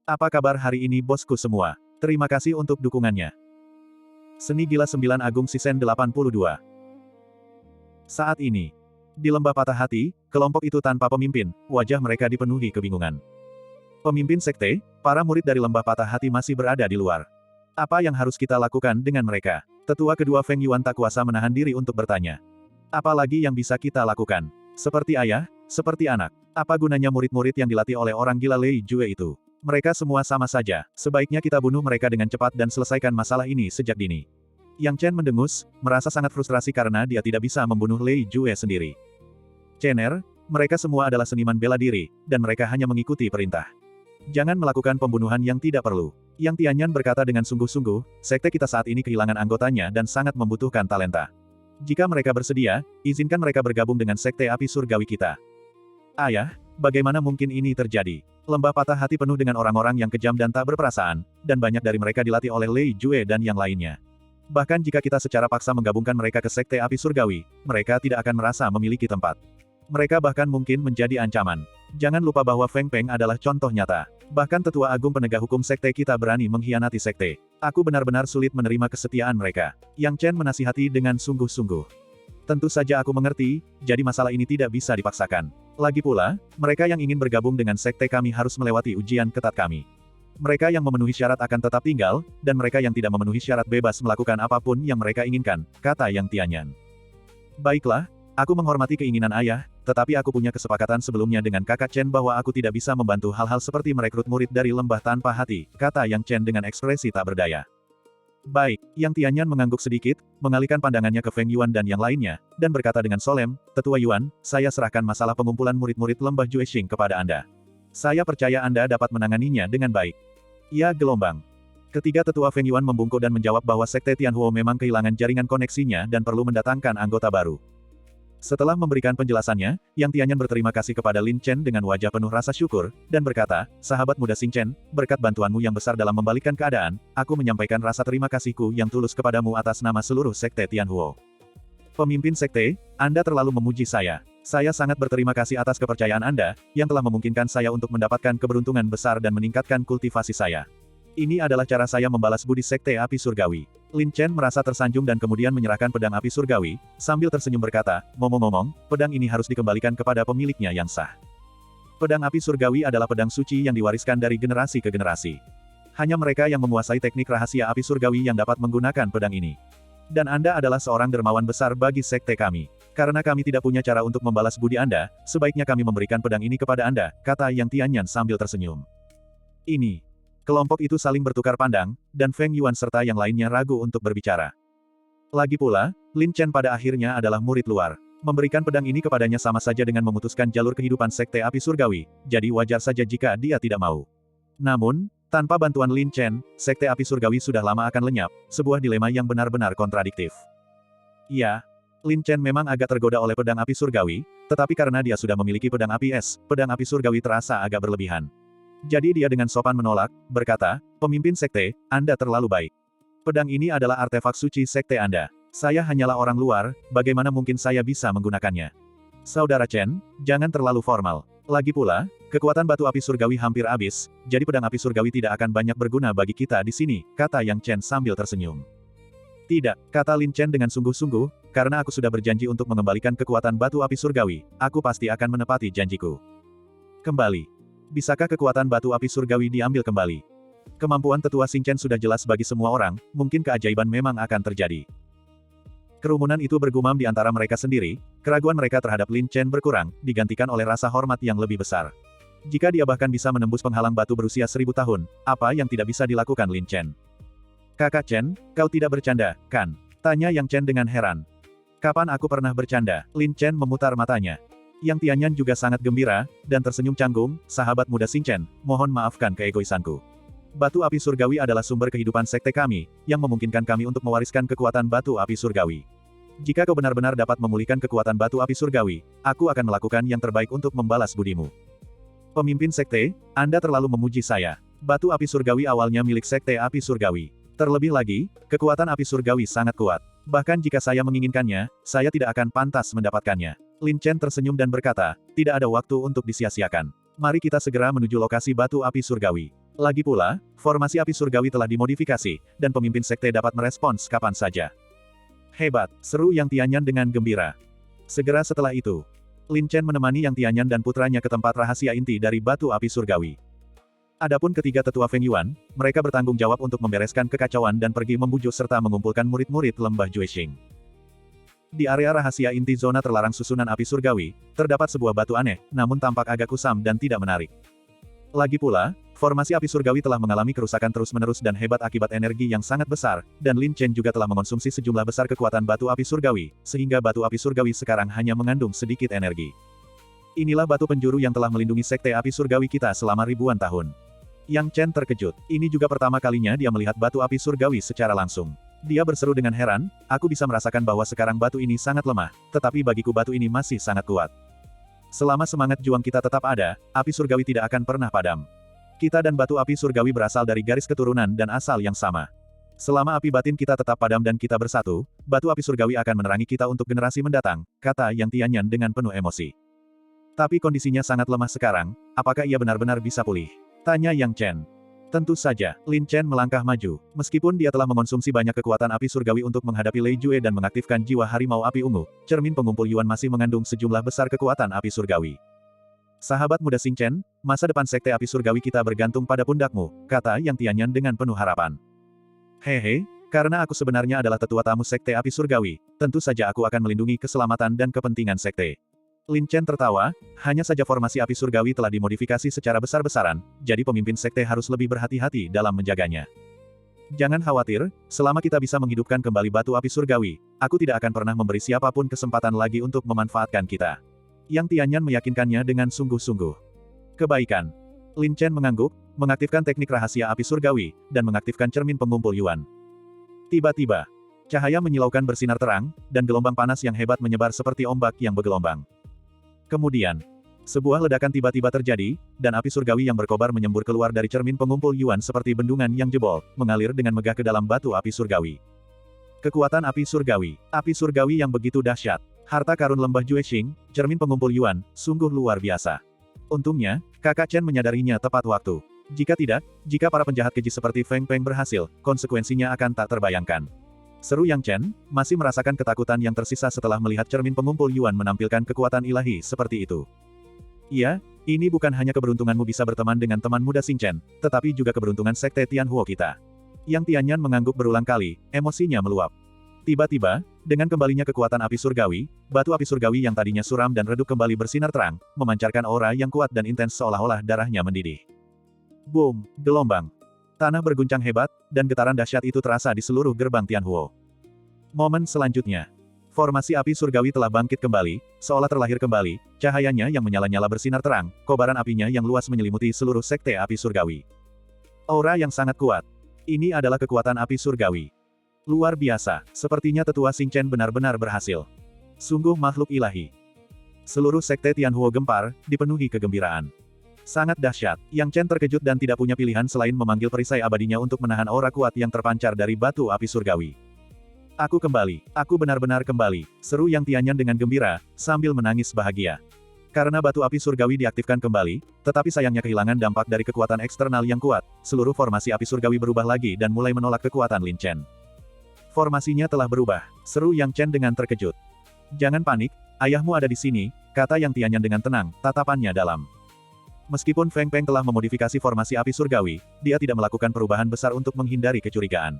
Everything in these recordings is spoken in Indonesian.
Apa kabar hari ini bosku semua? Terima kasih untuk dukungannya. Seni Gila 9 Agung Season 82. Saat ini, di Lembah Patah Hati, kelompok itu tanpa pemimpin, wajah mereka dipenuhi kebingungan. Pemimpin sekte, para murid dari Lembah Patah Hati masih berada di luar. Apa yang harus kita lakukan dengan mereka? Tetua kedua Feng Yuan tak kuasa menahan diri untuk bertanya. Apalagi yang bisa kita lakukan? Seperti ayah, seperti anak. Apa gunanya murid-murid yang dilatih oleh orang gila Lei Jue itu? Mereka semua sama saja, sebaiknya kita bunuh mereka dengan cepat dan selesaikan masalah ini sejak dini. Yang Chen mendengus, merasa sangat frustrasi karena dia tidak bisa membunuh Lei Jue sendiri. Cener, mereka semua adalah seniman bela diri, dan mereka hanya mengikuti perintah. Jangan melakukan pembunuhan yang tidak perlu. Yang Tianyan berkata dengan sungguh-sungguh, sekte kita saat ini kehilangan anggotanya dan sangat membutuhkan talenta. Jika mereka bersedia, izinkan mereka bergabung dengan sekte api surgawi kita. Ayah, bagaimana mungkin ini terjadi? Lembah Patah Hati penuh dengan orang-orang yang kejam dan tak berperasaan, dan banyak dari mereka dilatih oleh Lei Jue dan yang lainnya. Bahkan jika kita secara paksa menggabungkan mereka ke sekte api surgawi, mereka tidak akan merasa memiliki tempat. Mereka bahkan mungkin menjadi ancaman. Jangan lupa bahwa Feng Peng adalah contoh nyata. Bahkan tetua agung penegak hukum sekte kita berani mengkhianati sekte. Aku benar-benar sulit menerima kesetiaan mereka. Yang Chen menasihati dengan sungguh-sungguh. Tentu saja aku mengerti, jadi masalah ini tidak bisa dipaksakan. Lagi pula, mereka yang ingin bergabung dengan sekte kami harus melewati ujian ketat kami. Mereka yang memenuhi syarat akan tetap tinggal, dan mereka yang tidak memenuhi syarat bebas melakukan apapun yang mereka inginkan, kata Yang Tianyan. Baiklah, aku menghormati keinginan ayah, tetapi aku punya kesepakatan sebelumnya dengan kakak Chen bahwa aku tidak bisa membantu hal-hal seperti merekrut murid dari lembah tanpa hati, kata Yang Chen dengan ekspresi tak berdaya. Baik, Yang Tianyan mengangguk sedikit, mengalihkan pandangannya ke Feng Yuan dan yang lainnya, dan berkata dengan solemn, Tetua Yuan, saya serahkan masalah pengumpulan murid-murid lembah Juexing kepada Anda. Saya percaya Anda dapat menanganinya dengan baik. Ya gelombang. Ketiga tetua Feng Yuan membungkuk dan menjawab bahwa sekte Tianhuo memang kehilangan jaringan koneksinya dan perlu mendatangkan anggota baru. Setelah memberikan penjelasannya, Yang Tianyan berterima kasih kepada Lin Chen dengan wajah penuh rasa syukur, dan berkata, sahabat muda Xing Chen, berkat bantuanmu yang besar dalam membalikkan keadaan, aku menyampaikan rasa terima kasihku yang tulus kepadamu atas nama seluruh sekte Tianhuo. Pemimpin sekte, Anda terlalu memuji saya. Saya sangat berterima kasih atas kepercayaan Anda, yang telah memungkinkan saya untuk mendapatkan keberuntungan besar dan meningkatkan kultivasi saya. Ini adalah cara saya membalas budi sekte api surgawi. Lin Chen merasa tersanjung dan kemudian menyerahkan pedang api surgawi, sambil tersenyum berkata, ngomong-ngomong, pedang ini harus dikembalikan kepada pemiliknya yang sah. Pedang api surgawi adalah pedang suci yang diwariskan dari generasi ke generasi. Hanya mereka yang menguasai teknik rahasia api surgawi yang dapat menggunakan pedang ini. Dan Anda adalah seorang dermawan besar bagi sekte kami. Karena kami tidak punya cara untuk membalas budi Anda, sebaiknya kami memberikan pedang ini kepada Anda, kata Yang Tianyan sambil tersenyum. Ini. Kelompok itu saling bertukar pandang, dan Feng Yuan serta yang lainnya ragu untuk berbicara. Lagi pula, Lin Chen pada akhirnya adalah murid luar. Memberikan pedang ini kepadanya sama saja dengan memutuskan jalur kehidupan sekte api surgawi, jadi wajar saja jika dia tidak mau. Namun, tanpa bantuan Lin Chen, sekte api surgawi sudah lama akan lenyap, sebuah dilema yang benar-benar kontradiktif. Ya, Lin Chen memang agak tergoda oleh pedang api surgawi, tetapi karena dia sudah memiliki pedang api es, pedang api surgawi terasa agak berlebihan. Jadi dia dengan sopan menolak, berkata, pemimpin sekte, Anda terlalu baik. Pedang ini adalah artefak suci sekte Anda. Saya hanyalah orang luar, bagaimana mungkin saya bisa menggunakannya? Saudara Chen, jangan terlalu formal. Lagi pula, kekuatan batu api surgawi hampir habis, jadi pedang api surgawi tidak akan banyak berguna bagi kita di sini, kata Yang Chen sambil tersenyum. Tidak, kata Lin Chen dengan sungguh-sungguh, karena aku sudah berjanji untuk mengembalikan kekuatan batu api surgawi, aku pasti akan menepati janjiku. Kembali. Bisakah kekuatan batu api surgawi diambil kembali? Kemampuan tetua Xing Chen sudah jelas bagi semua orang, mungkin keajaiban memang akan terjadi. Kerumunan itu bergumam di antara mereka sendiri, keraguan mereka terhadap Lin Chen berkurang, digantikan oleh rasa hormat yang lebih besar. Jika dia bahkan bisa menembus penghalang batu berusia 1000 tahun, apa yang tidak bisa dilakukan Lin Chen? Kakak Chen, kau tidak bercanda, kan? Tanya Yang Chen dengan heran. Kapan aku pernah bercanda? Lin Chen memutar matanya. Yang Tianyan juga sangat gembira, dan tersenyum canggung, sahabat muda Xing Chen, mohon maafkan keegoisanku. Batu api surgawi adalah sumber kehidupan sekte kami, yang memungkinkan kami untuk mewariskan kekuatan batu api surgawi. Jika kau benar-benar dapat memulihkan kekuatan batu api surgawi, aku akan melakukan yang terbaik untuk membalas budimu. Pemimpin sekte, Anda terlalu memuji saya. Batu api surgawi awalnya milik sekte api surgawi. Terlebih lagi, kekuatan api surgawi sangat kuat. Bahkan jika saya menginginkannya, saya tidak akan pantas mendapatkannya. Lin Chen tersenyum dan berkata, tidak ada waktu untuk disia-siakan. Mari kita segera menuju lokasi batu api surgawi. Lagi pula, formasi api surgawi telah dimodifikasi, dan pemimpin sekte dapat merespons kapan saja. Hebat, seru Yang Tianyan dengan gembira. Segera setelah itu, Lin Chen menemani Yang Tianyan dan putranya ke tempat rahasia inti dari batu api surgawi. Adapun ketiga tetua Feng Yuan, mereka bertanggung jawab untuk membereskan kekacauan dan pergi membujuk serta mengumpulkan murid-murid lembah Juexing. Di area rahasia inti zona terlarang susunan api surgawi, terdapat sebuah batu aneh, namun tampak agak kusam dan tidak menarik. Lagi pula, formasi api surgawi telah mengalami kerusakan terus-menerus dan hebat akibat energi yang sangat besar, dan Lin Chen juga telah mengonsumsi sejumlah besar kekuatan batu api surgawi, sehingga batu api surgawi sekarang hanya mengandung sedikit energi. Inilah batu penjuru yang telah melindungi sekte api surgawi kita selama ribuan tahun. Yang Chen terkejut, ini juga pertama kalinya dia melihat batu api surgawi secara langsung. Dia berseru dengan heran, aku bisa merasakan bahwa sekarang batu ini sangat lemah, tetapi bagiku batu ini masih sangat kuat. Selama semangat juang kita tetap ada, api surgawi tidak akan pernah padam. Kita dan batu api surgawi berasal dari garis keturunan dan asal yang sama. Selama api batin kita tetap padam dan kita bersatu, batu api surgawi akan menerangi kita untuk generasi mendatang, kata Yang Tianyan dengan penuh emosi. Tapi kondisinya sangat lemah sekarang, apakah ia benar-benar bisa pulih? Tanya Yang Chen. Tentu saja, Lin Chen melangkah maju. Meskipun dia telah mengonsumsi banyak kekuatan api surgawi untuk menghadapi Lei Jue dan mengaktifkan jiwa harimau api ungu, cermin pengumpul Yuan masih mengandung sejumlah besar kekuatan api surgawi. Sahabat muda Xing Chen, masa depan sekte api surgawi kita bergantung pada pundakmu, kata Yang Tianyan dengan penuh harapan. Hehe, karena aku sebenarnya adalah tetua tamu sekte api surgawi, tentu saja aku akan melindungi keselamatan dan kepentingan sekte. Lin Chen tertawa, hanya saja formasi api surgawi telah dimodifikasi secara besar-besaran, jadi pemimpin sekte harus lebih berhati-hati dalam menjaganya. Jangan khawatir, selama kita bisa menghidupkan kembali batu api surgawi, aku tidak akan pernah memberi siapapun kesempatan lagi untuk memanfaatkan kita. Yang Tianyan meyakinkannya dengan sungguh-sungguh. Kebaikan. Lin Chen mengangguk, mengaktifkan teknik rahasia api surgawi, dan mengaktifkan cermin pengumpul Yuan. Tiba-tiba, cahaya menyilaukan bersinar terang, dan gelombang panas yang hebat menyebar seperti ombak yang bergelombang. Kemudian, sebuah ledakan tiba-tiba terjadi, dan api surgawi yang berkobar menyembur keluar dari cermin pengumpul Yuan seperti bendungan yang jebol, mengalir dengan megah ke dalam batu api surgawi. Kekuatan api surgawi yang begitu dahsyat. Harta karun lembah Juexing, cermin pengumpul Yuan, sungguh luar biasa. Untungnya, kakak Chen menyadarinya tepat waktu. Jika tidak, jika para penjahat keji seperti Feng Peng berhasil, konsekuensinya akan tak terbayangkan. Seru Yang Chen, masih merasakan ketakutan yang tersisa setelah melihat cermin pengumpul Yuan menampilkan kekuatan ilahi seperti itu. Iya, ini bukan hanya keberuntunganmu bisa berteman dengan teman muda Xing Chen, tetapi juga keberuntungan sekte Tianhuo kita. Yang Tianyan mengangguk berulang kali, emosinya meluap. Tiba-tiba, dengan kembalinya kekuatan api surgawi, batu api surgawi yang tadinya suram dan redup kembali bersinar terang, memancarkan aura yang kuat dan intens seolah-olah darahnya mendidih. Boom, gelombang. Tanah berguncang hebat, dan getaran dahsyat itu terasa di seluruh gerbang Tianhuo. Momen selanjutnya. Formasi api surgawi telah bangkit kembali, seolah terlahir kembali, cahayanya yang menyala-nyala bersinar terang, kobaran apinya yang luas menyelimuti seluruh sekte api surgawi. Aura yang sangat kuat. Ini adalah kekuatan api surgawi. Luar biasa, sepertinya tetua Xing Chen benar-benar berhasil. Sungguh makhluk ilahi. Seluruh sekte Tianhuo gempar, dipenuhi kegembiraan. Sangat dahsyat, Yang Chen terkejut dan tidak punya pilihan selain memanggil perisai abadinya untuk menahan aura kuat yang terpancar dari batu api surgawi. Aku kembali, aku benar-benar kembali, seru Yang Tianyan dengan gembira, sambil menangis bahagia. Karena batu api surgawi diaktifkan kembali, tetapi sayangnya kehilangan dampak dari kekuatan eksternal yang kuat, seluruh formasi api surgawi berubah lagi dan mulai menolak kekuatan Lin Chen. Formasinya telah berubah, seru Yang Chen dengan terkejut. Jangan panik, ayahmu ada di sini, kata Yang Tianyan dengan tenang, tatapannya dalam. Meskipun Feng Peng telah memodifikasi formasi api surgawi, dia tidak melakukan perubahan besar untuk menghindari kecurigaan.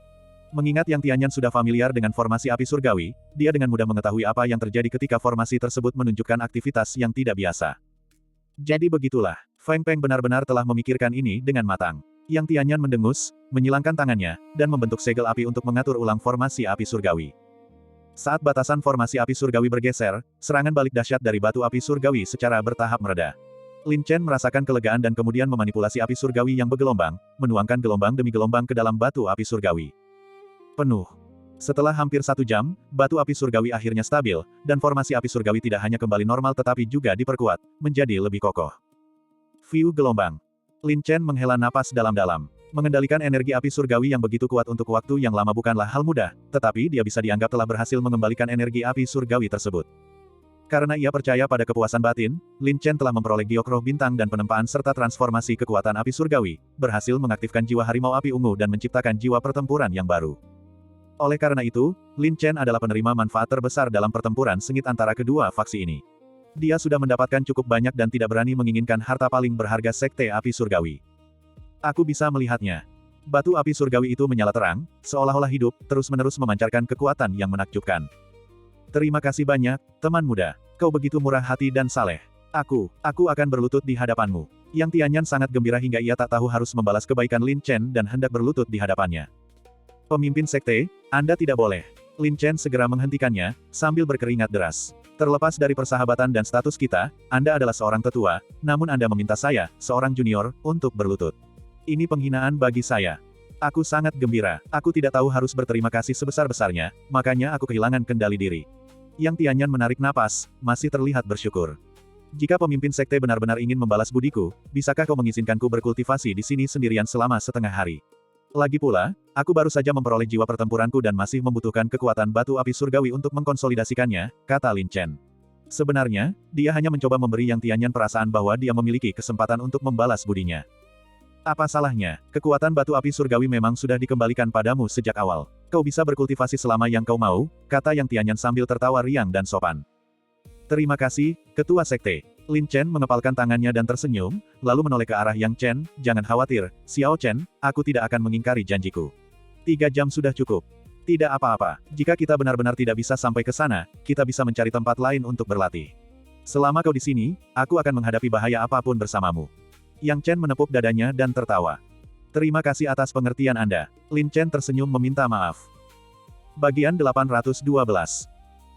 Mengingat Yang Tianyan sudah familiar dengan formasi api surgawi, dia dengan mudah mengetahui apa yang terjadi ketika formasi tersebut menunjukkan aktivitas yang tidak biasa. Jadi begitulah, Feng Peng benar-benar telah memikirkan ini dengan matang. Yang Tianyan mendengus, menyilangkan tangannya, dan membentuk segel api untuk mengatur ulang formasi api surgawi. Saat batasan formasi api surgawi bergeser, serangan balik dahsyat dari batu api surgawi secara bertahap mereda. Lin Chen merasakan kelegaan dan kemudian memanipulasi api surgawi yang bergelombang, menuangkan gelombang demi gelombang ke dalam batu api surgawi. Penuh. Setelah hampir 1 jam, batu api surgawi akhirnya stabil, dan formasi api surgawi tidak hanya kembali normal tetapi juga diperkuat, menjadi lebih kokoh. View gelombang. Lin Chen menghela napas dalam-dalam. Mengendalikan energi api surgawi yang begitu kuat untuk waktu yang lama bukanlah hal mudah, tetapi dia bisa dianggap telah berhasil mengembalikan energi api surgawi tersebut. Karena ia percaya pada kepuasan batin, Lin Chen telah memperoleh giok roh bintang dan penempaan serta transformasi kekuatan api surgawi, berhasil mengaktifkan jiwa harimau api ungu dan menciptakan jiwa pertempuran yang baru. Oleh karena itu, Lin Chen adalah penerima manfaat terbesar dalam pertempuran sengit antara kedua faksi ini. Dia sudah mendapatkan cukup banyak dan tidak berani menginginkan harta paling berharga Sekte Api Surgawi. Aku bisa melihatnya. Batu api surgawi itu menyala terang, seolah-olah hidup, terus-menerus memancarkan kekuatan yang menakjubkan. Terima kasih banyak, teman muda. Kau begitu murah hati dan saleh. Aku akan berlutut di hadapanmu. Yang Tianyan sangat gembira hingga ia tak tahu harus membalas kebaikan Lin Chen dan hendak berlutut di hadapannya. Pemimpin sekte, Anda tidak boleh. Lin Chen segera menghentikannya, sambil berkeringat deras. Terlepas dari persahabatan dan status kita, Anda adalah seorang tetua, namun Anda meminta saya, seorang junior, untuk berlutut. Ini penghinaan bagi saya. Aku sangat gembira. Aku tidak tahu harus berterima kasih sebesar-besarnya, makanya aku kehilangan kendali diri. Yang Tianyan menarik napas, masih terlihat bersyukur. Jika pemimpin sekte benar-benar ingin membalas budiku, bisakah kau mengizinkanku berkultivasi di sini sendirian selama setengah hari? Lagi pula, aku baru saja memperoleh jiwa pertempuranku dan masih membutuhkan kekuatan batu api surgawi untuk mengkonsolidasikannya, kata Lin Chen. Sebenarnya, dia hanya mencoba memberi Yang Tianyan perasaan bahwa dia memiliki kesempatan untuk membalas budinya. Apa salahnya, kekuatan batu api surgawi memang sudah dikembalikan padamu sejak awal. Kau bisa berkultivasi selama yang kau mau, kata Yang Tianyan sambil tertawa riang dan sopan. Terima kasih, Ketua Sekte. Lin Chen mengepalkan tangannya dan tersenyum, lalu menoleh ke arah Yang Chen, jangan khawatir, Xiao Chen, aku tidak akan mengingkari janjiku. 3 jam sudah cukup. Tidak apa-apa, jika kita benar-benar tidak bisa sampai ke sana, kita bisa mencari tempat lain untuk berlatih. Selama kau di sini, aku akan menghadapi bahaya apapun bersamamu. Yang Chen menepuk dadanya dan tertawa. Terima kasih atas pengertian Anda. Lin Chen tersenyum meminta maaf. Bagian 812.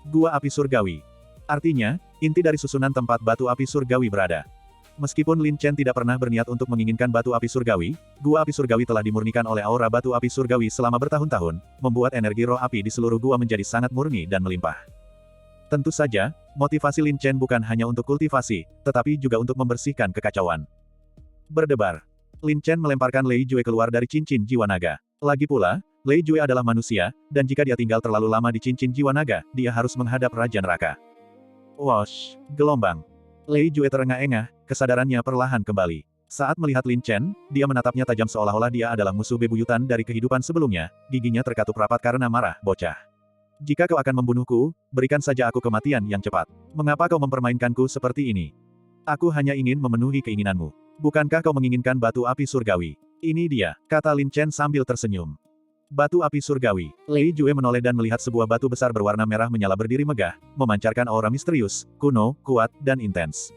Gua Api Surgawi. Artinya, inti dari susunan tempat batu api surgawi berada. Meskipun Lin Chen tidak pernah berniat untuk menginginkan batu api surgawi, gua api surgawi telah dimurnikan oleh aura batu api surgawi selama bertahun-tahun, membuat energi roh api di seluruh gua menjadi sangat murni dan melimpah. Tentu saja, motivasi Lin Chen bukan hanya untuk kultivasi, tetapi juga untuk membersihkan kekacauan. Berdebar. Lin Chen melemparkan Lei Jue keluar dari cincin jiwa naga. Lagi pula, Lei Jue adalah manusia, dan jika dia tinggal terlalu lama di cincin jiwa naga, dia harus menghadap Raja Neraka. Wosh, gelombang. Lei Jue terengah-engah, kesadarannya perlahan kembali. Saat melihat Lin Chen, dia menatapnya tajam seolah-olah dia adalah musuh bebuyutan dari kehidupan sebelumnya, giginya terkatup rapat karena marah, bocah. Jika kau akan membunuhku, berikan saja aku kematian yang cepat. Mengapa kau mempermainkanku seperti ini? Aku hanya ingin memenuhi keinginanmu. Bukankah kau menginginkan batu api surgawi? Ini dia, kata Lin Chen sambil tersenyum. Batu api surgawi. Lei Jue menoleh dan melihat sebuah batu besar berwarna merah menyala berdiri megah, memancarkan aura misterius, kuno, kuat, dan intens.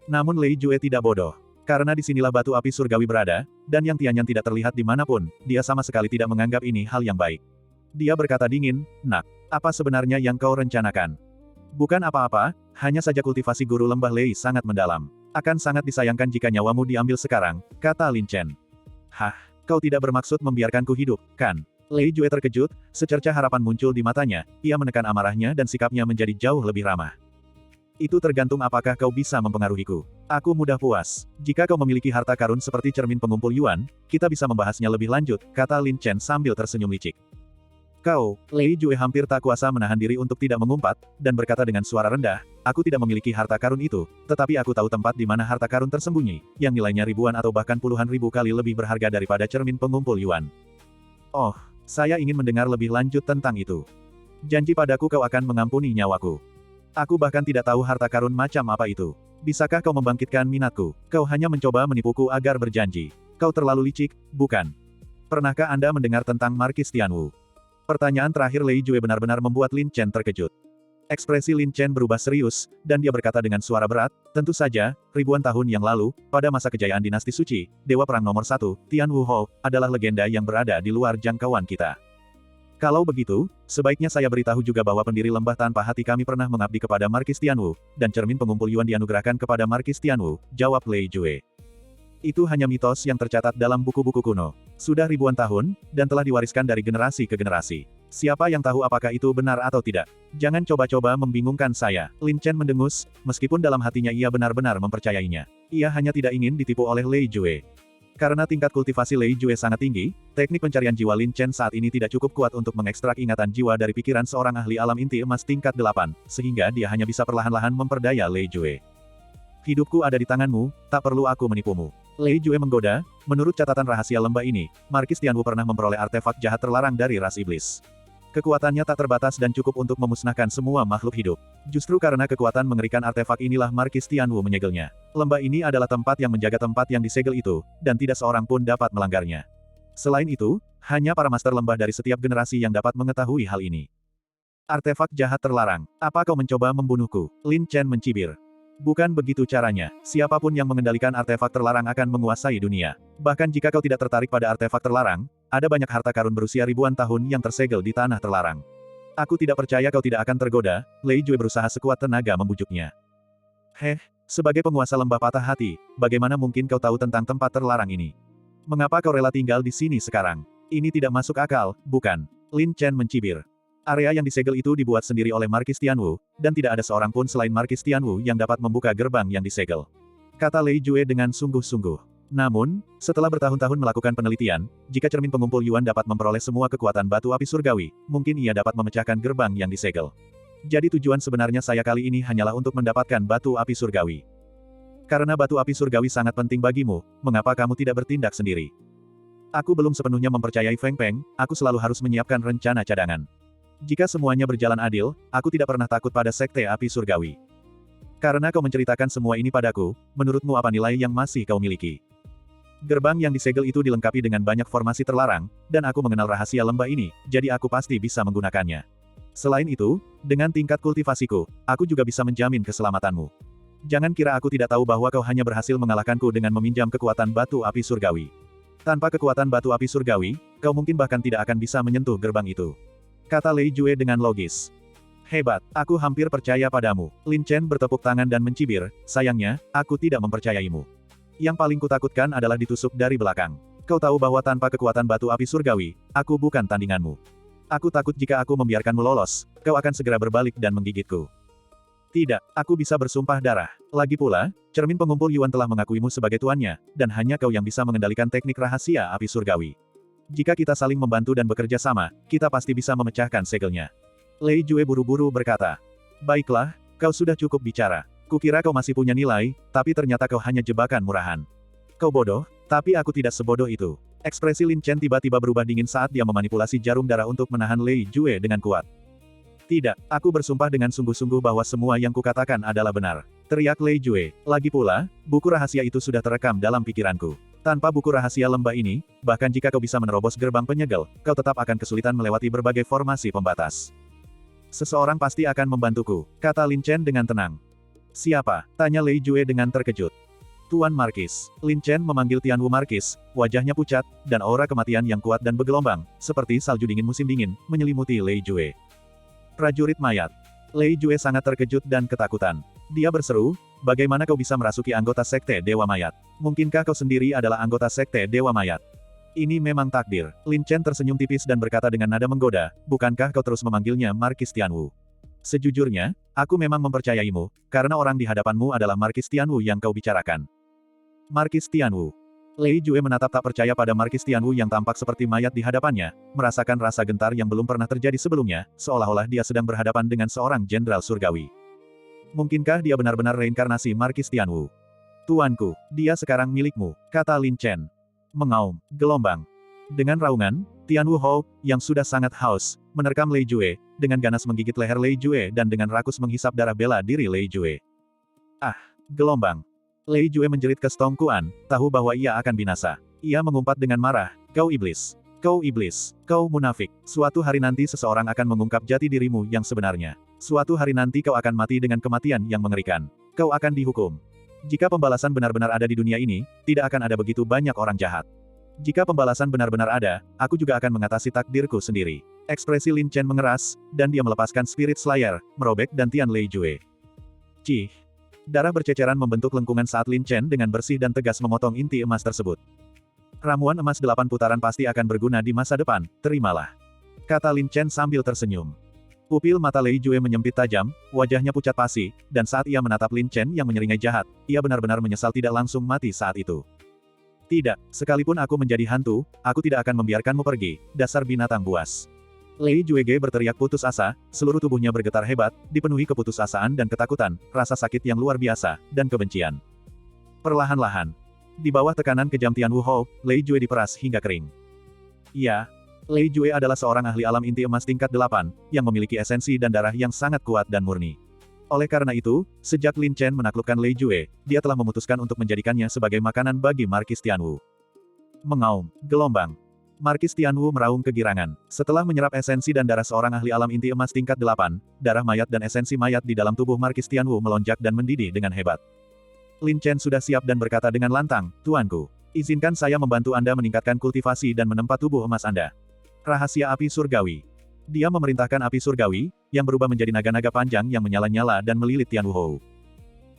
Namun Lei Jue tidak bodoh. Karena disinilah batu api surgawi berada, dan Yang Tianyan tidak terlihat dimanapun, dia sama sekali tidak menganggap ini hal yang baik. Dia berkata dingin, nak, apa sebenarnya yang kau rencanakan? Bukan apa-apa, hanya saja kultivasi guru lembah Lei sangat mendalam. Akan sangat disayangkan jika nyawamu diambil sekarang, kata Lin Chen. Hah, kau tidak bermaksud membiarkanku hidup, kan? Lei Jue terkejut, secercah harapan muncul di matanya, ia menekan amarahnya dan sikapnya menjadi jauh lebih ramah. Itu tergantung apakah kau bisa mempengaruhiku. Aku mudah puas. Jika kau memiliki harta karun seperti cermin pengumpul Yuan, kita bisa membahasnya lebih lanjut, kata Lin Chen sambil tersenyum licik. Kau, Lei Jue hampir tak kuasa menahan diri untuk tidak mengumpat, dan berkata dengan suara rendah, aku tidak memiliki harta karun itu, tetapi aku tahu tempat di mana harta karun tersembunyi, yang nilainya ribuan atau bahkan puluhan ribu kali lebih berharga daripada cermin pengumpul Yuan. Oh, saya ingin mendengar lebih lanjut tentang itu. Janji padaku kau akan mengampuni nyawaku. Aku bahkan tidak tahu harta karun macam apa itu. Bisakah kau membangkitkan minatku? Kau hanya mencoba menipuku agar berjanji. Kau terlalu licik, bukan? Pernahkah Anda mendengar tentang Markis Tianwu? Pertanyaan terakhir Lei Jue benar-benar membuat Lin Chen terkejut. Ekspresi Lin Chen berubah serius, dan dia berkata dengan suara berat, tentu saja, ribuan tahun yang lalu, pada masa kejayaan dinasti suci, Dewa Perang nomor 1, Tian Wu Hou, adalah legenda yang berada di luar jangkauan kita. Kalau begitu, sebaiknya saya beritahu juga bahwa pendiri lembah tanpa hati kami pernah mengabdi kepada Markis Tianwu, dan cermin pengumpul Yuan dianugerahkan kepada Markis Tianwu, jawab Lei Jue. Itu hanya mitos yang tercatat dalam buku-buku kuno. Sudah ribuan tahun, dan telah diwariskan dari generasi ke generasi. Siapa yang tahu apakah itu benar atau tidak? Jangan coba-coba membingungkan saya. Lin Chen mendengus, meskipun dalam hatinya ia benar-benar mempercayainya. Ia hanya tidak ingin ditipu oleh Lei Jue. Karena tingkat kultivasi Lei Jue sangat tinggi, teknik pencarian jiwa Lin Chen saat ini tidak cukup kuat untuk mengekstrak ingatan jiwa dari pikiran seorang ahli alam inti emas tingkat 8, sehingga dia hanya bisa perlahan-lahan memperdaya Lei Jue. Hidupku ada di tanganmu, tak perlu aku menipumu. Lei Jue menggoda, menurut catatan rahasia lembah ini, Markis Tianwu pernah memperoleh artefak jahat terlarang dari ras iblis. Kekuatannya tak terbatas dan cukup untuk memusnahkan semua makhluk hidup. Justru karena kekuatan mengerikan artefak inilah Markis Tianwu menyegelnya. Lembah ini adalah tempat yang menjaga tempat yang disegel itu, dan tidak seorang pun dapat melanggarnya. Selain itu, hanya para master lembah dari setiap generasi yang dapat mengetahui hal ini. Artefak jahat terlarang. Apa kau mencoba membunuhku? Lin Chen mencibir. Bukan begitu caranya. Siapapun yang mengendalikan artefak terlarang akan menguasai dunia. Bahkan jika kau tidak tertarik pada artefak terlarang, ada banyak harta karun berusia ribuan tahun yang tersegel di tanah terlarang. Aku tidak percaya kau tidak akan tergoda. Lei Jue berusaha sekuat tenaga membujuknya. Sebagai penguasa lembah patah hati, bagaimana mungkin kau tahu tentang tempat terlarang ini? Mengapa kau rela tinggal di sini sekarang? Ini tidak masuk akal, bukan? Lin Chen mencibir. Area yang disegel itu dibuat sendiri oleh Markis Tianwu, dan tidak ada seorang pun selain Markis Tianwu yang dapat membuka gerbang yang disegel. Kata Lei Jue dengan sungguh-sungguh. Namun, setelah bertahun-tahun melakukan penelitian, jika cermin pengumpul Yuan dapat memperoleh semua kekuatan batu api surgawi, mungkin ia dapat memecahkan gerbang yang disegel. Jadi tujuan sebenarnya saya kali ini hanyalah untuk mendapatkan batu api surgawi. Karena batu api surgawi sangat penting bagimu, mengapa kamu tidak bertindak sendiri? Aku belum sepenuhnya mempercayai Feng Peng, aku selalu harus menyiapkan rencana cadangan. Jika semuanya berjalan adil, aku tidak pernah takut pada sekte api surgawi. Karena kau menceritakan semua ini padaku, menurutmu apa nilai yang masih kau miliki? Gerbang yang disegel itu dilengkapi dengan banyak formasi terlarang, dan aku mengenal rahasia lembah ini, jadi aku pasti bisa menggunakannya. Selain itu, dengan tingkat kultivasiku, aku juga bisa menjamin keselamatanmu. Jangan kira aku tidak tahu bahwa kau hanya berhasil mengalahkanku dengan meminjam kekuatan batu api surgawi. Tanpa kekuatan batu api surgawi, kau mungkin bahkan tidak akan bisa menyentuh gerbang itu. Kata Lei Jue dengan logis. Hebat, aku hampir percaya padamu. Lin Chen bertepuk tangan dan mencibir, sayangnya, aku tidak mempercayaimu. Yang paling kutakutkan adalah ditusuk dari belakang. Kau tahu bahwa tanpa kekuatan batu api surgawi, aku bukan tandinganmu. Aku takut jika aku membiarkanmu lolos, kau akan segera berbalik dan menggigitku. Tidak, aku bisa bersumpah darah. Lagi pula, cermin pengumpul Yuan telah mengakuimu sebagai tuannya, dan hanya kau yang bisa mengendalikan teknik rahasia api surgawi. Jika kita saling membantu dan bekerja sama, kita pasti bisa memecahkan segelnya. Lei Jue buru-buru berkata. Baiklah, kau sudah cukup bicara. Kukira kau masih punya nilai, tapi ternyata kau hanya jebakan murahan. Kau bodoh, tapi aku tidak sebodoh itu. Ekspresi Lin Chen tiba-tiba berubah dingin saat dia memanipulasi jarum darah untuk menahan Lei Jue dengan kuat. Tidak, aku bersumpah dengan sungguh-sungguh bahwa semua yang kukatakan adalah benar. Teriak Lei Jue. Lagi pula, buku rahasia itu sudah terekam dalam pikiranku. Tanpa buku rahasia lembah ini, bahkan jika kau bisa menerobos gerbang penyegel, kau tetap akan kesulitan melewati berbagai formasi pembatas. Seseorang pasti akan membantuku, kata Lin Chen dengan tenang. Siapa? Tanya Lei Jue dengan terkejut. Tuan Markis. Lin Chen memanggil Tianwu Markis, wajahnya pucat, dan aura kematian yang kuat dan bergelombang, seperti salju dingin musim dingin, menyelimuti Lei Jue. Prajurit mayat. Lei Jue sangat terkejut dan ketakutan. Dia berseru, bagaimana kau bisa merasuki anggota sekte Dewa Mayat? Mungkinkah kau sendiri adalah anggota sekte Dewa Mayat? Ini memang takdir. Lin Chen tersenyum tipis dan berkata dengan nada menggoda, bukankah kau terus memanggilnya Markis Tianwu? Sejujurnya, aku memang mempercayaimu, karena orang di hadapanmu adalah Markis Tianwu yang kau bicarakan. Markis Tianwu. Lei Jue menatap tak percaya pada Markis Tianwu yang tampak seperti mayat di hadapannya, merasakan rasa gentar yang belum pernah terjadi sebelumnya, seolah-olah dia sedang berhadapan dengan seorang jenderal surgawi. Mungkinkah dia benar-benar reinkarnasi Markis Tianwu? Tuanku, dia sekarang milikmu, kata Lin Chen. Mengaum, gelombang. Dengan raungan, Tianwu Hou, yang sudah sangat haus, menerkam Lei Jue, dengan ganas menggigit leher Lei Jue dan dengan rakus menghisap darah bela diri Lei Jue. Ah, gelombang. Lei Jue menjerit ke Stong Kuan, tahu bahwa ia akan binasa. Ia mengumpat dengan marah, kau iblis. Kau iblis. Kau munafik. Suatu hari nanti seseorang akan mengungkap jati dirimu yang sebenarnya. Suatu hari nanti kau akan mati dengan kematian yang mengerikan. Kau akan dihukum. Jika pembalasan benar-benar ada di dunia ini, tidak akan ada begitu banyak orang jahat. Jika pembalasan benar-benar ada, aku juga akan mengatasi takdirku sendiri. Ekspresi Lin Chen mengeras, dan dia melepaskan Spirit Slayer, merobek dantian Lei Jue. Cih. Darah berceceran membentuk lengkungan saat Lin Chen dengan bersih dan tegas memotong inti emas tersebut. Ramuan emas 8 putaran pasti akan berguna di masa depan, terimalah. Kata Lin Chen sambil tersenyum. Pupil mata Lei Jue menyempit tajam, wajahnya pucat pasi, dan saat ia menatap Lin Chen yang menyeringai jahat, ia benar-benar menyesal tidak langsung mati saat itu. Tidak, sekalipun aku menjadi hantu, aku tidak akan membiarkanmu pergi, dasar binatang buas. Lei Juege berteriak putus asa, seluruh tubuhnya bergetar hebat, dipenuhi keputusasaan dan ketakutan, rasa sakit yang luar biasa, dan kebencian. Perlahan-lahan, di bawah tekanan kejam Tian Wu Hou, Lei Jue diperas hingga kering. Ya, Lei Jue adalah seorang ahli alam inti emas tingkat 8, yang memiliki esensi dan darah yang sangat kuat dan murni. Oleh karena itu, sejak Lin Chen menaklukkan Lei Jue, dia telah memutuskan untuk menjadikannya sebagai makanan bagi Markis Tianwu. Mengaum, gelombang. Markis Tianwu meraung kegirangan. Setelah menyerap esensi dan darah seorang ahli alam inti emas tingkat 8, darah mayat dan esensi mayat di dalam tubuh Markis Tianwu melonjak dan mendidih dengan hebat. Lin Chen sudah siap dan berkata dengan lantang, "Tuanku, izinkan saya membantu Anda meningkatkan kultivasi dan menempa tubuh emas Anda." Rahasia api surgawi. Dia memerintahkan api surgawi, yang berubah menjadi naga-naga panjang yang menyala-nyala dan melilit Tian Wu Hou.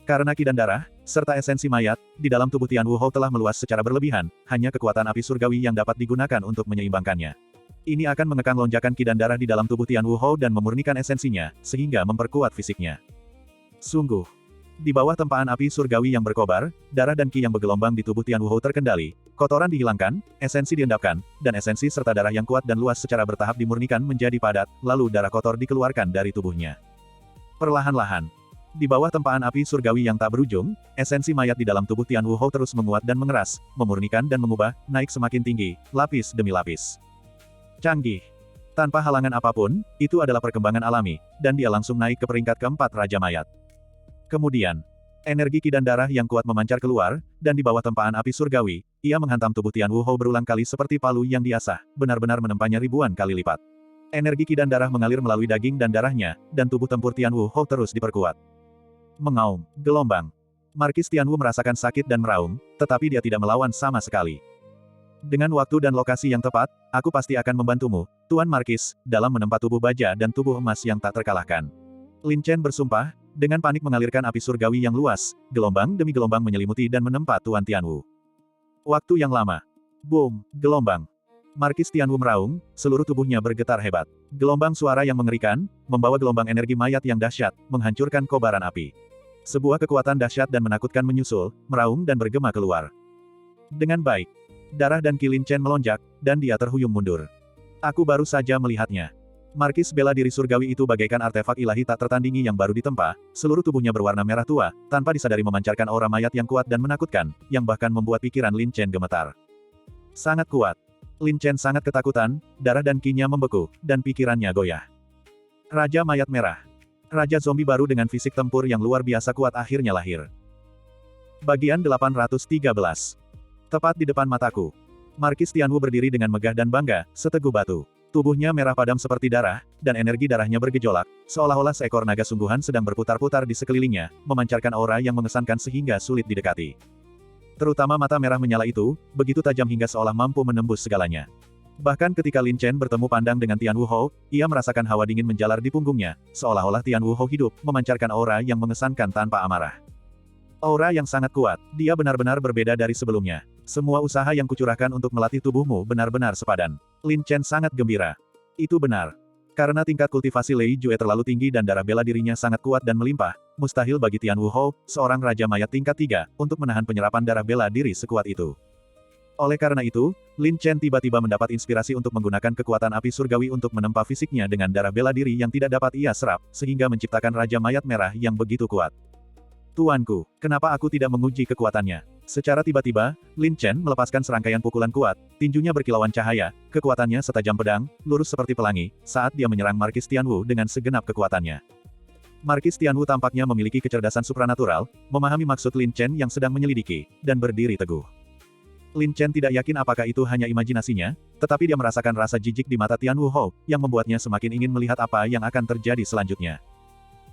Karena ki dan darah, serta esensi mayat, di dalam tubuh Tian Wu Hou telah meluas secara berlebihan, hanya kekuatan api surgawi yang dapat digunakan untuk menyeimbangkannya. Ini akan mengekang lonjakan ki dan darah di dalam tubuh Tian Wu Hou dan memurnikan esensinya, sehingga memperkuat fisiknya. Sungguh, di bawah tempaan api surgawi yang berkobar, darah dan ki yang bergelombang di tubuh Tian Wu Hou terkendali, kotoran dihilangkan, esensi diendapkan, dan esensi serta darah yang kuat dan luas secara bertahap dimurnikan menjadi padat, lalu darah kotor dikeluarkan dari tubuhnya. Perlahan-lahan, di bawah tempaan api surgawi yang tak berujung, esensi mayat di dalam tubuh Tian Wu Hou terus menguat dan mengeras, memurnikan dan mengubah, naik semakin tinggi, lapis demi lapis. Canggih. Tanpa halangan apapun, itu adalah perkembangan alami, dan dia langsung naik ke peringkat keempat Raja Mayat. Kemudian, energi ki dan darah yang kuat memancar keluar, dan di bawah tempaan api surgawi, ia menghantam tubuh Tian Wu Hou berulang kali seperti palu yang diasah, benar-benar menempanya ribuan kali lipat. Energi ki dan darah mengalir melalui daging dan darahnya, dan tubuh tempur Tian Wu Hou terus diperkuat. Mengaum, gelombang. Markis Tian Wu merasakan sakit dan meraung, tetapi dia tidak melawan sama sekali. Dengan waktu dan lokasi yang tepat, aku pasti akan membantumu, Tuan Markis, dalam menempa tubuh baja dan tubuh emas yang tak terkalahkan. Lin Chen bersumpah, dengan panik mengalirkan api surgawi yang luas, gelombang demi gelombang menyelimuti dan menempa Tuan Tianwu. Waktu yang lama. Boom, gelombang. Markis Tianwu meraung, seluruh tubuhnya bergetar hebat. Gelombang suara yang mengerikan, membawa gelombang energi mayat yang dahsyat, menghancurkan kobaran api. Sebuah kekuatan dahsyat dan menakutkan menyusul, meraung dan bergema keluar. Dengan baik, darah dan ki Lin Chen melonjak, dan dia terhuyung mundur. Aku baru saja melihatnya. Markis bela diri surgawi itu bagaikan artefak ilahi tak tertandingi yang baru ditempa, seluruh tubuhnya berwarna merah tua, tanpa disadari memancarkan aura mayat yang kuat dan menakutkan, yang bahkan membuat pikiran Lin Chen gemetar. Sangat kuat. Lin Chen sangat ketakutan, darah dan ki-nya membeku, dan pikirannya goyah. Raja Mayat Merah. Raja zombie baru dengan fisik tempur yang luar biasa kuat akhirnya lahir. Bagian 813. Tepat di depan mataku. Markis Tianwu berdiri dengan megah dan bangga, seteguh batu. Tubuhnya merah padam seperti darah, dan energi darahnya bergejolak, seolah-olah seekor naga sungguhan sedang berputar-putar di sekelilingnya, memancarkan aura yang mengesankan sehingga sulit didekati. Terutama mata merah menyala itu, begitu tajam hingga seolah mampu menembus segalanya. Bahkan ketika Lin Chen bertemu pandang dengan Tian Wu Hou, ia merasakan hawa dingin menjalar di punggungnya, seolah-olah Tian Wu Hou hidup, memancarkan aura yang mengesankan tanpa amarah. Aura yang sangat kuat, dia benar-benar berbeda dari sebelumnya. Semua usaha yang kucurahkan untuk melatih tubuhmu benar-benar sepadan. Lin Chen sangat gembira. Itu benar. Karena tingkat kultivasi Lei Jue terlalu tinggi dan darah bela dirinya sangat kuat dan melimpah, mustahil bagi Tian Wu Hou, seorang Raja Mayat tingkat 3, untuk menahan penyerapan darah bela diri sekuat itu. Oleh karena itu, Lin Chen tiba-tiba mendapat inspirasi untuk menggunakan kekuatan api surgawi untuk menempa fisiknya dengan darah bela diri yang tidak dapat ia serap, sehingga menciptakan Raja Mayat Merah yang begitu kuat. Tuanku, kenapa aku tidak menguji kekuatannya? Secara tiba-tiba, Lin Chen melepaskan serangkaian pukulan kuat, tinjunya berkilauan cahaya, kekuatannya setajam pedang, lurus seperti pelangi, saat dia menyerang Markis Tianwu dengan segenap kekuatannya. Markis Tianwu tampaknya memiliki kecerdasan supranatural, memahami maksud Lin Chen yang sedang menyelidiki, dan berdiri teguh. Lin Chen tidak yakin apakah itu hanya imajinasinya, tetapi dia merasakan rasa jijik di mata Tian Wu Hou, yang membuatnya semakin ingin melihat apa yang akan terjadi selanjutnya.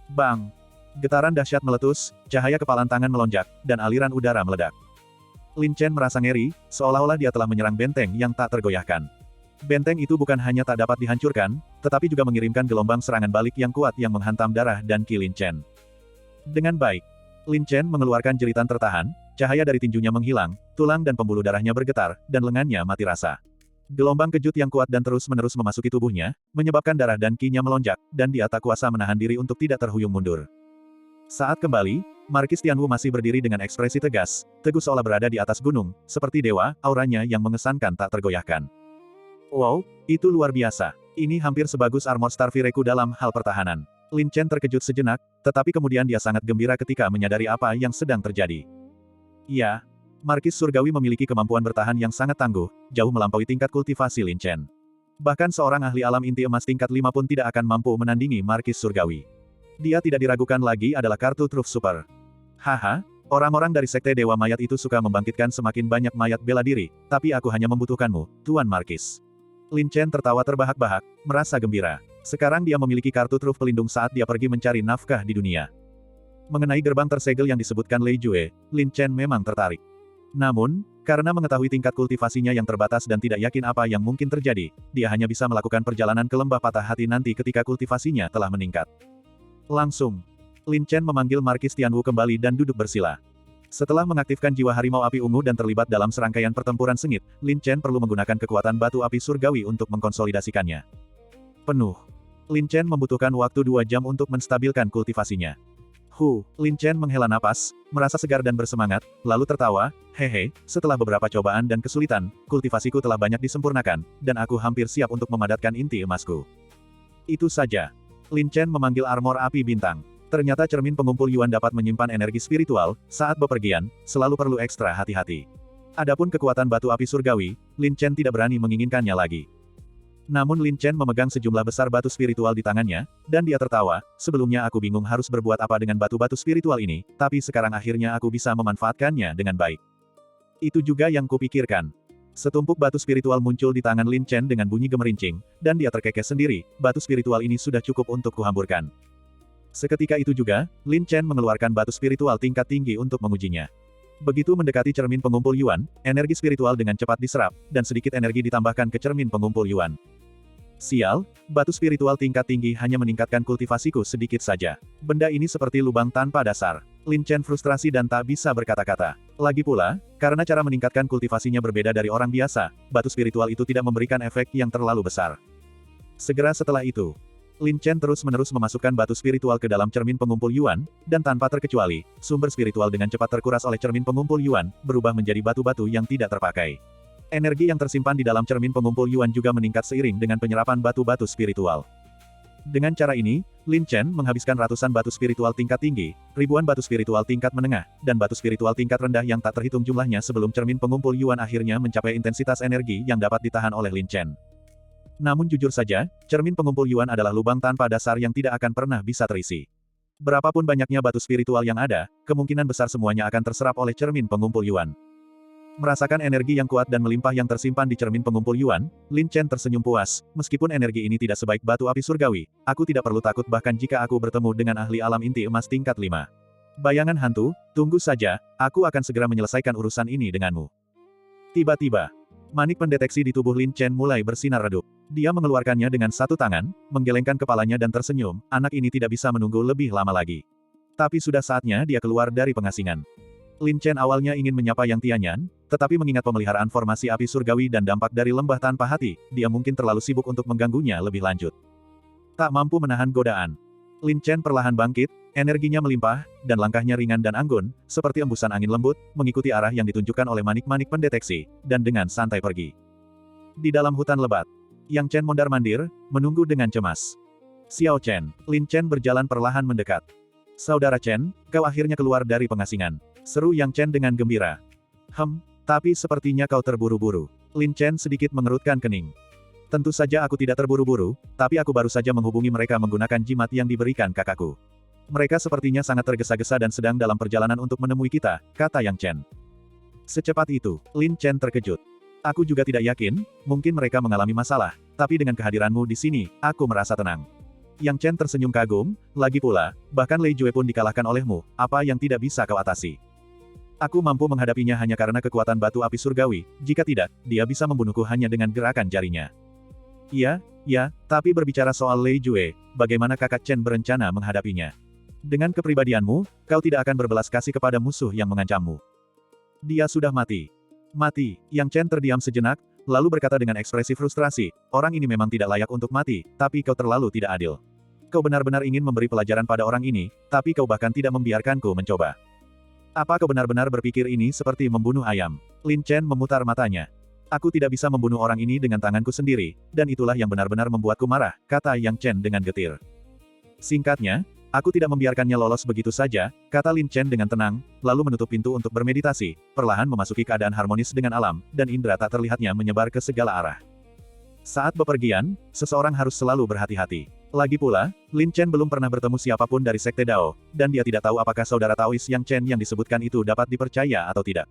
Bang! Getaran dahsyat meletus, cahaya kepalan tangan melonjak, dan aliran udara meledak. Lin Chen merasa ngeri, seolah-olah dia telah menyerang benteng yang tak tergoyahkan. Benteng itu bukan hanya tak dapat dihancurkan, tetapi juga mengirimkan gelombang serangan balik yang kuat yang menghantam darah dan ki Lin Chen. Dengan baik, Lin Chen mengeluarkan jeritan tertahan, cahaya dari tinjunya menghilang, tulang dan pembuluh darahnya bergetar, dan lengannya mati rasa. Gelombang kejut yang kuat dan terus-menerus memasuki tubuhnya, menyebabkan darah dan ki-nya melonjak, dan dia tak kuasa menahan diri untuk tidak terhuyung mundur. Saat kembali, Markis Tianwu masih berdiri dengan ekspresi tegas, teguh seolah berada di atas gunung, seperti dewa, auranya yang mengesankan tak tergoyahkan. Wow, itu luar biasa. Ini hampir sebagus armor Starfireku dalam hal pertahanan. Lin Chen terkejut sejenak, tetapi kemudian dia sangat gembira ketika menyadari apa yang sedang terjadi. Ya, Markis Surgawi memiliki kemampuan bertahan yang sangat tangguh, jauh melampaui tingkat kultivasi Lin Chen. Bahkan seorang ahli alam inti emas tingkat 5 pun tidak akan mampu menandingi Markis Surgawi. Dia tidak diragukan lagi adalah kartu Truth Super. Haha, orang-orang dari Sekte Dewa Mayat itu suka membangkitkan semakin banyak mayat bela diri, tapi aku hanya membutuhkanmu, Tuan Markis. Lin Chen tertawa terbahak-bahak, merasa gembira. Sekarang dia memiliki kartu Truth pelindung saat dia pergi mencari nafkah di dunia. Mengenai gerbang tersegel yang disebutkan Lei Jue, Lin Chen memang tertarik. Namun, karena mengetahui tingkat kultivasinya yang terbatas dan tidak yakin apa yang mungkin terjadi, dia hanya bisa melakukan perjalanan ke lembah patah hati nanti ketika kultivasinya telah meningkat. Langsung, Lin Chen memanggil Markis Tianwu kembali dan duduk bersila. Setelah mengaktifkan jiwa harimau api ungu dan terlibat dalam serangkaian pertempuran sengit, Lin Chen perlu menggunakan kekuatan batu api surgawi untuk mengkonsolidasikannya. Penuh. Lin Chen membutuhkan waktu 2 jam untuk menstabilkan kultivasinya. Lin Chen menghela napas, merasa segar dan bersemangat, lalu tertawa, hehe, setelah beberapa cobaan dan kesulitan, kultivasiku telah banyak disempurnakan, dan aku hampir siap untuk memadatkan inti emasku. Itu saja. Lin Chen memanggil armor api bintang. Ternyata cermin pengumpul Yuan dapat menyimpan energi spiritual, saat bepergian, selalu perlu ekstra hati-hati. Adapun kekuatan batu api surgawi, Lin Chen tidak berani menginginkannya lagi. Namun Lin Chen memegang sejumlah besar batu spiritual di tangannya, dan dia tertawa, sebelumnya aku bingung harus berbuat apa dengan batu-batu spiritual ini, tapi sekarang akhirnya aku bisa memanfaatkannya dengan baik. Itu juga yang kupikirkan. Setumpuk batu spiritual muncul di tangan Lin Chen dengan bunyi gemerincing, dan dia terkekeh sendiri, batu spiritual ini sudah cukup untuk kuhamburkan. Seketika itu juga, Lin Chen mengeluarkan batu spiritual tingkat tinggi untuk mengujinya. Begitu mendekati cermin pengumpul Yuan, energi spiritual dengan cepat diserap, dan sedikit energi ditambahkan ke cermin pengumpul Yuan. Sial, batu spiritual tingkat tinggi hanya meningkatkan kultivasiku sedikit saja. Benda ini seperti lubang tanpa dasar. Lin Chen frustrasi dan tak bisa berkata-kata. Lagi pula, karena cara meningkatkan kultivasinya berbeda dari orang biasa, batu spiritual itu tidak memberikan efek yang terlalu besar. Segera setelah itu, Lin Chen terus-menerus memasukkan batu spiritual ke dalam cermin pengumpul Yuan, dan tanpa terkecuali, sumber spiritual dengan cepat terkuras oleh cermin pengumpul Yuan, berubah menjadi batu-batu yang tidak terpakai. Energi yang tersimpan di dalam cermin pengumpul Yuan juga meningkat seiring dengan penyerapan batu-batu spiritual. Dengan cara ini, Lin Chen menghabiskan ratusan batu spiritual tingkat tinggi, ribuan batu spiritual tingkat menengah, dan batu spiritual tingkat rendah yang tak terhitung jumlahnya sebelum cermin pengumpul Yuan akhirnya mencapai intensitas energi yang dapat ditahan oleh Lin Chen. Namun jujur saja, cermin pengumpul Yuan adalah lubang tanpa dasar yang tidak akan pernah bisa terisi. Berapapun banyaknya batu spiritual yang ada, kemungkinan besar semuanya akan terserap oleh cermin pengumpul Yuan. Merasakan energi yang kuat dan melimpah yang tersimpan di cermin pengumpul Yuan, Lin Chen tersenyum puas, meskipun energi ini tidak sebaik batu api surgawi, aku tidak perlu takut bahkan jika aku bertemu dengan ahli alam inti emas tingkat 5. Bayangan hantu, tunggu saja, aku akan segera menyelesaikan urusan ini denganmu. Tiba-tiba, manik pendeteksi di tubuh Lin Chen mulai bersinar redup. Dia mengeluarkannya dengan satu tangan, menggelengkan kepalanya dan tersenyum, anak ini tidak bisa menunggu lebih lama lagi. Tapi sudah saatnya dia keluar dari pengasingan. Lin Chen awalnya ingin menyapa Yang Tianyan, tetapi mengingat pemeliharaan formasi api surgawi dan dampak dari lembah tanpa hati, dia mungkin terlalu sibuk untuk mengganggunya lebih lanjut. Tak mampu menahan godaan. Lin Chen perlahan bangkit, energinya melimpah, dan langkahnya ringan dan anggun, seperti embusan angin lembut, mengikuti arah yang ditunjukkan oleh manik-manik pendeteksi, dan dengan santai pergi. Di dalam hutan lebat, Yang Chen mondar-mandir, menunggu dengan cemas. Xiao Chen, Lin Chen berjalan perlahan mendekat. Saudara Chen, kau akhirnya keluar dari pengasingan. Seru Yang Chen dengan gembira. Tapi sepertinya kau terburu-buru. Lin Chen sedikit mengerutkan kening. Tentu saja aku tidak terburu-buru, tapi aku baru saja menghubungi mereka menggunakan jimat yang diberikan kakakku. Mereka sepertinya sangat tergesa-gesa dan sedang dalam perjalanan untuk menemui kita, kata Yang Chen. Secepat itu, Lin Chen terkejut. Aku juga tidak yakin, mungkin mereka mengalami masalah, tapi dengan kehadiranmu di sini, aku merasa tenang. Yang Chen tersenyum kagum, lagi pula, bahkan Lei Jue pun dikalahkan olehmu, apa yang tidak bisa kau atasi? Aku mampu menghadapinya hanya karena kekuatan batu api surgawi, jika tidak, dia bisa membunuhku hanya dengan gerakan jarinya. Ya, tapi berbicara soal Lei Jue, bagaimana kakak Chen berencana menghadapinya? Dengan kepribadianmu, kau tidak akan berbelas kasih kepada musuh yang mengancammu. Dia sudah mati. Mati. Yang Chen terdiam sejenak, lalu berkata dengan ekspresi frustrasi, orang ini memang tidak layak untuk mati, tapi kau terlalu tidak adil. Kau benar-benar ingin memberi pelajaran pada orang ini, tapi kau bahkan tidak membiarkanku mencoba. Apa kau benar-benar berpikir ini seperti membunuh ayam? Lin Chen memutar matanya. Aku tidak bisa membunuh orang ini dengan tanganku sendiri, dan itulah yang benar-benar membuatku marah, kata Yang Chen dengan getir. Singkatnya, aku tidak membiarkannya lolos begitu saja, kata Lin Chen dengan tenang, lalu menutup pintu untuk bermeditasi, perlahan memasuki keadaan harmonis dengan alam, dan indera tak terlihatnya menyebar ke segala arah. Saat bepergian, seseorang harus selalu berhati-hati. Lagi pula, Lin Chen belum pernah bertemu siapapun dari Sekte Dao, dan dia tidak tahu apakah saudara Taois Yang Chen yang disebutkan itu dapat dipercaya atau tidak.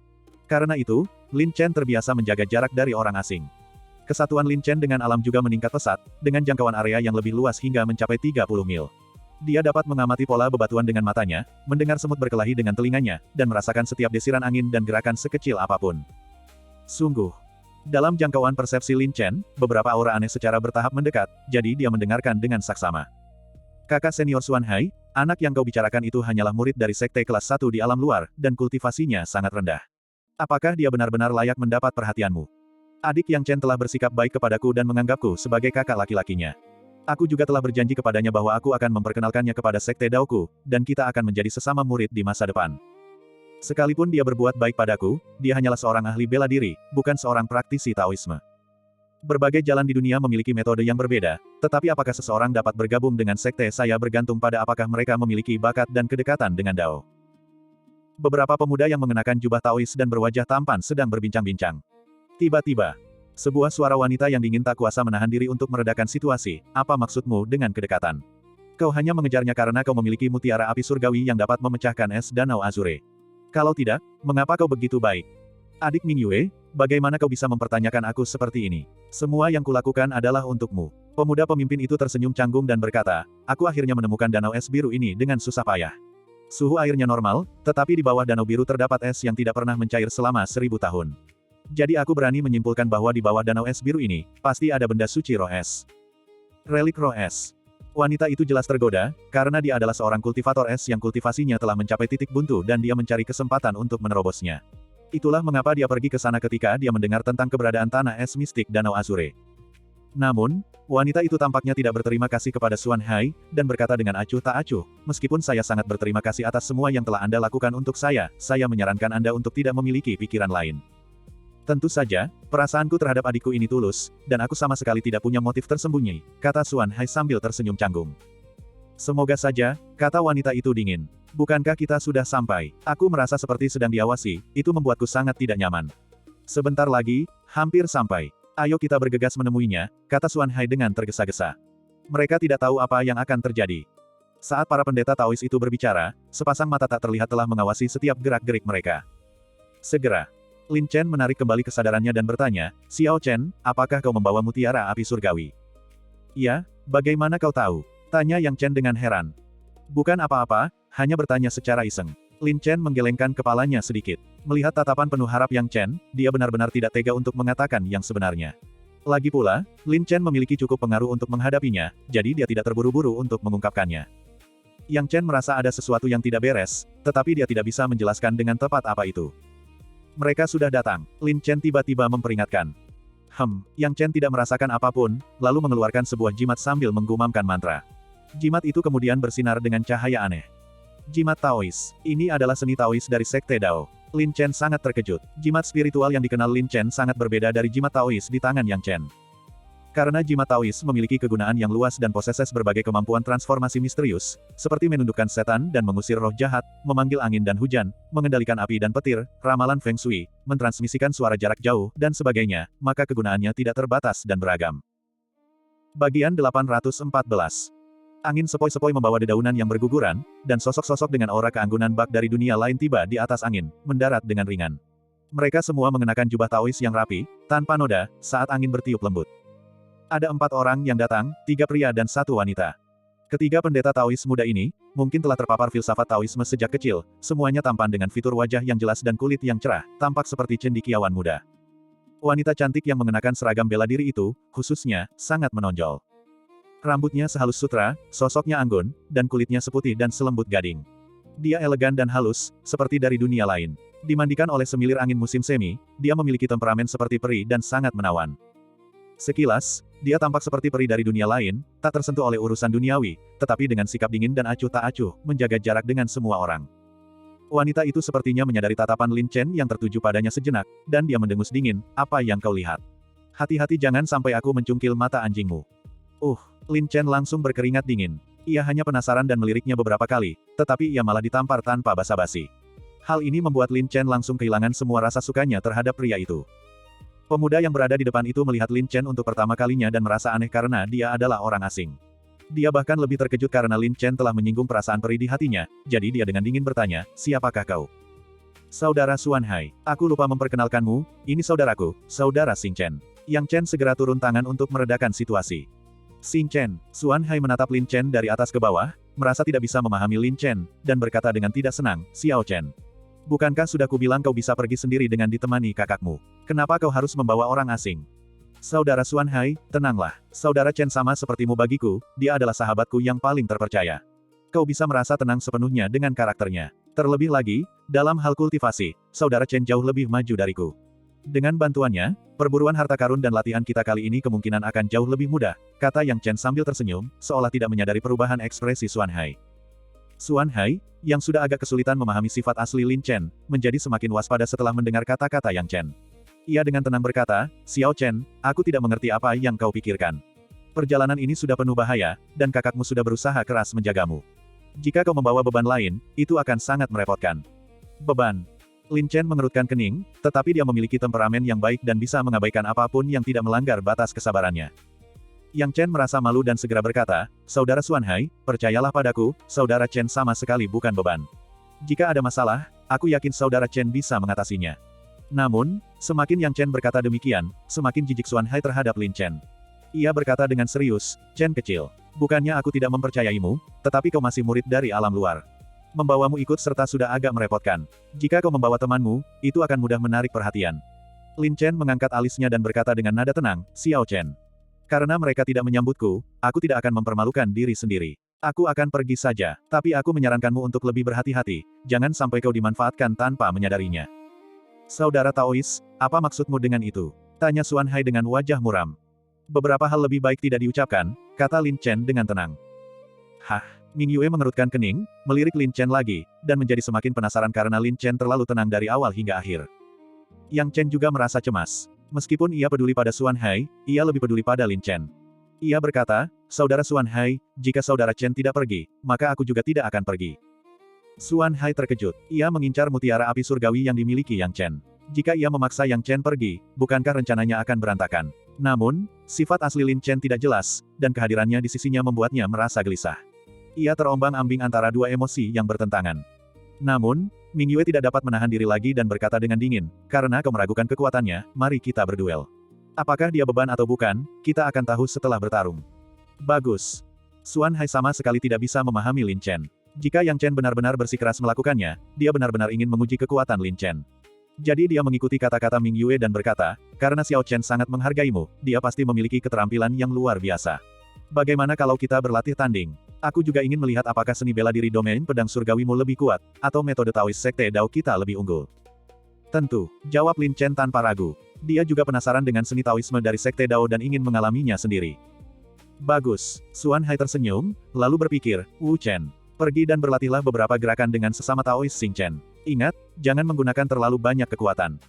Karena itu, Lin Chen terbiasa menjaga jarak dari orang asing. Kesatuan Lin Chen dengan alam juga meningkat pesat, dengan jangkauan area yang lebih luas hingga mencapai 30 mil. Dia dapat mengamati pola bebatuan dengan matanya, mendengar semut berkelahi dengan telinganya, dan merasakan setiap desiran angin dan gerakan sekecil apapun. Sungguh. Dalam jangkauan persepsi Lin Chen, beberapa aura aneh secara bertahap mendekat, jadi dia mendengarkan dengan saksama. Kakak senior Xuan Hai, anak yang kau bicarakan itu hanyalah murid dari sekte kelas 1 di alam luar, dan kultivasinya sangat rendah. Apakah dia benar-benar layak mendapat perhatianmu? Adik Yang Chen telah bersikap baik kepadaku dan menganggapku sebagai kakak laki-lakinya. Aku juga telah berjanji kepadanya bahwa aku akan memperkenalkannya kepada sekte Daoku, dan kita akan menjadi sesama murid di masa depan. Sekalipun dia berbuat baik padaku, dia hanyalah seorang ahli bela diri, bukan seorang praktisi Taoisme. Berbagai jalan di dunia memiliki metode yang berbeda, tetapi apakah seseorang dapat bergabung dengan sekte saya bergantung pada apakah mereka memiliki bakat dan kedekatan dengan Dao. Beberapa pemuda yang mengenakan jubah Taois dan berwajah tampan sedang berbincang-bincang. Tiba-tiba, sebuah suara wanita yang dingin tak kuasa menahan diri untuk meredakan situasi. Apa maksudmu dengan kedekatan? Kau hanya mengejarnya karena kau memiliki mutiara api surgawi yang dapat memecahkan es Danau Azure. Kalau tidak, mengapa kau begitu baik? Adik Ming Yue, bagaimana kau bisa mempertanyakan aku seperti ini? Semua yang kulakukan adalah untukmu. Pemuda pemimpin itu tersenyum canggung dan berkata, aku akhirnya menemukan danau es biru ini dengan susah payah. Suhu airnya normal, tetapi di bawah danau biru terdapat es yang tidak pernah mencair selama 1000 tahun. Jadi aku berani menyimpulkan bahwa di bawah danau es biru ini, pasti ada benda suci roh es. Relik roh es. Wanita itu jelas tergoda, karena dia adalah seorang kultivator es yang kultivasinya telah mencapai titik buntu dan dia mencari kesempatan untuk menerobosnya. Itulah mengapa dia pergi ke sana ketika dia mendengar tentang keberadaan tanah es mistik Danau Azure. Namun, wanita itu tampaknya tidak berterima kasih kepada Xuan Hai, dan berkata dengan acuh tak acuh, meskipun saya sangat berterima kasih atas semua yang telah Anda lakukan untuk saya menyarankan Anda untuk tidak memiliki pikiran lain. Tentu saja, perasaanku terhadap adikku ini tulus, dan aku sama sekali tidak punya motif tersembunyi, kata Xuan Hai sambil tersenyum canggung. Semoga saja, kata wanita itu dingin. Bukankah kita sudah sampai? Aku merasa seperti sedang diawasi, itu membuatku sangat tidak nyaman. Sebentar lagi, hampir sampai. Ayo kita bergegas menemuinya, kata Xuan Hai dengan tergesa-gesa. Mereka tidak tahu apa yang akan terjadi. Saat para pendeta Taois itu berbicara, sepasang mata tak terlihat telah mengawasi setiap gerak-gerik mereka. Segera, Lin Chen menarik kembali kesadarannya dan bertanya, Xiao Chen, apakah kau membawa mutiara api surgawi? Ya, bagaimana kau tahu? Tanya Yang Chen dengan heran. Bukan apa-apa, hanya bertanya secara iseng. Lin Chen menggelengkan kepalanya sedikit. Melihat tatapan penuh harap Yang Chen, dia benar-benar tidak tega untuk mengatakan yang sebenarnya. Lagi pula, Lin Chen memiliki cukup pengaruh untuk menghadapinya, jadi dia tidak terburu-buru untuk mengungkapkannya. Yang Chen merasa ada sesuatu yang tidak beres, tetapi dia tidak bisa menjelaskan dengan tepat apa itu. Mereka sudah datang. Lin Chen tiba-tiba memperingatkan. Yang Chen tidak merasakan apapun, lalu mengeluarkan sebuah jimat sambil menggumamkan mantra. Jimat itu kemudian bersinar dengan cahaya aneh. Jimat Taois. Ini adalah seni Taois dari Sekte Dao. Lin Chen sangat terkejut. Jimat spiritual yang dikenal Lin Chen sangat berbeda dari jimat Taois di tangan Yang Chen. Karena jimat Taois memiliki kegunaan yang luas dan poseses berbagai kemampuan transformasi misterius, seperti menundukkan setan dan mengusir roh jahat, memanggil angin dan hujan, mengendalikan api dan petir, ramalan Feng Shui, mentransmisikan suara jarak jauh, dan sebagainya, maka kegunaannya tidak terbatas dan beragam. Bagian 814. Angin sepoi-sepoi membawa dedaunan yang berguguran, dan sosok-sosok dengan aura keanggunan bak dari dunia lain tiba di atas angin, mendarat dengan ringan. Mereka semua mengenakan jubah Taois yang rapi, tanpa noda, saat angin bertiup lembut. Ada 4 orang yang datang, 3 pria dan 1 wanita. Ketiga pendeta Taois muda ini, mungkin telah terpapar filsafat Taoisme sejak kecil, semuanya tampan dengan fitur wajah yang jelas dan kulit yang cerah, tampak seperti cendekiawan muda. Wanita cantik yang mengenakan seragam bela diri itu, khususnya, sangat menonjol. Rambutnya sehalus sutra, sosoknya anggun, dan kulitnya seputih dan selembut gading. Dia elegan dan halus, seperti dari dunia lain. Dimandikan oleh semilir angin musim semi, dia memiliki temperamen seperti peri dan sangat menawan. Sekilas, Dia tampak seperti peri dari dunia lain, tak tersentuh oleh urusan duniawi, tetapi dengan sikap dingin dan acuh tak acuh, menjaga jarak dengan semua orang. Wanita itu sepertinya menyadari tatapan Lin Chen yang tertuju padanya sejenak, dan dia mendengus dingin, "Apa yang kau lihat? Hati-hati jangan sampai aku mencungkil mata anjingmu." Lin Chen langsung berkeringat dingin. Ia hanya penasaran dan meliriknya beberapa kali, tetapi ia malah ditampar tanpa basa-basi. Hal ini membuat Lin Chen langsung kehilangan semua rasa sukanya terhadap pria itu. Pemuda yang berada di depan itu melihat Lin Chen untuk pertama kalinya dan merasa aneh karena dia adalah orang asing. Dia bahkan lebih terkejut karena Lin Chen telah menyinggung perasaan perih di hatinya, jadi dia dengan dingin bertanya, "Siapakah kau?" "Saudara Xuan Hai, aku lupa memperkenalkanmu, ini saudaraku, saudara Xing Chen." Yang Chen segera turun tangan untuk meredakan situasi. "Xing Chen." Xuan Hai menatap Lin Chen dari atas ke bawah, merasa tidak bisa memahami Lin Chen, dan berkata dengan tidak senang, "Xiao Chen. Bukankah sudah kubilang kau bisa pergi sendiri dengan ditemani kakakmu? Kenapa kau harus membawa orang asing?" "Saudara Xuan Hai, tenanglah. Saudara Chen sama sepertimu bagiku, dia adalah sahabatku yang paling terpercaya. Kau bisa merasa tenang sepenuhnya dengan karakternya. Terlebih lagi, dalam hal kultivasi, saudara Chen jauh lebih maju dariku. Dengan bantuannya, perburuan harta karun dan latihan kita kali ini kemungkinan akan jauh lebih mudah," kata Yang Chen sambil tersenyum, seolah tidak menyadari perubahan ekspresi Xuan Hai. Xuan Hai, yang sudah agak kesulitan memahami sifat asli Lin Chen, menjadi semakin waspada setelah mendengar kata-kata Yang Chen. Ia dengan tenang berkata, "Xiao Chen, aku tidak mengerti apa yang kau pikirkan. Perjalanan ini sudah penuh bahaya, dan kakakmu sudah berusaha keras menjagamu. Jika kau membawa beban lain, itu akan sangat merepotkan." "Beban?" Lin Chen mengerutkan kening, tetapi dia memiliki temperamen yang baik dan bisa mengabaikan apapun yang tidak melanggar batas kesabarannya. Yang Chen merasa malu dan segera berkata, "Saudara Xuan Hai, percayalah padaku, saudara Chen sama sekali bukan beban. Jika ada masalah, aku yakin saudara Chen bisa mengatasinya." Namun, semakin Yang Chen berkata demikian, semakin jijik Xuan Hai terhadap Lin Chen. Ia berkata dengan serius, "Chen kecil, bukannya aku tidak mempercayaimu, tetapi kau masih murid dari alam luar. Membawamu ikut serta sudah agak merepotkan. Jika kau membawa temanmu, itu akan mudah menarik perhatian." Lin Chen mengangkat alisnya dan berkata dengan nada tenang, "Xiao Chen. Karena mereka tidak menyambutku, aku tidak akan mempermalukan diri sendiri. Aku akan pergi saja, tapi aku menyarankanmu untuk lebih berhati-hati, jangan sampai kau dimanfaatkan tanpa menyadarinya." "Saudara Taois, apa maksudmu dengan itu?" tanya Xuan Hai dengan wajah muram. "Beberapa hal lebih baik tidak diucapkan," kata Lin Chen dengan tenang. "Hah?" Ming Yue mengerutkan kening, melirik Lin Chen lagi, dan menjadi semakin penasaran karena Lin Chen terlalu tenang dari awal hingga akhir. Yang Chen juga merasa cemas. Meskipun ia peduli pada Xuan Hai, ia lebih peduli pada Lin Chen. Ia berkata, "Saudara Xuan Hai, jika saudara Chen tidak pergi, maka aku juga tidak akan pergi." Xuan Hai terkejut. Ia mengincar mutiara api surgawi yang dimiliki Yang Chen. Jika ia memaksa Yang Chen pergi, bukankah rencananya akan berantakan? Namun, sifat asli Lin Chen tidak jelas, dan kehadirannya di sisinya membuatnya merasa gelisah. Ia terombang-ambing antara dua emosi yang bertentangan. Namun, Ming Yue tidak dapat menahan diri lagi dan berkata dengan dingin, "Karena kau meragukan kekuatannya, mari kita berduel. Apakah dia beban atau bukan, kita akan tahu setelah bertarung." "Bagus." Xuan Hai sama sekali tidak bisa memahami Lin Chen. Jika Yang Chen benar-benar bersikeras melakukannya, dia benar-benar ingin menguji kekuatan Lin Chen. Jadi dia mengikuti kata-kata Ming Yue dan berkata, "Karena Xiao Chen sangat menghargaimu, dia pasti memiliki keterampilan yang luar biasa. Bagaimana kalau kita berlatih tanding? Aku juga ingin melihat apakah seni bela diri domain pedang surgawimu lebih kuat, atau metode Taois Sekte Dao kita lebih unggul." "Tentu," jawab Lin Chen tanpa ragu. Dia juga penasaran dengan seni Taoisme dari Sekte Dao dan ingin mengalaminya sendiri. "Bagus." Xuan Hai tersenyum, lalu berpikir, "Wu Chen, pergi dan berlatihlah beberapa gerakan dengan sesama Taois Xing Chen. Ingat, jangan menggunakan terlalu banyak kekuatan."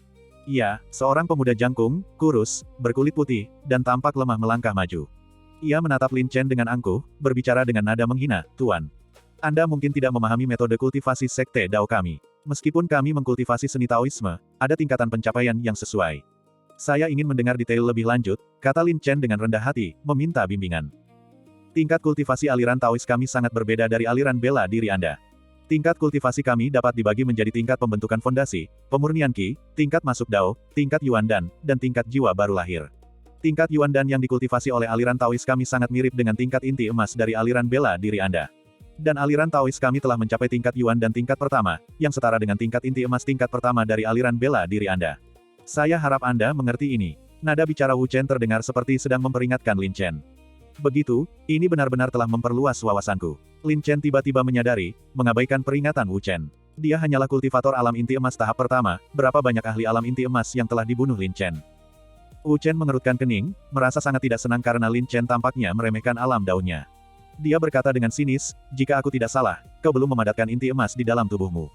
Ia, seorang pemuda jangkung, kurus, berkulit putih, dan tampak lemah melangkah maju. Ia menatap Lin Chen dengan angkuh, berbicara dengan nada menghina, "Tuan. Anda mungkin tidak memahami metode kultivasi Sekte Dao kami. Meskipun kami mengkultivasi seni Taoisme, ada tingkatan pencapaian yang sesuai. Saya ingin mendengar detail lebih lanjut," kata Lin Chen dengan rendah hati, meminta bimbingan. "Tingkat kultivasi aliran Taois kami sangat berbeda dari aliran bela diri Anda. Tingkat kultivasi kami dapat dibagi menjadi tingkat pembentukan fondasi, pemurnian Qi, tingkat masuk Dao, tingkat Yuan Dan, dan tingkat jiwa baru lahir. Tingkat Yuan Dan yang dikultivasi oleh aliran Taois kami sangat mirip dengan tingkat inti emas dari aliran bela diri Anda. Dan aliran Taois kami telah mencapai tingkat Yuan Dan tingkat pertama, yang setara dengan tingkat inti emas tingkat pertama dari aliran bela diri Anda. Saya harap Anda mengerti ini." Nada bicara Wu Chen terdengar seperti sedang memperingatkan Lin Chen. "Begitu, ini benar-benar telah memperluas wawasanku." Lin Chen tiba-tiba menyadari, mengabaikan peringatan Wu Chen. Dia hanyalah kultivator alam inti emas tahap pertama, berapa banyak ahli alam inti emas yang telah dibunuh Lin Chen. Wu Chen mengerutkan kening, merasa sangat tidak senang karena Lin Chen tampaknya meremehkan alam daunnya. Dia berkata dengan sinis, jika aku tidak salah, kau belum memadatkan inti emas di dalam tubuhmu.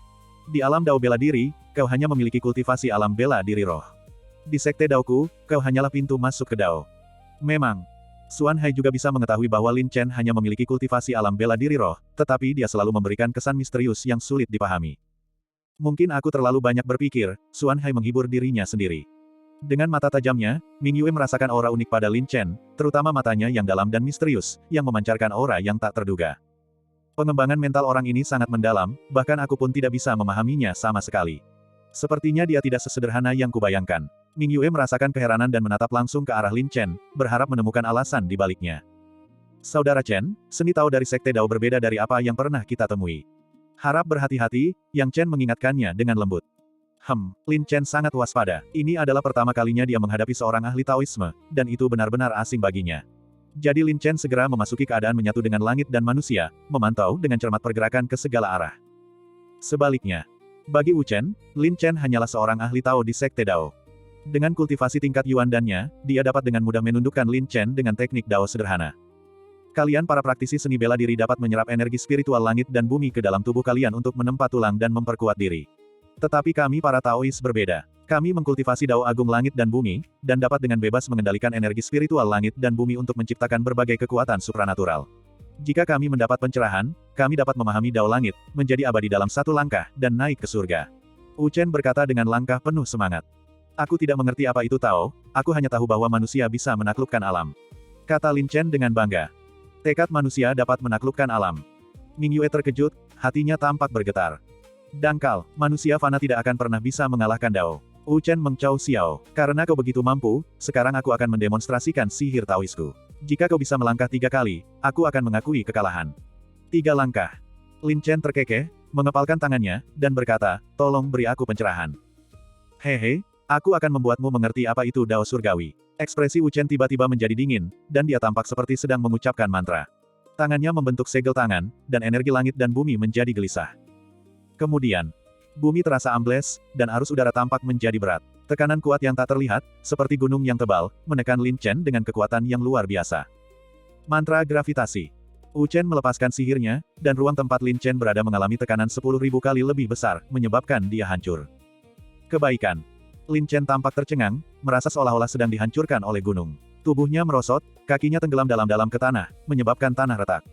Di alam dao bela diri, kau hanya memiliki kultivasi alam bela diri roh. Di sekte daoku, kau hanyalah pintu masuk ke dao. Memang, Xuan Hai juga bisa mengetahui bahwa Lin Chen hanya memiliki kultivasi alam bela diri roh, tetapi dia selalu memberikan kesan misterius yang sulit dipahami. Mungkin aku terlalu banyak berpikir, Xuan Hai menghibur dirinya sendiri. Dengan mata tajamnya, Ming Yue merasakan aura unik pada Lin Chen, terutama matanya yang dalam dan misterius, yang memancarkan aura yang tak terduga. Pengembangan mental orang ini sangat mendalam, bahkan aku pun tidak bisa memahaminya sama sekali. Sepertinya dia tidak sesederhana yang kubayangkan. Ming Yue merasakan keheranan dan menatap langsung ke arah Lin Chen, berharap menemukan alasan di baliknya. Saudara Chen, seni Tao dari Sekte Dao berbeda dari apa yang pernah kita temui. Harap berhati-hati, Yang Chen mengingatkannya dengan lembut. Lin Chen sangat waspada. Ini adalah pertama kalinya dia menghadapi seorang ahli Taoisme, dan itu benar-benar asing baginya. Jadi Lin Chen segera memasuki keadaan menyatu dengan langit dan manusia, memantau dengan cermat pergerakan ke segala arah. Sebaliknya, bagi Wu Chen, Lin Chen hanyalah seorang ahli Tao di Sekte Dao. Dengan kultivasi tingkat Yuan dannya, dia dapat dengan mudah menundukkan Lin Chen dengan teknik Dao sederhana. Kalian para praktisi seni bela diri dapat menyerap energi spiritual langit dan bumi ke dalam tubuh kalian untuk menempa tulang dan memperkuat diri. Tetapi kami para Taois berbeda. Kami mengkultivasi Dao Agung Langit dan Bumi, dan dapat dengan bebas mengendalikan energi spiritual langit dan bumi untuk menciptakan berbagai kekuatan supranatural. Jika kami mendapat pencerahan, kami dapat memahami Dao Langit, menjadi abadi dalam satu langkah, dan naik ke surga. Wu Chen berkata dengan langkah penuh semangat. Aku tidak mengerti apa itu Tao, aku hanya tahu bahwa manusia bisa menaklukkan alam. Kata Lin Chen dengan bangga. Tekad manusia dapat menaklukkan alam. Ming Yue terkejut, hatinya tampak bergetar. Dangkal, manusia fana tidak akan pernah bisa mengalahkan Dao. Wu Chen mengcau xiao, karena kau begitu mampu, sekarang aku akan mendemonstrasikan sihir Taoisku. Jika kau bisa melangkah 3 kali, aku akan mengakui kekalahan. 3 langkah. Lin Chen terkekeh, mengepalkan tangannya, dan berkata, tolong beri aku pencerahan. Hehe, aku akan membuatmu mengerti apa itu Dao Surgawi. Ekspresi Wu Chen tiba-tiba menjadi dingin, dan dia tampak seperti sedang mengucapkan mantra. Tangannya membentuk segel tangan, dan energi langit dan bumi menjadi gelisah. Kemudian, bumi terasa ambles, dan arus udara tampak menjadi berat. Tekanan kuat yang tak terlihat, seperti gunung yang tebal, menekan Lin Chen dengan kekuatan yang luar biasa. Mantra gravitasi. Wu Chen melepaskan sihirnya, dan ruang tempat Lin Chen berada mengalami tekanan 10.000 kali lebih besar, menyebabkan dia hancur. Kebaikan. Lin Chen tampak tercengang, merasa seolah-olah sedang dihancurkan oleh gunung. Tubuhnya merosot, kakinya tenggelam dalam-dalam ke tanah, menyebabkan tanah retak.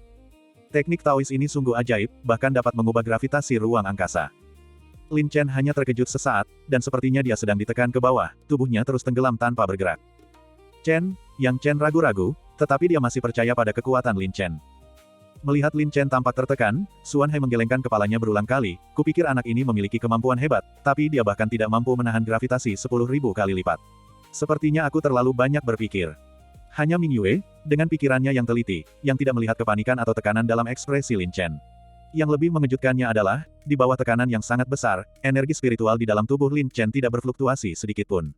Teknik Taois ini sungguh ajaib, bahkan dapat mengubah gravitasi ruang angkasa. Lin Chen hanya terkejut sesaat, dan sepertinya dia sedang ditekan ke bawah, tubuhnya terus tenggelam tanpa bergerak. Yang Chen ragu-ragu, tetapi dia masih percaya pada kekuatan Lin Chen. Melihat Lin Chen tampak tertekan, Xuan Hai menggelengkan kepalanya berulang kali, kupikir anak ini memiliki kemampuan hebat, tapi dia bahkan tidak mampu menahan gravitasi 10.000 kali lipat. Sepertinya aku terlalu banyak berpikir. Hanya Ming Yue, dengan pikirannya yang teliti, yang tidak melihat kepanikan atau tekanan dalam ekspresi Lin Chen. Yang lebih mengejutkannya adalah, di bawah tekanan yang sangat besar, energi spiritual di dalam tubuh Lin Chen tidak berfluktuasi sedikitpun.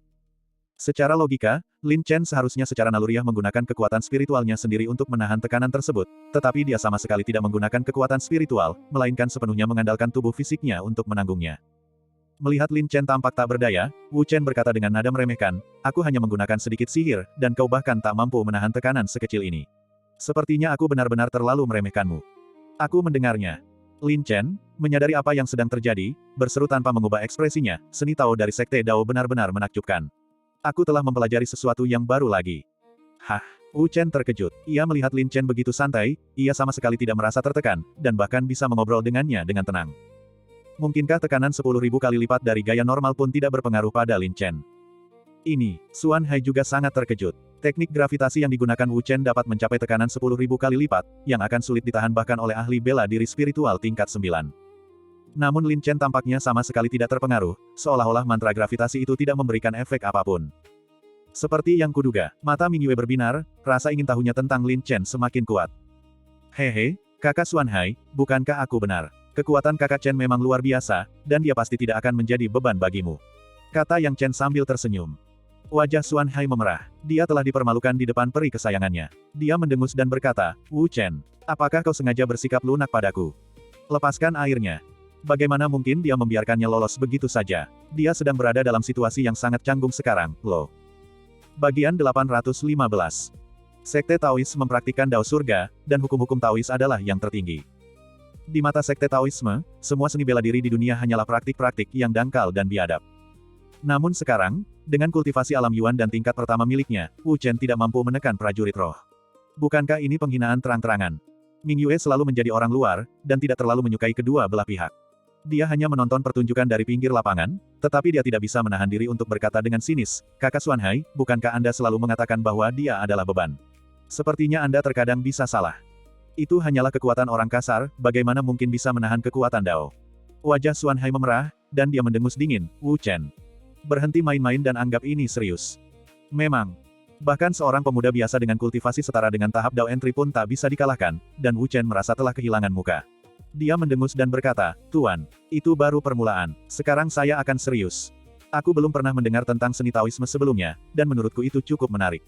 Secara logika, Lin Chen seharusnya secara naluriah menggunakan kekuatan spiritualnya sendiri untuk menahan tekanan tersebut, tetapi dia sama sekali tidak menggunakan kekuatan spiritual, melainkan sepenuhnya mengandalkan tubuh fisiknya untuk menanggungnya. Melihat Lin Chen tampak tak berdaya, Wu Chen berkata dengan nada meremehkan, aku hanya menggunakan sedikit sihir, dan kau bahkan tak mampu menahan tekanan sekecil ini. Sepertinya aku benar-benar terlalu meremehkanmu. Aku mendengarnya. Lin Chen, menyadari apa yang sedang terjadi, berseru tanpa mengubah ekspresinya, seni Tao dari Sekte Dao benar-benar menakjubkan. Aku telah mempelajari sesuatu yang baru lagi. Hah? Wu Chen terkejut. Ia melihat Lin Chen begitu santai, ia sama sekali tidak merasa tertekan, dan bahkan bisa mengobrol dengannya dengan tenang. Mungkinkah tekanan 10.000 kali lipat dari gaya normal pun tidak berpengaruh pada Lin Chen? Ini, Xuan Hai juga sangat terkejut. Teknik gravitasi yang digunakan Wu Chen dapat mencapai tekanan 10.000 kali lipat, yang akan sulit ditahan bahkan oleh ahli bela diri spiritual tingkat 9. Namun Lin Chen tampaknya sama sekali tidak terpengaruh, seolah-olah mantra gravitasi itu tidak memberikan efek apapun. Seperti yang kuduga, mata Ming Yue berbinar, rasa ingin tahunya tentang Lin Chen semakin kuat. Hehe, kakak Xuan Hai, bukankah aku benar? Kekuatan kakak Chen memang luar biasa, dan dia pasti tidak akan menjadi beban bagimu. Kata Yang Chen sambil tersenyum. Wajah Xuan Hai memerah. Dia telah dipermalukan di depan peri kesayangannya. Dia mendengus dan berkata, Wu Chen, apakah kau sengaja bersikap lunak padaku? Lepaskan airnya. Bagaimana mungkin dia membiarkannya lolos begitu saja? Dia sedang berada dalam situasi yang sangat canggung sekarang, loh. Bagian 815. Sekte Taois mempraktikkan Dao Surga, dan hukum-hukum Taois adalah yang tertinggi. Di mata Sekte Taoisme, semua seni bela diri di dunia hanyalah praktik-praktik yang dangkal dan biadab. Namun sekarang, dengan kultivasi alam Yuan dan tingkat pertama miliknya, Wu Chen tidak mampu menekan prajurit roh. Bukankah ini penghinaan terang-terangan? Ming Yue selalu menjadi orang luar, dan tidak terlalu menyukai kedua belah pihak. Dia hanya menonton pertunjukan dari pinggir lapangan, tetapi dia tidak bisa menahan diri untuk berkata dengan sinis, "Kakak Xuanhai, bukankah Anda selalu mengatakan bahwa dia adalah beban? Sepertinya Anda terkadang bisa salah. Itu hanyalah kekuatan orang kasar, bagaimana mungkin bisa menahan kekuatan Dao?" Wajah Xuanhai memerah, dan dia mendengus dingin, "Wu Chen, berhenti main-main dan anggap ini serius." Memang, bahkan seorang pemuda biasa dengan kultivasi setara dengan tahap Dao Entry pun tak bisa dikalahkan, dan Wu Chen merasa telah kehilangan muka. Dia mendengus dan berkata, "Tuan, itu baru permulaan. Sekarang saya akan serius. Aku belum pernah mendengar tentang seni Taoisme sebelumnya, dan menurutku itu cukup menarik.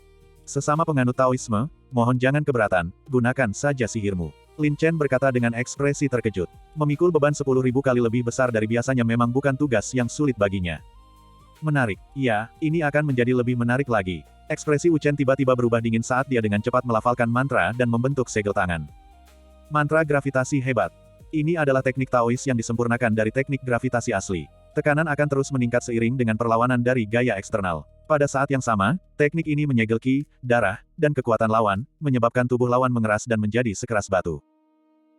Sesama penganut Taoisme, mohon jangan keberatan, gunakan saja sihirmu." Lin Chen berkata dengan ekspresi terkejut. Memikul beban 10.000 kali lebih besar dari biasanya memang bukan tugas yang sulit baginya. Menarik, ya, ini akan menjadi lebih menarik lagi. Ekspresi Wu Chen tiba-tiba berubah dingin saat dia dengan cepat melafalkan mantra dan membentuk segel tangan. Mantra gravitasi hebat. Ini adalah teknik Taois yang disempurnakan dari teknik gravitasi asli. Tekanan akan terus meningkat seiring dengan perlawanan dari gaya eksternal. Pada saat yang sama, teknik ini menyegel ki, darah, dan kekuatan lawan, menyebabkan tubuh lawan mengeras dan menjadi sekeras batu.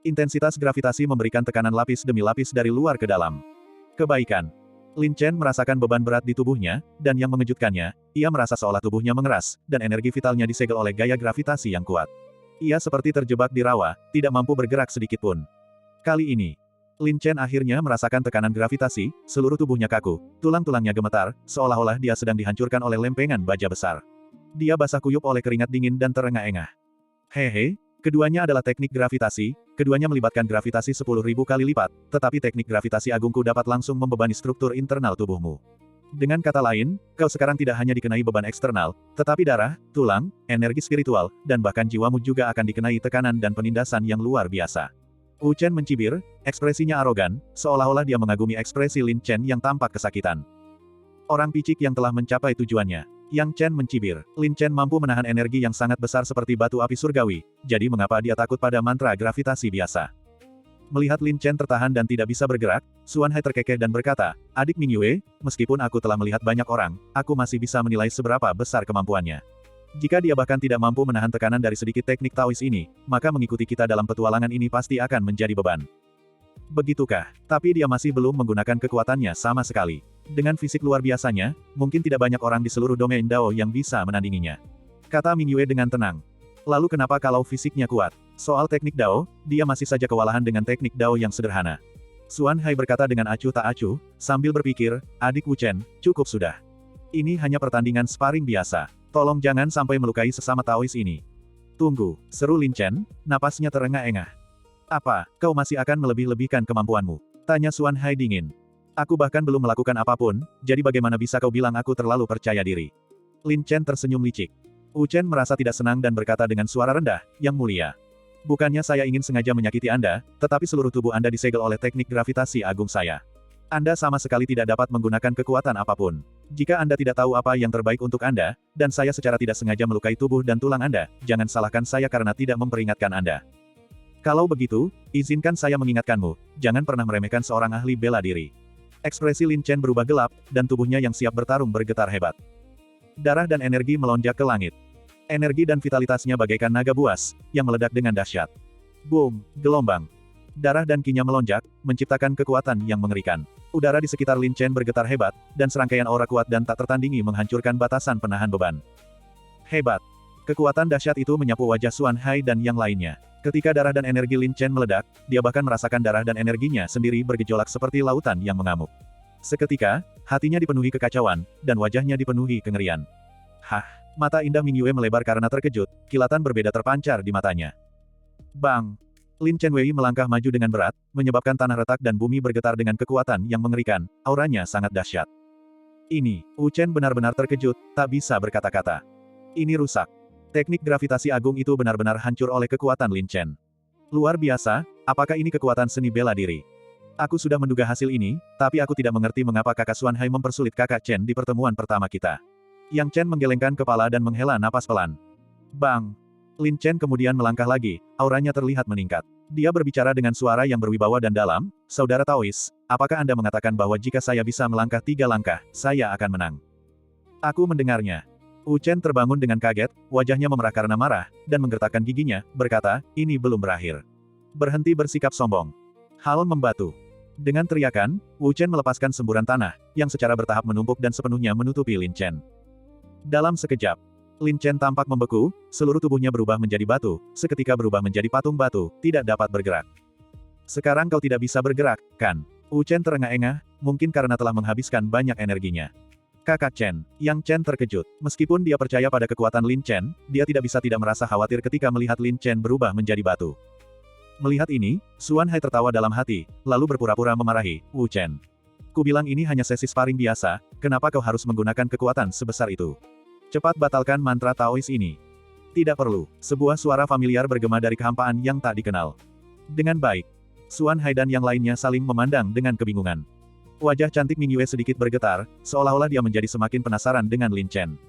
Intensitas gravitasi memberikan tekanan lapis demi lapis dari luar ke dalam. Kebaikan. Lin Chen merasakan beban berat di tubuhnya, dan yang mengejutkannya, ia merasa seolah tubuhnya mengeras, dan energi vitalnya disegel oleh gaya gravitasi yang kuat. Ia seperti terjebak di rawa, tidak mampu bergerak sedikit pun. Kali ini, Lin Chen akhirnya merasakan tekanan gravitasi, seluruh tubuhnya kaku, tulang-tulangnya gemetar, seolah-olah dia sedang dihancurkan oleh lempengan baja besar. Dia basah kuyup oleh keringat dingin dan terengah-engah. Hehe, keduanya adalah teknik gravitasi, keduanya melibatkan gravitasi 10.000 kali lipat, tetapi teknik gravitasi agungku dapat langsung membebani struktur internal tubuhmu. Dengan kata lain, kau sekarang tidak hanya dikenai beban eksternal, tetapi darah, tulang, energi spiritual, dan bahkan jiwamu juga akan dikenai tekanan dan penindasan yang luar biasa. Wu Chen mencibir, ekspresinya arogan, seolah-olah dia mengagumi ekspresi Lin Chen yang tampak kesakitan. Orang picik yang telah mencapai tujuannya. Yang Chen mencibir. Lin Chen mampu menahan energi yang sangat besar seperti batu api surgawi, jadi mengapa dia takut pada mantra gravitasi biasa? Melihat Lin Chen tertahan dan tidak bisa bergerak, Xuanhai terkekeh dan berkata, "Adik Ming Yue, meskipun aku telah melihat banyak orang, aku masih bisa menilai seberapa besar kemampuannya. Jika dia bahkan tidak mampu menahan tekanan dari sedikit teknik Taois ini, maka mengikuti kita dalam petualangan ini pasti akan menjadi beban." Begitukah? Tapi dia masih belum menggunakan kekuatannya sama sekali. Dengan fisik luar biasanya, mungkin tidak banyak orang di seluruh domain Dao yang bisa menandinginya. Kata Ming Yue dengan tenang. Lalu kenapa kalau fisiknya kuat? Soal teknik Dao, dia masih saja kewalahan dengan teknik Dao yang sederhana. Xuanhai berkata dengan acuh tak acuh, sambil berpikir, "Adik Wu Chen, cukup sudah. Ini hanya pertandingan sparring biasa. Tolong jangan sampai melukai sesama Taois ini." "Tunggu," seru Lin Chen, napasnya terengah-engah. "Apa, kau masih akan melebih-lebihkan kemampuanmu?" tanya Xuanhai dingin. "Aku bahkan belum melakukan apapun, jadi bagaimana bisa kau bilang aku terlalu percaya diri?" Lin Chen tersenyum licik. Wu Chen merasa tidak senang dan berkata dengan suara rendah, "Yang mulia. Bukannya saya ingin sengaja menyakiti Anda, tetapi seluruh tubuh Anda disegel oleh teknik gravitasi agung saya. Anda sama sekali tidak dapat menggunakan kekuatan apapun. Jika Anda tidak tahu apa yang terbaik untuk Anda, dan saya secara tidak sengaja melukai tubuh dan tulang Anda, jangan salahkan saya karena tidak memperingatkan Anda. Kalau begitu, izinkan saya mengingatkanmu, jangan pernah meremehkan seorang ahli bela diri." Ekspresi Lin Chen berubah gelap, dan tubuhnya yang siap bertarung bergetar hebat. Darah dan energi melonjak ke langit. Energi dan vitalitasnya bagaikan naga buas, yang meledak dengan dahsyat. Boom, gelombang. Darah dan kinya melonjak, menciptakan kekuatan yang mengerikan. Udara di sekitar Lin Chen bergetar hebat, dan serangkaian aura kuat dan tak tertandingi menghancurkan batasan penahan beban. Hebat. Kekuatan dahsyat itu menyapu wajah Xuanhai dan yang lainnya. Ketika darah dan energi Lin Chen meledak, dia bahkan merasakan darah dan energinya sendiri bergejolak seperti lautan yang mengamuk. Seketika, hatinya dipenuhi kekacauan, dan wajahnya dipenuhi kengerian. Hah! Mata indah Ming Yue melebar karena terkejut, kilatan berbeda terpancar di matanya. Bang! Lin Chen Wei melangkah maju dengan berat, menyebabkan tanah retak dan bumi bergetar dengan kekuatan yang mengerikan, auranya sangat dahsyat. Ini, Wu Chen benar-benar terkejut, tak bisa berkata-kata. Ini rusak. Teknik gravitasi agung itu benar-benar hancur oleh kekuatan Lin Chen. Luar biasa, apakah ini kekuatan seni bela diri? Aku sudah menduga hasil ini, tapi aku tidak mengerti mengapa kakak Xuanhai mempersulit kakak Chen di pertemuan pertama kita. Yang Chen menggelengkan kepala dan menghela napas pelan. Bang! Lin Chen kemudian melangkah lagi, auranya terlihat meningkat. Dia berbicara dengan suara yang berwibawa dan dalam, "Saudara Taois, apakah Anda mengatakan bahwa jika saya bisa melangkah 3 langkah, saya akan menang?" Aku mendengarnya. Wu Chen terbangun dengan kaget, wajahnya memerah karena marah, dan menggertakkan giginya, berkata, "Ini belum berakhir. Berhenti bersikap sombong." Hal membatu. Dengan teriakan, Wu Chen melepaskan semburan tanah, yang secara bertahap menumpuk dan sepenuhnya menutupi Lin Chen. Dalam sekejap, Lin Chen tampak membeku, seluruh tubuhnya berubah menjadi batu, seketika berubah menjadi patung batu, tidak dapat bergerak. "Sekarang kau tidak bisa bergerak, kan?" Wu Chen terengah-engah, mungkin karena telah menghabiskan banyak energinya. "Kakak Chen." Yang Chen terkejut. Meskipun dia percaya pada kekuatan Lin Chen, dia tidak bisa tidak merasa khawatir ketika melihat Lin Chen berubah menjadi batu. Melihat ini, Xuan Hai tertawa dalam hati, lalu berpura-pura memarahi, "Wu Chen. Kubilang ini hanya sesi sparring biasa, kenapa kau harus menggunakan kekuatan sebesar itu? Cepat batalkan mantra Taois ini." "Tidak perlu." Sebuah suara familiar bergema dari kehampaan yang tak dikenal. Dengan baik. Xuan Hai dan yang lainnya saling memandang dengan kebingungan. Wajah cantik Ming Yue sedikit bergetar, seolah-olah dia menjadi semakin penasaran dengan Lin Chen.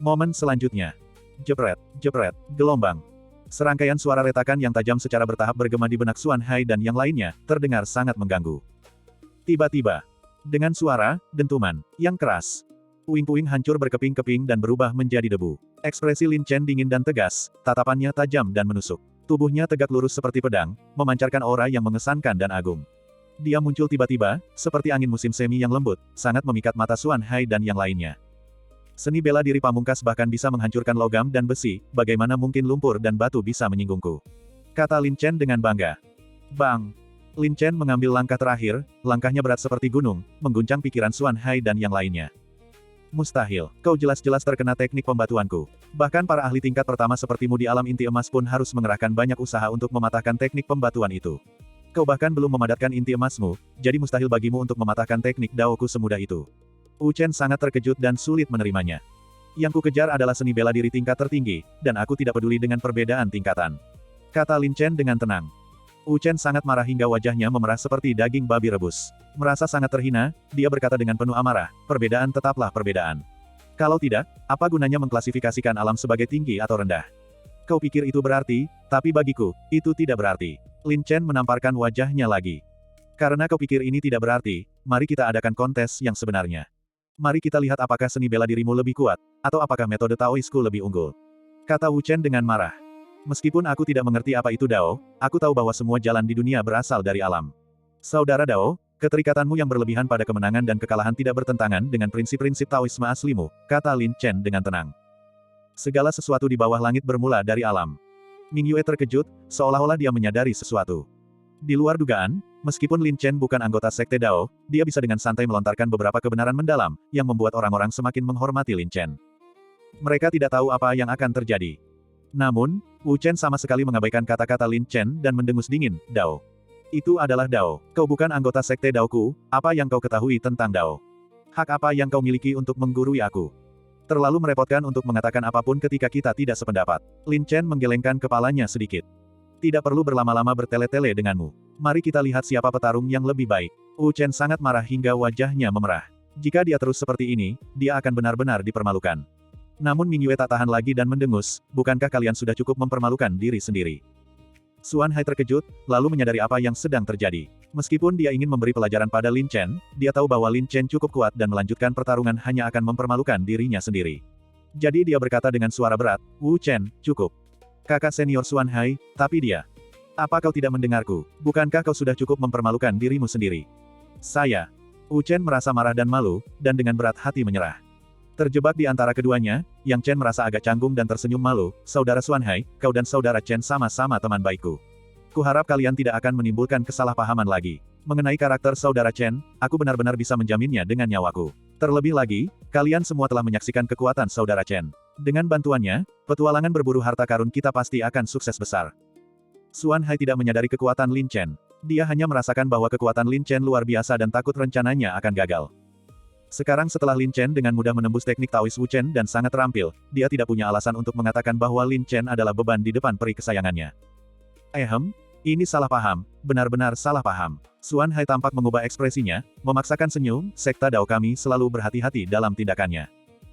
Momen selanjutnya. Jepret, jepret, gelombang. Serangkaian suara retakan yang tajam secara bertahap bergema di benak Xuan Hai dan yang lainnya, terdengar sangat mengganggu. Tiba-tiba, dengan suara, dentuman, yang keras, puing-puing hancur berkeping-keping dan berubah menjadi debu. Ekspresi Lin Chen dingin dan tegas, tatapannya tajam dan menusuk. Tubuhnya tegak lurus seperti pedang, memancarkan aura yang mengesankan dan agung. Dia muncul tiba-tiba, seperti angin musim semi yang lembut, sangat memikat mata Xuan Hai dan yang lainnya. Seni bela diri pamungkas bahkan bisa menghancurkan logam dan besi, bagaimana mungkin lumpur dan batu bisa menyinggungku? Kata Lin Chen dengan bangga. Bang! Lin Chen mengambil langkah terakhir, langkahnya berat seperti gunung, mengguncang pikiran Xuan Hai dan yang lainnya. Mustahil, kau jelas-jelas terkena teknik pembatuanku. Bahkan para ahli tingkat pertama sepertimu di alam inti emas pun harus mengerahkan banyak usaha untuk mematahkan teknik pembatuan itu. Kau bahkan belum memadatkan inti emasmu, jadi mustahil bagimu untuk mematahkan teknik daoku semudah itu. Wu Chen sangat terkejut dan sulit menerimanya. Yang ku kejar adalah seni bela diri tingkat tertinggi, dan aku tidak peduli dengan perbedaan tingkatan. Kata Lin Chen dengan tenang. Wu Chen sangat marah hingga wajahnya memerah seperti daging babi rebus. Merasa sangat terhina, dia berkata dengan penuh amarah, perbedaan tetaplah perbedaan. Kalau tidak, apa gunanya mengklasifikasikan alam sebagai tinggi atau rendah? Kau pikir itu berarti, tapi bagiku, itu tidak berarti. Lin Chen menamparkan wajahnya lagi. Karena kau pikir ini tidak berarti, mari kita adakan kontes yang sebenarnya. Mari kita lihat apakah seni bela dirimu lebih kuat, atau apakah metode Taoisku lebih unggul. Kata Wu Chen dengan marah. Meskipun aku tidak mengerti apa itu Dao, aku tahu bahwa semua jalan di dunia berasal dari alam. Saudara Dao, keterikatanmu yang berlebihan pada kemenangan dan kekalahan tidak bertentangan dengan prinsip-prinsip Taoisme aslimu, kata Lin Chen dengan tenang. Segala sesuatu di bawah langit bermula dari alam. Ming Yue terkejut, seolah-olah dia menyadari sesuatu. Di luar dugaan, meskipun Lin Chen bukan anggota Sekte Dao, dia bisa dengan santai melontarkan beberapa kebenaran mendalam, yang membuat orang-orang semakin menghormati Lin Chen. Mereka tidak tahu apa yang akan terjadi. Namun, Wu Chen sama sekali mengabaikan kata-kata Lin Chen dan mendengus dingin, Dao. Itu adalah Dao. Kau bukan anggota Sekte Daoku, apa yang kau ketahui tentang Dao? Hak apa yang kau miliki untuk menggurui aku? Terlalu merepotkan untuk mengatakan apapun ketika kita tidak sependapat. Lin Chen menggelengkan kepalanya sedikit. Tidak perlu berlama-lama bertele-tele denganmu. Mari kita lihat siapa petarung yang lebih baik. Wu Chen sangat marah hingga wajahnya memerah. Jika dia terus seperti ini, dia akan benar-benar dipermalukan. Namun Ming Yue tak tahan lagi dan mendengus, bukankah kalian sudah cukup mempermalukan diri sendiri? Xuan Hai terkejut, lalu menyadari apa yang sedang terjadi. Meskipun dia ingin memberi pelajaran pada Lin Chen, dia tahu bahwa Lin Chen cukup kuat dan melanjutkan pertarungan hanya akan mempermalukan dirinya sendiri. Jadi dia berkata dengan suara berat, Wu Chen, cukup. Kakak senior Xuan Hai, tapi dia. Apa kau tidak mendengarku? Bukankah kau sudah cukup mempermalukan dirimu sendiri? Saya. Wu Chen merasa marah dan malu, dan dengan berat hati menyerah. Terjebak di antara keduanya, Yang Chen merasa agak canggung dan tersenyum malu, Saudara Xuan Hai, kau dan Saudara Chen sama-sama teman baikku. Kuharap kalian tidak akan menimbulkan kesalahpahaman lagi. Mengenai karakter Saudara Chen, aku benar-benar bisa menjaminnya dengan nyawaku. Terlebih lagi, kalian semua telah menyaksikan kekuatan Saudara Chen. Dengan bantuannya, petualangan berburu harta karun kita pasti akan sukses besar. Xuan Hai tidak menyadari kekuatan Lin Chen. Dia hanya merasakan bahwa kekuatan Lin Chen luar biasa dan takut rencananya akan gagal. Sekarang setelah Lin Chen dengan mudah menembus teknik Taois Wu Chen dan sangat terampil, dia tidak punya alasan untuk mengatakan bahwa Lin Chen adalah beban di depan peri kesayangannya. Ini salah paham, benar-benar salah paham. Xuan Hai tampak mengubah ekspresinya, memaksakan senyum, sekte Dao kami selalu berhati-hati dalam tindakannya.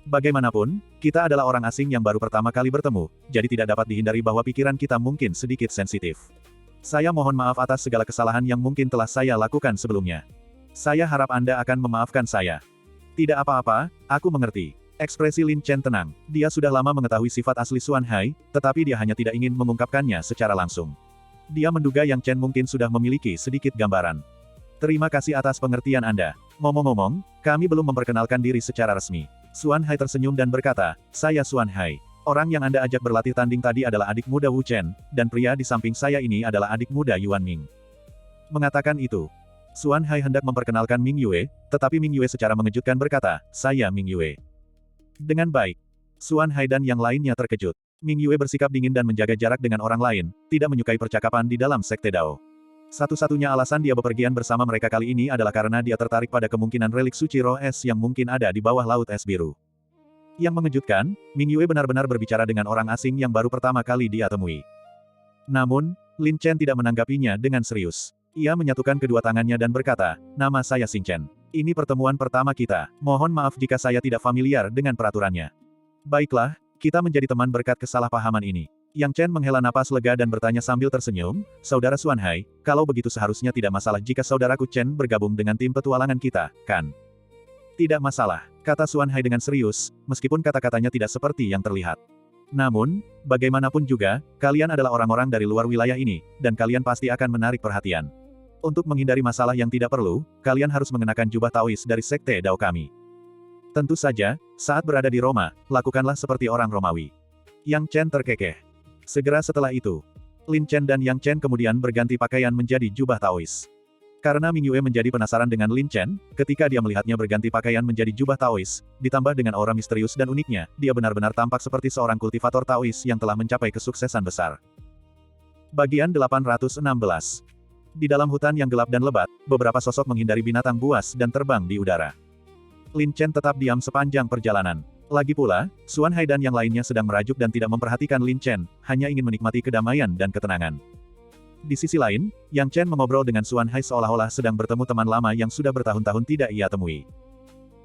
Bagaimanapun, kita adalah orang asing yang baru pertama kali bertemu, jadi tidak dapat dihindari bahwa pikiran kita mungkin sedikit sensitif. Saya mohon maaf atas segala kesalahan yang mungkin telah saya lakukan sebelumnya. Saya harap Anda akan memaafkan saya. Tidak apa-apa, aku mengerti. Ekspresi Lin Chen tenang. Dia sudah lama mengetahui sifat asli Xuan Hai, tetapi dia hanya tidak ingin mengungkapkannya secara langsung. Dia menduga Yang Chen mungkin sudah memiliki sedikit gambaran. Terima kasih atas pengertian Anda. Ngomong-ngomong, kami belum memperkenalkan diri secara resmi. Xuan Hai tersenyum dan berkata, saya Xuan Hai. Orang yang Anda ajak berlatih tanding tadi adalah adik muda Wu Chen, dan pria di samping saya ini adalah adik muda Yuan Ming. Mengatakan itu, Xuan Hai hendak memperkenalkan Ming Yue, tetapi Ming Yue secara mengejutkan berkata, saya Ming Yue. Dengan baik. Xuan Hai dan yang lainnya terkejut. Ming Yue bersikap dingin dan menjaga jarak dengan orang lain, tidak menyukai percakapan di dalam Sekte Dao. Satu-satunya alasan dia bepergian bersama mereka kali ini adalah karena dia tertarik pada kemungkinan relik suci roh es yang mungkin ada di bawah laut es biru. Yang mengejutkan, Ming Yue benar-benar berbicara dengan orang asing yang baru pertama kali dia temui. Namun, Lin Chen tidak menanggapinya dengan serius. Ia menyatukan kedua tangannya dan berkata, nama saya Xing Chen. Ini pertemuan pertama kita. Mohon maaf jika saya tidak familiar dengan peraturannya. Baiklah, kita menjadi teman berkat kesalahpahaman ini. Yang Chen menghela napas lega dan bertanya sambil tersenyum, Saudara Xuan Hai, kalau begitu seharusnya tidak masalah jika saudaraku Chen bergabung dengan tim petualangan kita, kan? Tidak masalah, kata Xuan Hai dengan serius, meskipun kata-katanya tidak seperti yang terlihat. Namun, bagaimanapun juga, kalian adalah orang-orang dari luar wilayah ini, dan kalian pasti akan menarik perhatian. Untuk menghindari masalah yang tidak perlu, kalian harus mengenakan jubah Taois dari Sekte Dao kami. Tentu saja, saat berada di Roma, lakukanlah seperti orang Romawi. Yang Chen terkekeh. Segera setelah itu, Lin Chen dan Yang Chen kemudian berganti pakaian menjadi jubah Taois. Karena Ming Yue menjadi penasaran dengan Lin Chen, ketika dia melihatnya berganti pakaian menjadi jubah Taois, ditambah dengan aura misterius dan uniknya, dia benar-benar tampak seperti seorang kultivator Taois yang telah mencapai kesuksesan besar. Bagian 816. Di dalam hutan yang gelap dan lebat, beberapa sosok menghindari binatang buas dan terbang di udara. Lin Chen tetap diam sepanjang perjalanan. Lagi pula, Xuan Hai dan yang lainnya sedang merajuk dan tidak memperhatikan Lin Chen, hanya ingin menikmati kedamaian dan ketenangan. Di sisi lain, Yang Chen mengobrol dengan Xuan Hai seolah-olah sedang bertemu teman lama yang sudah bertahun-tahun tidak ia temui.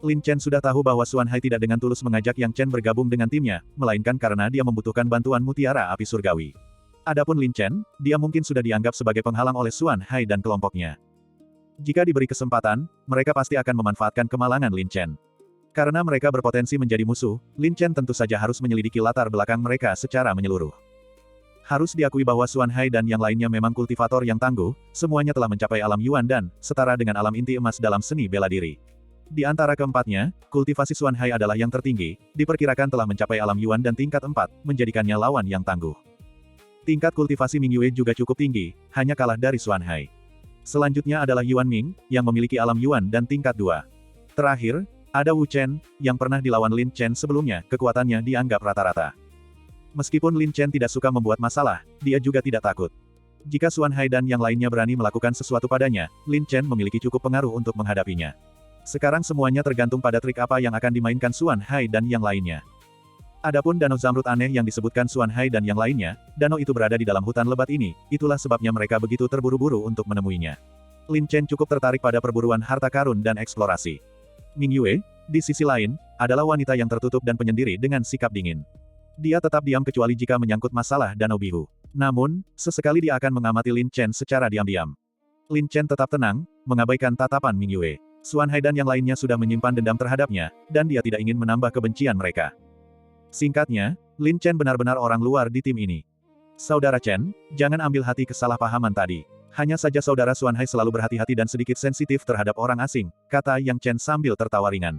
Lin Chen sudah tahu bahwa Xuan Hai tidak dengan tulus mengajak Yang Chen bergabung dengan timnya, melainkan karena dia membutuhkan bantuan mutiara api surgawi. Adapun Lin Chen, dia mungkin sudah dianggap sebagai penghalang oleh Xuan Hai dan kelompoknya. Jika diberi kesempatan, mereka pasti akan memanfaatkan kemalangan Lin Chen. Karena mereka berpotensi menjadi musuh, Lin Chen tentu saja harus menyelidiki latar belakang mereka secara menyeluruh. Harus diakui bahwa Xuan Hai dan yang lainnya memang kultivator yang tangguh, semuanya telah mencapai alam Yuan dan, setara dengan alam inti emas dalam seni bela diri. Di antara keempatnya, kultivasi Xuan Hai adalah yang tertinggi, diperkirakan telah mencapai alam Yuan dan tingkat 4, menjadikannya lawan yang tangguh. Tingkat kultivasi Ming Yue juga cukup tinggi, hanya kalah dari Xuan Hai. Selanjutnya adalah Yuan Ming, yang memiliki alam Yuan dan tingkat 2. Terakhir, ada Wu Chen, yang pernah dilawan Lin Chen sebelumnya, kekuatannya dianggap rata-rata. Meskipun Lin Chen tidak suka membuat masalah, dia juga tidak takut. Jika Xuan Hai dan yang lainnya berani melakukan sesuatu padanya, Lin Chen memiliki cukup pengaruh untuk menghadapinya. Sekarang semuanya tergantung pada trik apa yang akan dimainkan Xuan Hai dan yang lainnya. Adapun danau zamrud aneh yang disebutkan Xuan Hai dan yang lainnya, danau itu berada di dalam hutan lebat ini, itulah sebabnya mereka begitu terburu-buru untuk menemuinya. Lin Chen cukup tertarik pada perburuan harta karun dan eksplorasi. Ming Yue, di sisi lain, adalah wanita yang tertutup dan penyendiri dengan sikap dingin. Dia tetap diam kecuali jika menyangkut masalah danau biru. Namun, sesekali dia akan mengamati Lin Chen secara diam-diam. Lin Chen tetap tenang, mengabaikan tatapan Ming Yue. Xuan Hai dan yang lainnya sudah menyimpan dendam terhadapnya, dan dia tidak ingin menambah kebencian mereka. Singkatnya, Lin Chen benar-benar orang luar di tim ini. Saudara Chen, jangan ambil hati kesalahpahaman tadi. Hanya saja saudara Xuan Hai selalu berhati-hati dan sedikit sensitif terhadap orang asing, kata Yang Chen sambil tertawa ringan.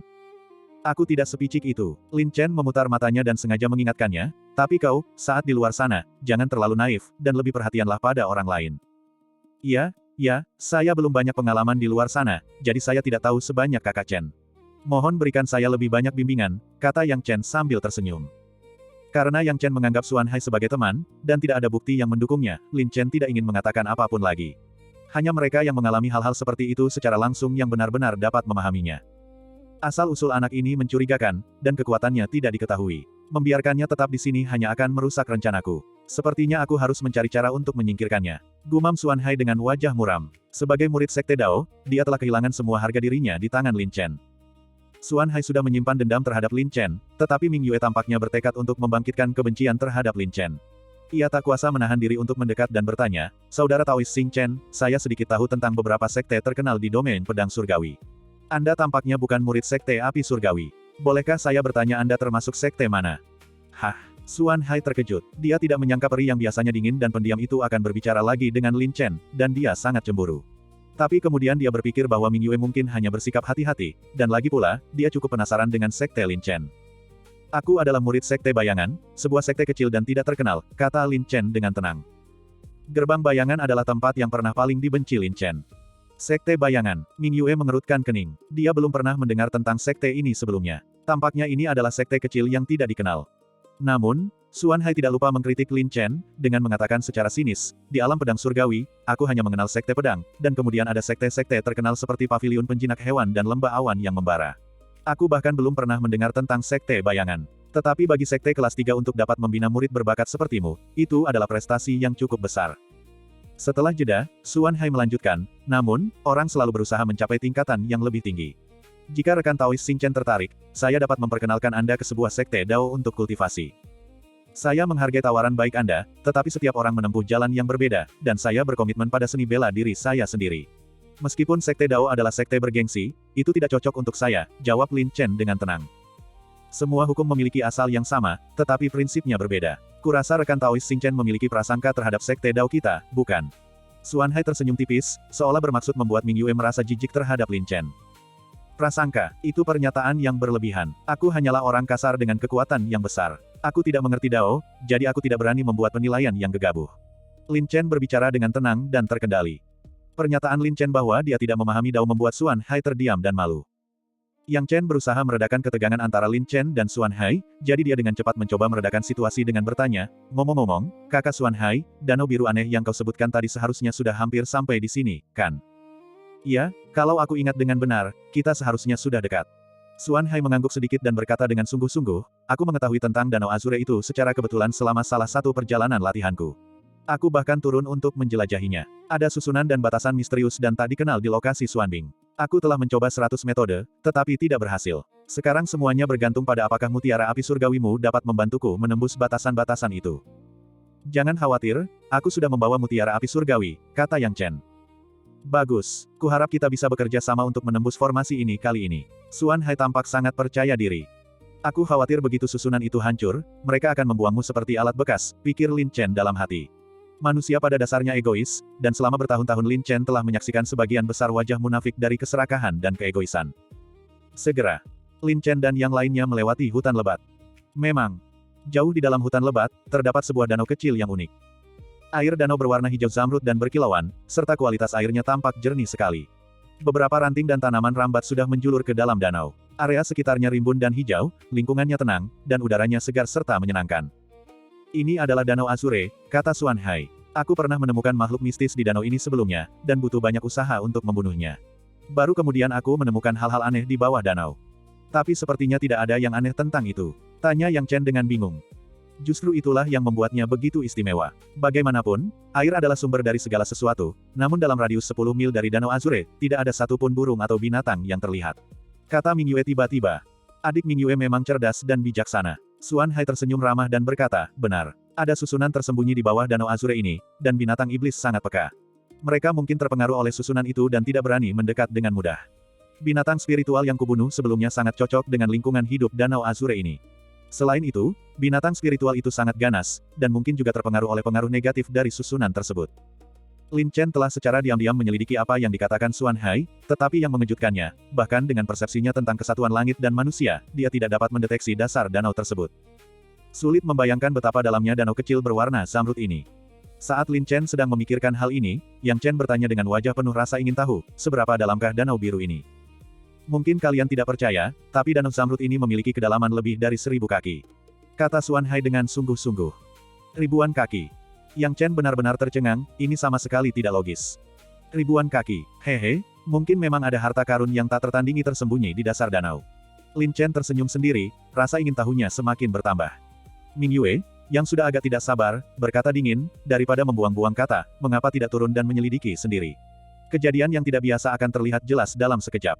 Aku tidak sepicik itu. Lin Chen memutar matanya dan sengaja mengingatkannya, tapi kau, saat di luar sana, jangan terlalu naif, dan lebih perhatianlah pada orang lain. Ya, saya belum banyak pengalaman di luar sana, jadi saya tidak tahu sebanyak kakak Chen. Mohon berikan saya lebih banyak bimbingan, kata Yang Chen sambil tersenyum. Karena Yang Chen menganggap Xuan Hai sebagai teman, dan tidak ada bukti yang mendukungnya, Lin Chen tidak ingin mengatakan apapun lagi. Hanya mereka yang mengalami hal-hal seperti itu secara langsung yang benar-benar dapat memahaminya. Asal-usul anak ini mencurigakan, dan kekuatannya tidak diketahui. Membiarkannya tetap di sini hanya akan merusak rencanaku. Sepertinya aku harus mencari cara untuk menyingkirkannya. Gumam Xuan Hai dengan wajah muram. Sebagai murid Sekte Dao, dia telah kehilangan semua harga dirinya di tangan Lin Chen. Xuan Hai sudah menyimpan dendam terhadap Lin Chen, tetapi Ming Yue tampaknya bertekad untuk membangkitkan kebencian terhadap Lin Chen. Ia tak kuasa menahan diri untuk mendekat dan bertanya, "Saudara Taois Xing Chen, saya sedikit tahu tentang beberapa sekte terkenal di domain pedang surgawi. Anda tampaknya bukan murid sekte api surgawi. Bolehkah saya bertanya Anda termasuk sekte mana?" Hah? Xuan Hai terkejut. Dia tidak menyangka peri yang biasanya dingin dan pendiam itu akan berbicara lagi dengan Lin Chen, dan dia sangat cemburu. Tapi kemudian dia berpikir bahwa Ming Yue mungkin hanya bersikap hati-hati, dan lagi pula, dia cukup penasaran dengan sekte Lin Chen. "Aku adalah murid sekte bayangan, sebuah sekte kecil dan tidak terkenal," kata Lin Chen dengan tenang. Gerbang bayangan adalah tempat yang pernah paling dibenci Lin Chen. Sekte bayangan, Ming Yue mengerutkan kening. Dia belum pernah mendengar tentang sekte ini sebelumnya. Tampaknya ini adalah sekte kecil yang tidak dikenal. Namun, Xuan Hai tidak lupa mengkritik Lin Chen, dengan mengatakan secara sinis, "Di alam pedang surgawi, aku hanya mengenal sekte pedang, dan kemudian ada sekte-sekte terkenal seperti paviliun penjinak hewan dan lembah awan yang membara. Aku bahkan belum pernah mendengar tentang sekte bayangan. Tetapi bagi sekte kelas 3 untuk dapat membina murid berbakat sepertimu, itu adalah prestasi yang cukup besar." Setelah jeda, Xuan Hai melanjutkan, "Namun, orang selalu berusaha mencapai tingkatan yang lebih tinggi. Jika rekan Taois Xing Chen tertarik, saya dapat memperkenalkan Anda ke sebuah sekte Dao untuk kultivasi. Saya menghargai tawaran baik Anda, tetapi setiap orang menempuh jalan yang berbeda, dan saya berkomitmen pada seni bela diri saya sendiri. Meskipun sekte Dao adalah sekte bergengsi, itu tidak cocok untuk saya," jawab Lin Chen dengan tenang. "Semua hukum memiliki asal yang sama, tetapi prinsipnya berbeda. Kurasa rekan Taois Xing Chen memiliki prasangka terhadap sekte Dao kita, bukan?" Xuan Hai tersenyum tipis, seolah bermaksud membuat Ming Yue merasa jijik terhadap Lin Chen. "Prasangka, itu pernyataan yang berlebihan. Aku hanyalah orang kasar dengan kekuatan yang besar. Aku tidak mengerti Dao, jadi aku tidak berani membuat penilaian yang gegabah." Lin Chen berbicara dengan tenang dan terkendali. Pernyataan Lin Chen bahwa dia tidak memahami Dao membuat Xuan Hai terdiam dan malu. Yang Chen berusaha meredakan ketegangan antara Lin Chen dan Xuan Hai, jadi dia dengan cepat mencoba meredakan situasi dengan bertanya, "Ngomong-ngomong, kakak Xuan Hai, danau biru aneh yang kau sebutkan tadi seharusnya sudah hampir sampai di sini, kan?" "Iya, kalau aku ingat dengan benar, kita seharusnya sudah dekat." Xuan Hai mengangguk sedikit dan berkata dengan sungguh-sungguh, "Aku mengetahui tentang Danau Azure itu secara kebetulan selama salah satu perjalanan latihanku. Aku bahkan turun untuk menjelajahinya. Ada susunan dan batasan misterius dan tak dikenal di lokasi Xuanbing. Aku telah mencoba 100 metode, tetapi tidak berhasil. Sekarang semuanya bergantung pada apakah mutiara api surgawimu dapat membantuku menembus batasan-batasan itu." "Jangan khawatir, aku sudah membawa mutiara api surgawi," kata Yang Chen. "Bagus, kuharap kita bisa bekerja sama untuk menembus formasi ini kali ini." Xuan Hai tampak sangat percaya diri. "Aku khawatir begitu susunan itu hancur, mereka akan membuangmu seperti alat bekas," pikir Lin Chen dalam hati. Manusia pada dasarnya egois, dan selama bertahun-tahun Lin Chen telah menyaksikan sebagian besar wajah munafik dari keserakahan dan keegoisan. Segera, Lin Chen dan yang lainnya melewati hutan lebat. Memang, jauh di dalam hutan lebat, terdapat sebuah danau kecil yang unik. Air danau berwarna hijau zamrud dan berkilauan, serta kualitas airnya tampak jernih sekali. Beberapa ranting dan tanaman rambat sudah menjulur ke dalam danau. Area sekitarnya rimbun dan hijau, lingkungannya tenang, dan udaranya segar serta menyenangkan. "Ini adalah Danau Azure," kata Xuan Hai. "Aku pernah menemukan makhluk mistis di danau ini sebelumnya, dan butuh banyak usaha untuk membunuhnya. Baru kemudian aku menemukan hal-hal aneh di bawah danau. Tapi sepertinya tidak ada yang aneh tentang itu," tanya Yang Chen dengan bingung. Justru itulah yang membuatnya begitu istimewa. Bagaimanapun, air adalah sumber dari segala sesuatu, namun dalam radius 10 mil dari Danau Azure, tidak ada satupun burung atau binatang yang terlihat. Kata Ming Yue tiba-tiba. Adik Ming Yue memang cerdas dan bijaksana. Xuan Hai tersenyum ramah dan berkata, "Benar. Ada susunan tersembunyi di bawah Danau Azure ini, dan binatang iblis sangat peka. Mereka mungkin terpengaruh oleh susunan itu dan tidak berani mendekat dengan mudah. Binatang spiritual yang kubunuh sebelumnya sangat cocok dengan lingkungan hidup Danau Azure ini. Selain itu, binatang spiritual itu sangat ganas, dan mungkin juga terpengaruh oleh pengaruh negatif dari susunan tersebut." Lin Chen telah secara diam-diam menyelidiki apa yang dikatakan Xuan Hai, tetapi yang mengejutkannya, bahkan dengan persepsinya tentang kesatuan langit dan manusia, dia tidak dapat mendeteksi dasar danau tersebut. Sulit membayangkan betapa dalamnya danau kecil berwarna zamrud ini. Saat Lin Chen sedang memikirkan hal ini, Yang Chen bertanya dengan wajah penuh rasa ingin tahu, seberapa dalamkah danau biru ini. "Mungkin kalian tidak percaya, tapi danau zamrud ini memiliki kedalaman lebih dari 1000 kaki. Kata Xuan Hai dengan sungguh-sungguh. "Ribuan kaki." Yang Chen benar-benar tercengang, ini sama sekali tidak logis. "Ribuan kaki, hehe, mungkin memang ada harta karun yang tak tertandingi tersembunyi di dasar danau." Lin Chen tersenyum sendiri, rasa ingin tahunya semakin bertambah. Ming Yue, yang sudah agak tidak sabar, berkata dingin, daripada membuang-buang kata, mengapa tidak turun dan menyelidiki sendiri. Kejadian yang tidak biasa akan terlihat jelas dalam sekejap.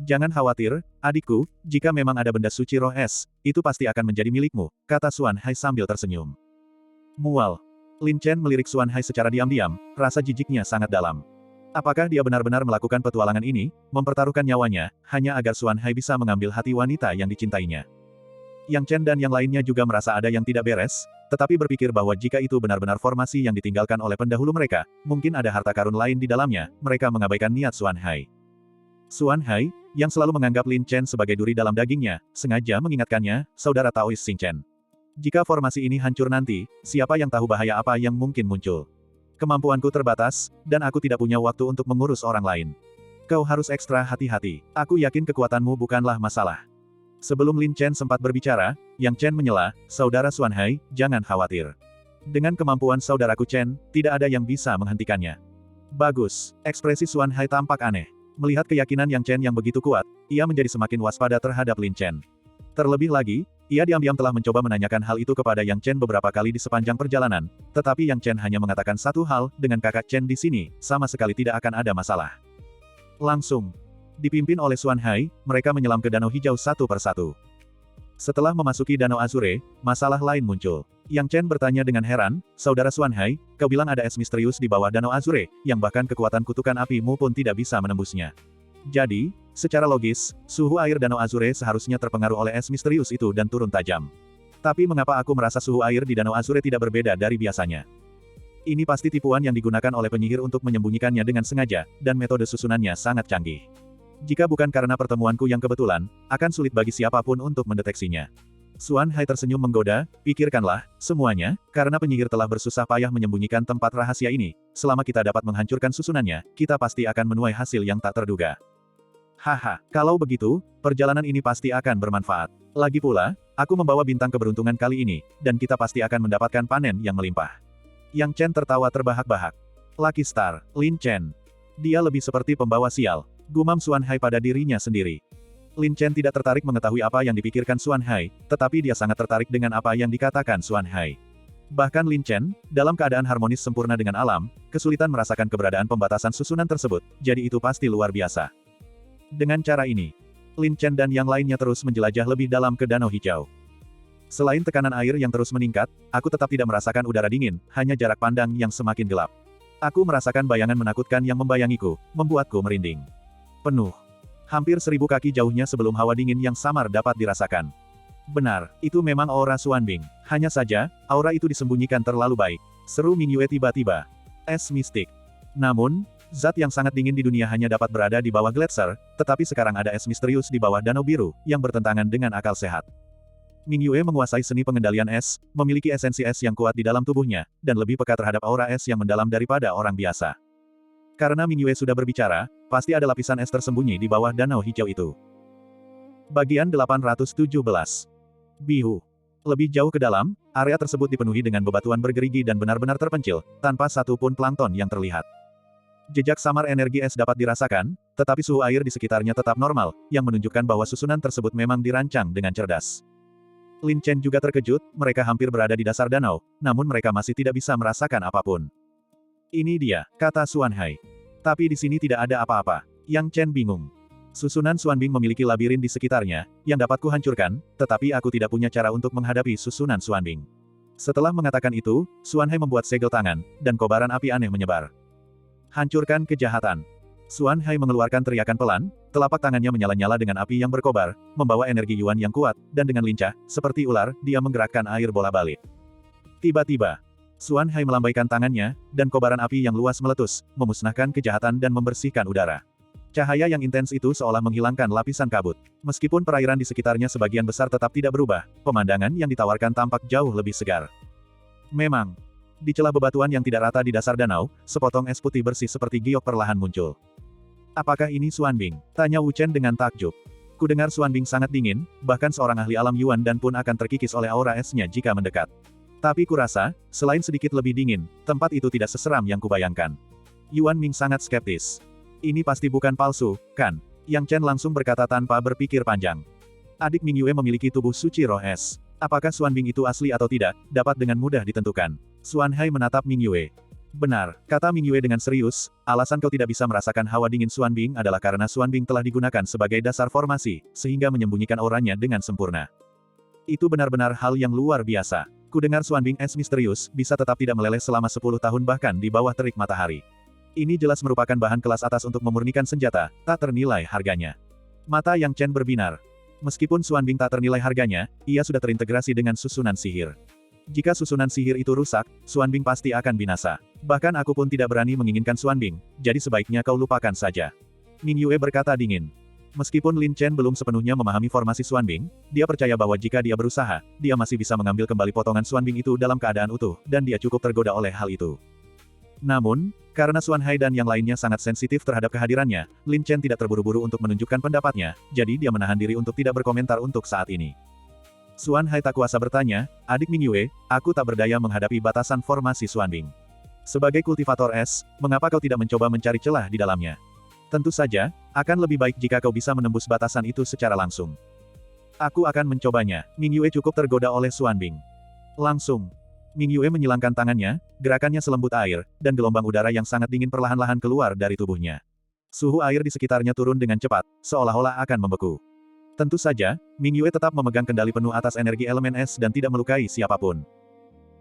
Jangan khawatir, adikku, jika memang ada benda suci roh es, itu pasti akan menjadi milikmu, kata Xuan Hai sambil tersenyum. Mual. Lin Chen melirik Xuan Hai secara diam-diam, rasa jijiknya sangat dalam. Apakah dia benar-benar melakukan petualangan ini, mempertaruhkan nyawanya, hanya agar Xuan Hai bisa mengambil hati wanita yang dicintainya? Yang Chen dan yang lainnya juga merasa ada yang tidak beres, tetapi berpikir bahwa jika itu benar-benar formasi yang ditinggalkan oleh pendahulu mereka, mungkin ada harta karun lain di dalamnya, mereka mengabaikan niat Xuan Hai. Xuan Hai, yang selalu menganggap Lin Chen sebagai duri dalam dagingnya, sengaja mengingatkannya, saudara Taois Xing Chen. Jika formasi ini hancur nanti, siapa yang tahu bahaya apa yang mungkin muncul? Kemampuanku terbatas, dan aku tidak punya waktu untuk mengurus orang lain. Kau harus ekstra hati-hati. Aku yakin kekuatanmu bukanlah masalah. Sebelum Lin Chen sempat berbicara, Yang Chen menyela, saudara Xuan Hai, jangan khawatir. Dengan kemampuan saudaraku Chen, tidak ada yang bisa menghentikannya. Bagus, ekspresi Xuan Hai tampak aneh. Melihat keyakinan Yang Chen yang begitu kuat, ia menjadi semakin waspada terhadap Lin Chen. Terlebih lagi, ia diam-diam telah mencoba menanyakan hal itu kepada Yang Chen beberapa kali di sepanjang perjalanan, tetapi Yang Chen hanya mengatakan satu hal, dengan kakak Chen di sini, sama sekali tidak akan ada masalah. Langsung, dipimpin oleh Xuan Hai, mereka menyelam ke Danau Hijau satu persatu. Setelah memasuki Danau Azure, masalah lain muncul. Yang Chen bertanya dengan heran, saudara Xuan Hai, kau bilang ada es misterius di bawah Danau Azure, yang bahkan kekuatan kutukan apimu pun tidak bisa menembusnya. Jadi, secara logis, suhu air Danau Azure seharusnya terpengaruh oleh es misterius itu dan turun tajam. Tapi mengapa aku merasa suhu air di Danau Azure tidak berbeda dari biasanya? Ini pasti tipuan yang digunakan oleh penyihir untuk menyembunyikannya dengan sengaja, dan metode susunannya sangat canggih. Jika bukan karena pertemuanku yang kebetulan, akan sulit bagi siapapun untuk mendeteksinya. Xuan Hai tersenyum menggoda, pikirkanlah, semuanya, karena penyihir telah bersusah payah menyembunyikan tempat rahasia ini, selama kita dapat menghancurkan susunannya, kita pasti akan menuai hasil yang tak terduga. Haha, kalau begitu, perjalanan ini pasti akan bermanfaat. Lagi pula, aku membawa bintang keberuntungan kali ini, dan kita pasti akan mendapatkan panen yang melimpah. Yang Chen tertawa terbahak-bahak. Lucky Star, Lin Chen. Dia lebih seperti pembawa sial, gumam Xuan Hai pada dirinya sendiri. Lin Chen tidak tertarik mengetahui apa yang dipikirkan Xuan Hai, tetapi dia sangat tertarik dengan apa yang dikatakan Xuan Hai. Bahkan Lin Chen, dalam keadaan harmonis sempurna dengan alam, kesulitan merasakan keberadaan pembatasan susunan tersebut, jadi itu pasti luar biasa. Dengan cara ini, Lin Chen dan yang lainnya terus menjelajah lebih dalam ke Danau Hijau. Selain tekanan air yang terus meningkat, aku tetap tidak merasakan udara dingin, hanya jarak pandang yang semakin gelap. Aku merasakan bayangan menakutkan yang membayangiku, membuatku merinding. Penuh. Hampir 1000 kaki jauhnya sebelum hawa dingin yang samar dapat dirasakan. Benar, itu memang aura Xuanbing. Hanya saja, aura itu disembunyikan terlalu baik. Seru Mingyue tiba-tiba. Es mistik. Namun, zat yang sangat dingin di dunia hanya dapat berada di bawah gletser, tetapi sekarang ada es misterius di bawah danau biru, yang bertentangan dengan akal sehat. Mingyue menguasai seni pengendalian es, memiliki esensi es yang kuat di dalam tubuhnya, dan lebih peka terhadap aura es yang mendalam daripada orang biasa. Karena Mingyue sudah berbicara, pasti ada lapisan es tersembunyi di bawah danau hijau itu. Bagian 817. Bihu. Lebih jauh ke dalam, area tersebut dipenuhi dengan bebatuan bergerigi dan benar-benar terpencil, tanpa satu pun plankton yang terlihat. Jejak samar energi es dapat dirasakan, tetapi suhu air di sekitarnya tetap normal, yang menunjukkan bahwa susunan tersebut memang dirancang dengan cerdas. Lin Chen juga terkejut, mereka hampir berada di dasar danau, namun mereka masih tidak bisa merasakan apapun. Ini dia, kata Xuan Hai. Tapi di sini tidak ada apa-apa. Yang Chen bingung. Susunan Xuanbing memiliki labirin di sekitarnya, yang dapat kuhancurkan, tetapi aku tidak punya cara untuk menghadapi susunan Xuanbing. Setelah mengatakan itu, Xuan Hai membuat segel tangan, dan kobaran api aneh menyebar. Hancurkan kejahatan. Xuan Hai mengeluarkan teriakan pelan, telapak tangannya menyala-nyala dengan api yang berkobar, membawa energi Yuan yang kuat, dan dengan lincah, seperti ular, dia menggerakkan air bola balik. Tiba-tiba, Xuan Hai melambaikan tangannya, dan kobaran api yang luas meletus, memusnahkan kejahatan dan membersihkan udara. Cahaya yang intens itu seolah menghilangkan lapisan kabut. Meskipun perairan di sekitarnya sebagian besar tetap tidak berubah, pemandangan yang ditawarkan tampak jauh lebih segar. Memang, di celah bebatuan yang tidak rata di dasar danau, sepotong es putih bersih seperti giok perlahan muncul. Apakah ini Xuanbing? Tanya Wu Chen dengan takjub. Kudengar Xuanbing sangat dingin, bahkan seorang ahli alam Yuan dan pun akan terkikis oleh aura esnya jika mendekat. Tapi kurasa, selain sedikit lebih dingin, tempat itu tidak seseram yang kubayangkan. Yuan Ming sangat skeptis. Ini pasti bukan palsu, kan? Yang Chen langsung berkata tanpa berpikir panjang. Adik Mingyue memiliki tubuh suci roh es. Apakah Xuanbing itu asli atau tidak, dapat dengan mudah ditentukan. Xuan Hai menatap Mingyue. Benar, kata Ming Yue dengan serius, alasan kau tidak bisa merasakan hawa dingin Xuanbing adalah karena Xuanbing telah digunakan sebagai dasar formasi, sehingga menyembunyikan auranya dengan sempurna. Itu benar-benar hal yang luar biasa. Kudengar Xuanbing es misterius bisa tetap tidak meleleh selama 10 tahun bahkan di bawah terik matahari. Ini jelas merupakan bahan kelas atas untuk memurnikan senjata, tak ternilai harganya. Mata Yang Chen berbinar. Meskipun Xuanbing tak ternilai harganya, ia sudah terintegrasi dengan susunan sihir. Jika susunan sihir itu rusak, Xuanbing pasti akan binasa. Bahkan aku pun tidak berani menginginkan Xuanbing, jadi sebaiknya kau lupakan saja. Ming Yue berkata dingin. Meskipun Lin Chen belum sepenuhnya memahami formasi Xuanbing, dia percaya bahwa jika dia berusaha, dia masih bisa mengambil kembali potongan Xuanbing itu dalam keadaan utuh, dan dia cukup tergoda oleh hal itu. Namun, karena Xuan Hai dan yang lainnya sangat sensitif terhadap kehadirannya, Lin Chen tidak terburu-buru untuk menunjukkan pendapatnya, jadi dia menahan diri untuk tidak berkomentar untuk saat ini. Xuan Hai tak kuasa bertanya, adik Ming Yue, aku tak berdaya menghadapi batasan formasi Xuanbing. Sebagai kultivator es, mengapa kau tidak mencoba mencari celah di dalamnya? Tentu saja, akan lebih baik jika kau bisa menembus batasan itu secara langsung. Aku akan mencobanya. Ming Yue cukup tergoda oleh Xuanbing. Langsung. Ming Yue menyilangkan tangannya, gerakannya selembut air, dan gelombang udara yang sangat dingin perlahan-lahan keluar dari tubuhnya. Suhu air di sekitarnya turun dengan cepat, seolah-olah akan membeku. Tentu saja, Ming Yue tetap memegang kendali penuh atas energi elemen es dan tidak melukai siapapun.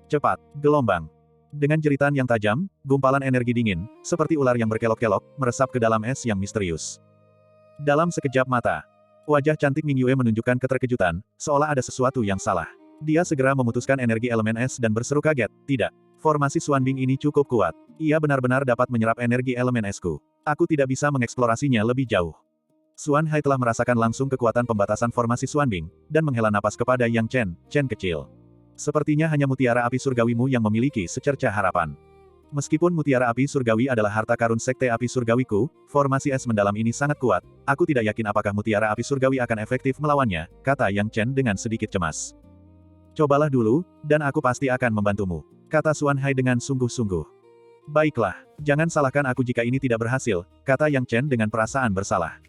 Cepat, gelombang. Dengan jeritan yang tajam, gumpalan energi dingin, seperti ular yang berkelok-kelok, meresap ke dalam es yang misterius. Dalam sekejap mata, wajah cantik Ming Yue menunjukkan keterkejutan, seolah ada sesuatu yang salah. Dia segera memutuskan energi elemen es dan berseru kaget, tidak. Formasi Xuanbing ini cukup kuat. Ia benar-benar dapat menyerap energi elemen esku. Aku tidak bisa mengeksplorasinya lebih jauh. Xuan Hai telah merasakan langsung kekuatan pembatasan formasi Xuanbing, dan menghela napas kepada Yang Chen, Chen kecil. Sepertinya hanya mutiara api surgawimu yang memiliki secercah harapan. Meskipun mutiara api surgawi adalah harta karun sekte api surgawiku, formasi es mendalam ini sangat kuat, aku tidak yakin apakah mutiara api surgawi akan efektif melawannya, kata Yang Chen dengan sedikit cemas. Cobalah dulu, dan aku pasti akan membantumu, kata Xuan Hai dengan sungguh-sungguh. Baiklah, jangan salahkan aku jika ini tidak berhasil, kata Yang Chen dengan perasaan bersalah.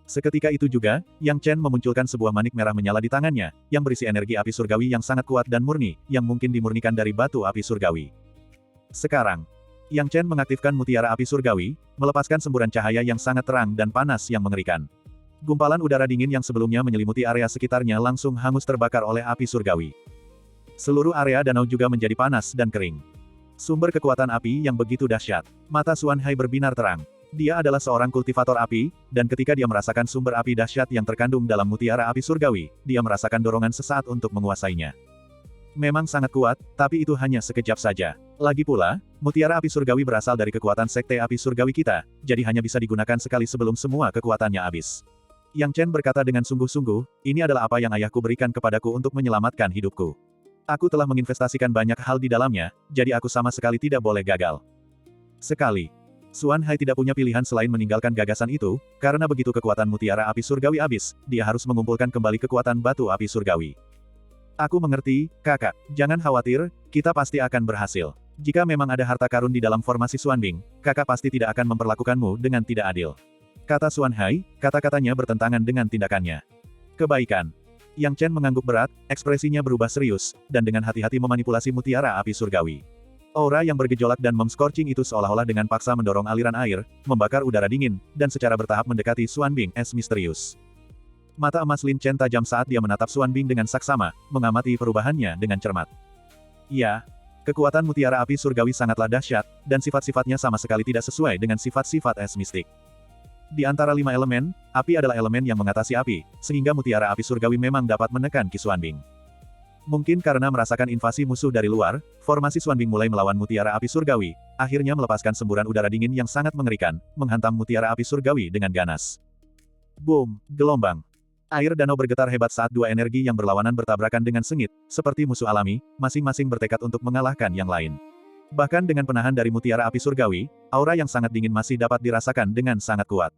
Seketika itu juga, Yang Chen memunculkan sebuah manik merah menyala di tangannya, yang berisi energi api surgawi yang sangat kuat dan murni, yang mungkin dimurnikan dari batu api surgawi. Sekarang, Yang Chen mengaktifkan mutiara api surgawi, melepaskan semburan cahaya yang sangat terang dan panas yang mengerikan. Gumpalan udara dingin yang sebelumnya menyelimuti area sekitarnya langsung hangus terbakar oleh api surgawi. Seluruh area danau juga menjadi panas dan kering. Sumber kekuatan api yang begitu dahsyat. Mata Xuan Hai berbinar terang. Dia adalah seorang kultivator api, dan ketika dia merasakan sumber api dahsyat yang terkandung dalam mutiara api surgawi, dia merasakan dorongan sesaat untuk menguasainya. Memang sangat kuat, tapi itu hanya sekejap saja. Lagi pula, mutiara api surgawi berasal dari kekuatan sekte api surgawi kita, jadi hanya bisa digunakan sekali sebelum semua kekuatannya habis. Yang Chen berkata dengan sungguh-sungguh, ini adalah apa yang ayahku berikan kepadaku untuk menyelamatkan hidupku. Aku telah menginvestasikan banyak hal di dalamnya, jadi aku sama sekali tidak boleh gagal. Sekali. Xuan Hai tidak punya pilihan selain meninggalkan gagasan itu, karena begitu kekuatan mutiara api surgawi habis, dia harus mengumpulkan kembali kekuatan batu api surgawi. Aku mengerti, kakak. Jangan khawatir, kita pasti akan berhasil. Jika memang ada harta karun di dalam formasi Xuanbing, kakak pasti tidak akan memperlakukanmu dengan tidak adil. Kata Xuan Hai, kata-katanya bertentangan dengan tindakannya. Kebaikan. Yang Chen mengangguk berat, ekspresinya berubah serius, dan dengan hati-hati memanipulasi mutiara api surgawi. Aura yang bergejolak dan mem-scorching itu seolah-olah dengan paksa mendorong aliran air, membakar udara dingin, dan secara bertahap mendekati Xuanbing es misterius. Mata emas Lin Chen tajam saat dia menatap Xuanbing dengan saksama, mengamati perubahannya dengan cermat. Ya, kekuatan mutiara api surgawi sangatlah dahsyat, dan sifat-sifatnya sama sekali tidak sesuai dengan sifat-sifat es mistik. Di antara 5 elemen, api adalah elemen yang mengatasi api, sehingga mutiara api surgawi memang dapat menekan Qi Xuanbing. Mungkin karena merasakan invasi musuh dari luar, formasi Xuanbing mulai melawan mutiara api surgawi, akhirnya melepaskan semburan udara dingin yang sangat mengerikan, menghantam mutiara api surgawi dengan ganas. Boom! Gelombang. Air danau bergetar hebat saat dua energi yang berlawanan bertabrakan dengan sengit, seperti musuh alami, masing-masing bertekad untuk mengalahkan yang lain. Bahkan dengan penahan dari mutiara api surgawi, aura yang sangat dingin masih dapat dirasakan dengan sangat kuat.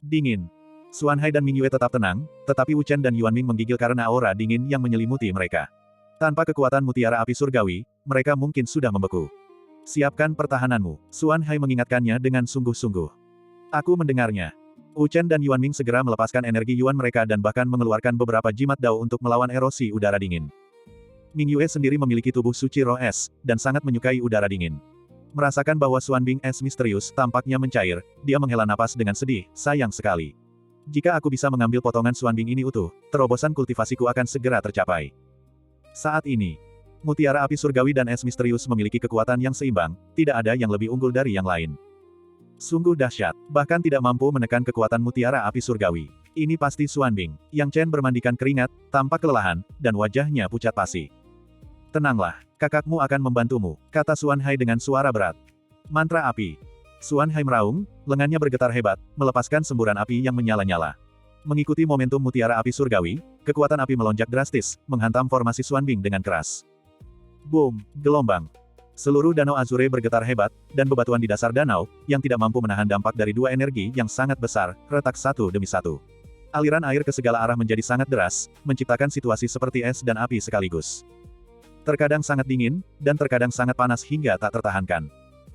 Dingin. Xuan Hai dan Ming Yue tetap tenang, tetapi Wu Chen dan Yuan Ming menggigil karena aura dingin yang menyelimuti mereka. Tanpa kekuatan mutiara api surgawi, mereka mungkin sudah membeku. Siapkan pertahananmu, Xuan Hai mengingatkannya dengan sungguh-sungguh. Aku mendengarnya. Wu Chen dan Yuan Ming segera melepaskan energi Yuan mereka dan bahkan mengeluarkan beberapa jimat dao untuk melawan erosi udara dingin. Ming Yue sendiri memiliki tubuh suci roh es, dan sangat menyukai udara dingin. Merasakan bahwa Xuanbing es misterius tampaknya mencair, dia menghela napas dengan sedih, sayang sekali. Jika aku bisa mengambil potongan Xuanbing ini utuh, terobosan kultivasiku akan segera tercapai. Saat ini, mutiara api surgawi dan es misterius memiliki kekuatan yang seimbang, tidak ada yang lebih unggul dari yang lain. Sungguh dahsyat, bahkan tidak mampu menekan kekuatan mutiara api surgawi. Ini pasti Xuanbing. Yang Chen bermandikan keringat, tampak kelelahan, dan wajahnya pucat pasi. Tenanglah, kakakmu akan membantumu, kata Xuan Hai dengan suara berat. Mantra api. Xuan Hai meraung, lengannya bergetar hebat, melepaskan semburan api yang menyala-nyala. Mengikuti momentum mutiara api surgawi, kekuatan api melonjak drastis, menghantam formasi Xuanbing dengan keras. Boom, gelombang. Seluruh danau Azure bergetar hebat, dan bebatuan di dasar danau, yang tidak mampu menahan dampak dari dua energi yang sangat besar, retak satu demi satu. Aliran air ke segala arah menjadi sangat deras, menciptakan situasi seperti es dan api sekaligus. Terkadang sangat dingin, dan terkadang sangat panas hingga tak tertahankan.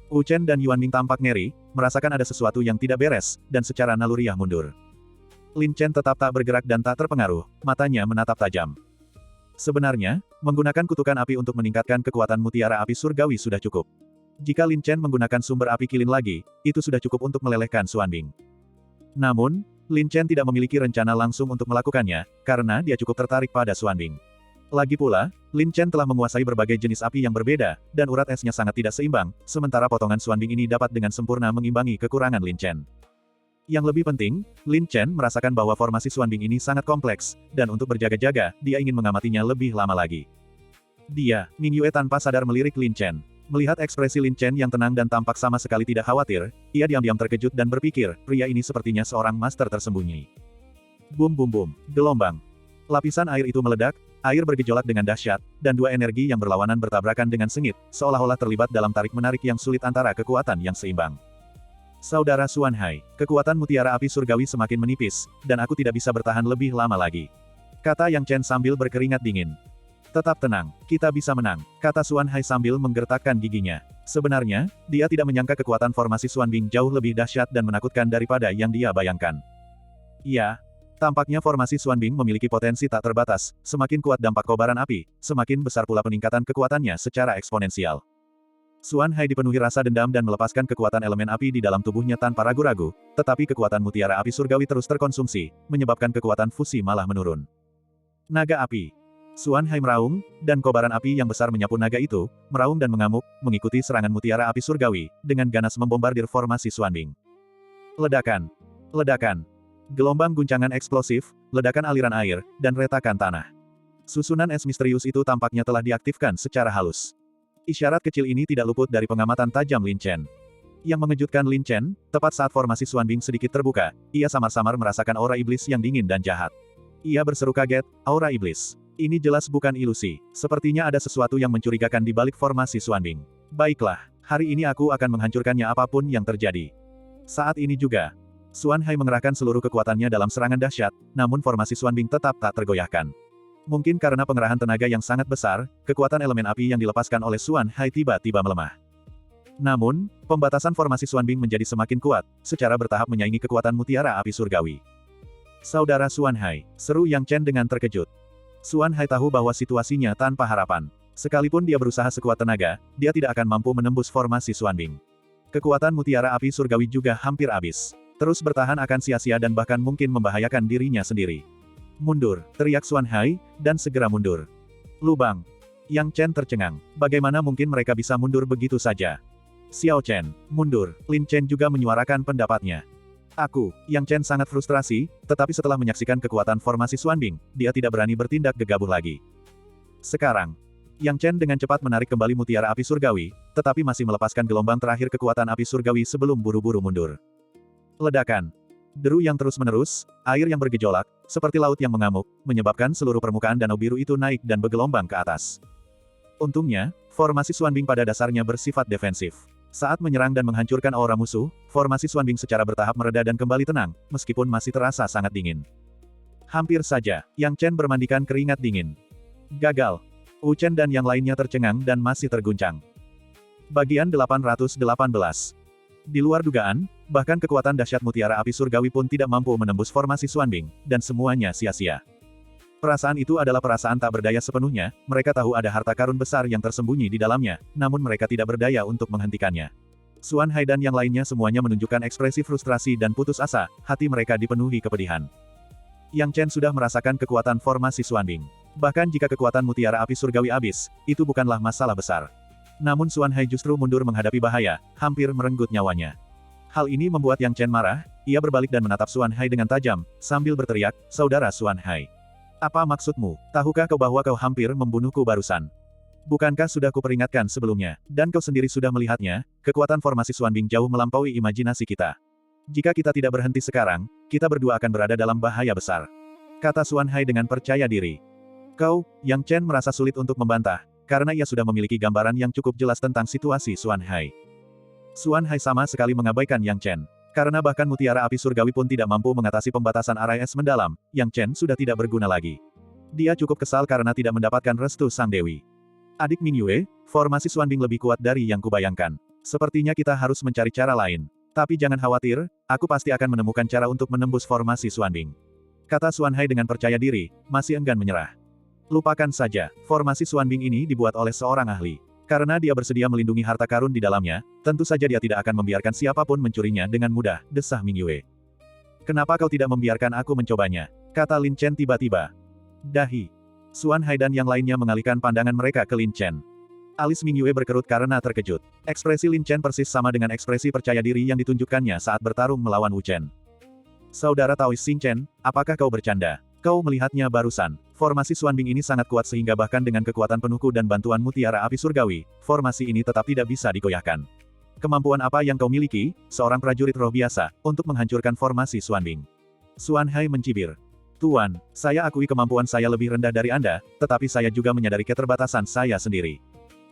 Wu Chen dan Yuanming tampak ngeri, merasakan ada sesuatu yang tidak beres, dan secara naluriah mundur. Lin Chen tetap tak bergerak dan tak terpengaruh, matanya menatap tajam. Sebenarnya, menggunakan kutukan api untuk meningkatkan kekuatan mutiara api surgawi sudah cukup. Jika Lin Chen menggunakan sumber api kilin lagi, itu sudah cukup untuk melelehkan Xuanbing. Namun, Lin Chen tidak memiliki rencana langsung untuk melakukannya, karena dia cukup tertarik pada Xuanbing. Lagi pula, Lin Chen telah menguasai berbagai jenis api yang berbeda, dan urat esnya sangat tidak seimbang, sementara potongan Xuanbing ini dapat dengan sempurna mengimbangi kekurangan Lin Chen. Yang lebih penting, Lin Chen merasakan bahwa formasi Xuanbing ini sangat kompleks, dan untuk berjaga-jaga, dia ingin mengamatinya lebih lama lagi. Dia, Ming Yue tanpa sadar melirik Lin Chen. Melihat ekspresi Lin Chen yang tenang dan tampak sama sekali tidak khawatir, ia diam-diam terkejut dan berpikir, pria ini sepertinya seorang master tersembunyi. Bum bum bum, gelombang. Lapisan air itu meledak, air bergejolak dengan dahsyat, dan dua energi yang berlawanan bertabrakan dengan sengit, seolah-olah terlibat dalam tarik-menarik yang sulit antara kekuatan yang seimbang. Saudara Xuan Hai, kekuatan mutiara api surgawi semakin menipis, dan aku tidak bisa bertahan lebih lama lagi. Kata Yang Chen sambil berkeringat dingin. Tetap tenang, kita bisa menang, kata Xuan Hai sambil menggertakkan giginya. Sebenarnya, dia tidak menyangka kekuatan formasi Xuanbing jauh lebih dahsyat dan menakutkan daripada yang dia bayangkan. Ya, tampaknya formasi Xuanbing memiliki potensi tak terbatas, semakin kuat dampak kobaran api, semakin besar pula peningkatan kekuatannya secara eksponensial. Xuan Hai dipenuhi rasa dendam dan melepaskan kekuatan elemen api di dalam tubuhnya tanpa ragu-ragu, tetapi kekuatan mutiara api surgawi terus terkonsumsi, menyebabkan kekuatan fusi malah menurun. Naga api. Xuan Hai meraung, dan kobaran api yang besar menyapu naga itu, meraung dan mengamuk, mengikuti serangan mutiara api surgawi, dengan ganas membombardir formasi Xuanbing. Ledakan. Ledakan. Gelombang guncangan eksplosif, ledakan aliran air, dan retakan tanah. Susunan es misterius itu tampaknya telah diaktifkan secara halus. Isyarat kecil ini tidak luput dari pengamatan tajam Lin Chen. Yang mengejutkan Lin Chen, tepat saat formasi Xuanbing sedikit terbuka, ia samar-samar merasakan aura iblis yang dingin dan jahat. Ia berseru kaget, aura iblis. Ini jelas bukan ilusi, sepertinya ada sesuatu yang mencurigakan di balik formasi Xuanbing. Baiklah, hari ini aku akan menghancurkannya apapun yang terjadi. Saat ini juga, Xuan Hai mengerahkan seluruh kekuatannya dalam serangan dahsyat, namun formasi Xuanbing tetap tak tergoyahkan. Mungkin karena pengerahan tenaga yang sangat besar, kekuatan elemen api yang dilepaskan oleh Xuan Hai tiba-tiba melemah. Namun, pembatasan formasi Xuanbing menjadi semakin kuat, secara bertahap menyaingi kekuatan mutiara api surgawi. Saudara Xuan Hai, seru Yang Chen dengan terkejut. Xuan Hai tahu bahwa situasinya tanpa harapan. Sekalipun dia berusaha sekuat tenaga, dia tidak akan mampu menembus formasi Xuanbing. Kekuatan mutiara api surgawi juga hampir habis. Terus bertahan akan sia-sia dan bahkan mungkin membahayakan dirinya sendiri. Mundur, teriak Xuan Hai, dan segera mundur. Lubang. Yang Chen tercengang. Bagaimana mungkin mereka bisa mundur begitu saja? Xiao Chen, mundur. Lin Chen juga menyuarakan pendapatnya. Yang Chen sangat frustrasi, tetapi setelah menyaksikan kekuatan formasi Xuanbing, dia tidak berani bertindak gegabah lagi. Sekarang, Yang Chen dengan cepat menarik kembali mutiara api surgawi, tetapi masih melepaskan gelombang terakhir kekuatan api surgawi sebelum buru-buru mundur. Ledakan. Deru yang terus-menerus, air yang bergejolak, seperti laut yang mengamuk, menyebabkan seluruh permukaan danau biru itu naik dan bergelombang ke atas. Untungnya, formasi Xuanbing pada dasarnya bersifat defensif. Saat menyerang dan menghancurkan aura musuh, formasi Xuanbing secara bertahap mereda dan kembali tenang, meskipun masih terasa sangat dingin. Hampir saja, Yang Chen bermandikan keringat dingin. Gagal. Wu Chen dan yang lainnya tercengang dan masih terguncang. Bagian 818. Di luar dugaan, bahkan kekuatan dahsyat mutiara api surgawi pun tidak mampu menembus formasi Xuanbing, dan semuanya sia-sia. Perasaan itu adalah perasaan tak berdaya sepenuhnya, mereka tahu ada harta karun besar yang tersembunyi di dalamnya, namun mereka tidak berdaya untuk menghentikannya. Xuan Hai dan yang lainnya semuanya menunjukkan ekspresi frustrasi dan putus asa, hati mereka dipenuhi kepedihan. Yang Chen sudah merasakan kekuatan formasi Xuanbing. Bahkan jika kekuatan mutiara api surgawi habis, itu bukanlah masalah besar. Namun Xuan Hai justru mundur menghadapi bahaya, hampir merenggut nyawanya. Hal ini membuat Yang Chen marah, ia berbalik dan menatap Xuan Hai dengan tajam, sambil berteriak, "Saudara Xuan Hai. Apa maksudmu? Tahukah kau bahwa kau hampir membunuhku barusan? Bukankah sudah kuperingatkan sebelumnya, dan kau sendiri sudah melihatnya, kekuatan formasi Xuanbing jauh melampaui imajinasi kita. Jika kita tidak berhenti sekarang, kita berdua akan berada dalam bahaya besar," kata Xuan Hai dengan percaya diri. Kau, Yang Chen merasa sulit untuk membantah, karena ia sudah memiliki gambaran yang cukup jelas tentang situasi Xuan Hai. Xuan Hai sama sekali mengabaikan Yang Chen. Karena bahkan mutiara api surgawi pun tidak mampu mengatasi pembatasan arai es mendalam, Yang Chen sudah tidak berguna lagi. Dia cukup kesal karena tidak mendapatkan restu Sang Dewi. Adik Ming Yue, formasi Xuanbing lebih kuat dari yang kubayangkan. Sepertinya kita harus mencari cara lain. Tapi jangan khawatir, aku pasti akan menemukan cara untuk menembus formasi Xuanbing, kata Xuan Hai dengan percaya diri, masih enggan menyerah. Lupakan saja, formasi Xuanbing ini dibuat oleh seorang ahli. Karena dia bersedia melindungi harta karun di dalamnya, tentu saja dia tidak akan membiarkan siapapun mencurinya dengan mudah, desah Ming Yue. Kenapa kau tidak membiarkan aku mencobanya? Kata Lin Chen tiba-tiba. Dahi. Xuan Hai dan yang lainnya mengalihkan pandangan mereka ke Lin Chen. Alis Ming Yue berkerut karena terkejut. Ekspresi Lin Chen persis sama dengan ekspresi percaya diri yang ditunjukkannya saat bertarung melawan Wu Chen. Saudara Taois Xing Chen, apakah kau bercanda? Kau melihatnya barusan. Formasi Xuanbing ini sangat kuat sehingga bahkan dengan kekuatan penuhku dan bantuan mutiara api surgawi, formasi ini tetap tidak bisa digoyahkan. Kemampuan apa yang kau miliki, seorang prajurit roh biasa, untuk menghancurkan formasi Xuanbing? Xuan Hai mencibir. Tuan, saya akui kemampuan saya lebih rendah dari Anda, tetapi saya juga menyadari keterbatasan saya sendiri.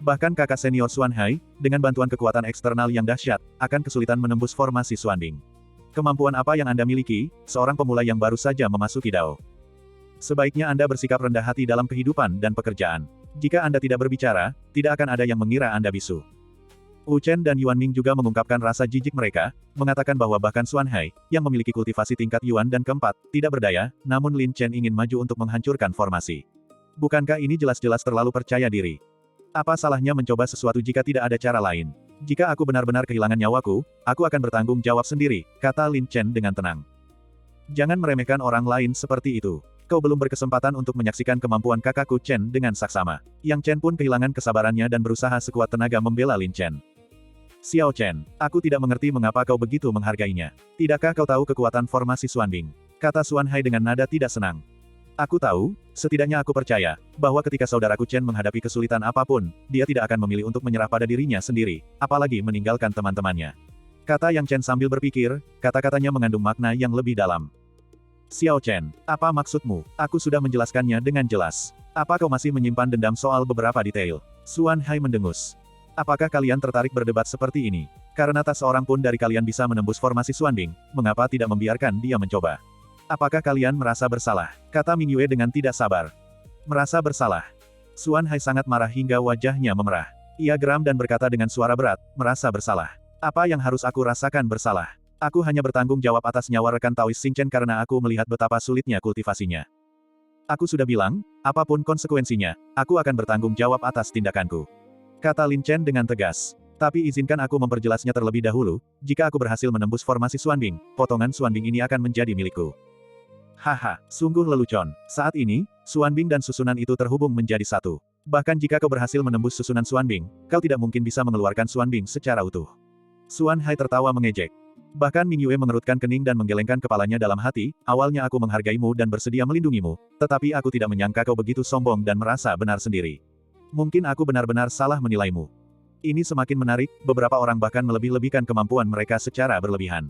Bahkan kakak senior Xuan Hai, dengan bantuan kekuatan eksternal yang dahsyat, akan kesulitan menembus formasi Xuanbing. Kemampuan apa yang Anda miliki, seorang pemula yang baru saja memasuki Dao? Sebaiknya Anda bersikap rendah hati dalam kehidupan dan pekerjaan. Jika Anda tidak berbicara, tidak akan ada yang mengira Anda bisu. Wu Chen dan Yuan Ming juga mengungkapkan rasa jijik mereka, mengatakan bahwa bahkan Xuan Hai, yang memiliki kultivasi tingkat Yuan dan keempat, tidak berdaya, namun Lin Chen ingin maju untuk menghancurkan formasi. Bukankah ini jelas-jelas terlalu percaya diri? Apa salahnya mencoba sesuatu jika tidak ada cara lain? Jika aku benar-benar kehilangan nyawaku, aku akan bertanggung jawab sendiri, kata Lin Chen dengan tenang. Jangan meremehkan orang lain seperti itu. Kau belum berkesempatan untuk menyaksikan kemampuan kakakku Chen dengan saksama. Yang Chen pun kehilangan kesabarannya dan berusaha sekuat tenaga membela Lin Chen. Xiao Chen, aku tidak mengerti mengapa kau begitu menghargainya. Tidakkah kau tahu kekuatan formasi Xuanbing? Kata Xuan Hai dengan nada tidak senang. Aku tahu, setidaknya aku percaya, bahwa ketika saudaraku Chen menghadapi kesulitan apapun, dia tidak akan memilih untuk menyerah pada dirinya sendiri, apalagi meninggalkan teman-temannya. Kata Yang Chen sambil berpikir, kata-katanya mengandung makna yang lebih dalam. Xiao Chen, apa maksudmu? Aku sudah menjelaskannya dengan jelas. Apa kau masih menyimpan dendam soal beberapa detail? Xuan Hai mendengus. Apakah kalian tertarik berdebat seperti ini? Karena tak seorang pun dari kalian bisa menembus formasi Xuanbing, mengapa tidak membiarkan dia mencoba? Apakah kalian merasa bersalah? Kata Ming Yue dengan tidak sabar. Merasa bersalah. Xuan Hai sangat marah hingga wajahnya memerah. Ia geram dan berkata dengan suara berat, merasa bersalah. Apa yang harus aku rasakan bersalah? Aku hanya bertanggung jawab atas nyawa rekan Taois Xing Chen karena aku melihat betapa sulitnya kultivasinya. Aku sudah bilang, apapun konsekuensinya, aku akan bertanggung jawab atas tindakanku. Kata Lin Chen dengan tegas. Tapi izinkan aku memperjelasnya terlebih dahulu, jika aku berhasil menembus formasi Xuanbing, potongan Xuanbing ini akan menjadi milikku. Haha, sungguh lelucon. Saat ini, Xuanbing dan susunan itu terhubung menjadi satu. Bahkan jika kau berhasil menembus susunan Xuanbing, kau tidak mungkin bisa mengeluarkan Xuanbing secara utuh. Xuan Hai tertawa mengejek. Bahkan Ming Yue mengerutkan kening dan menggelengkan kepalanya dalam hati, awalnya aku menghargaimu dan bersedia melindungimu, tetapi aku tidak menyangka kau begitu sombong dan merasa benar sendiri. Mungkin aku benar-benar salah menilaimu. Ini semakin menarik, beberapa orang bahkan melebih-lebihkan kemampuan mereka secara berlebihan.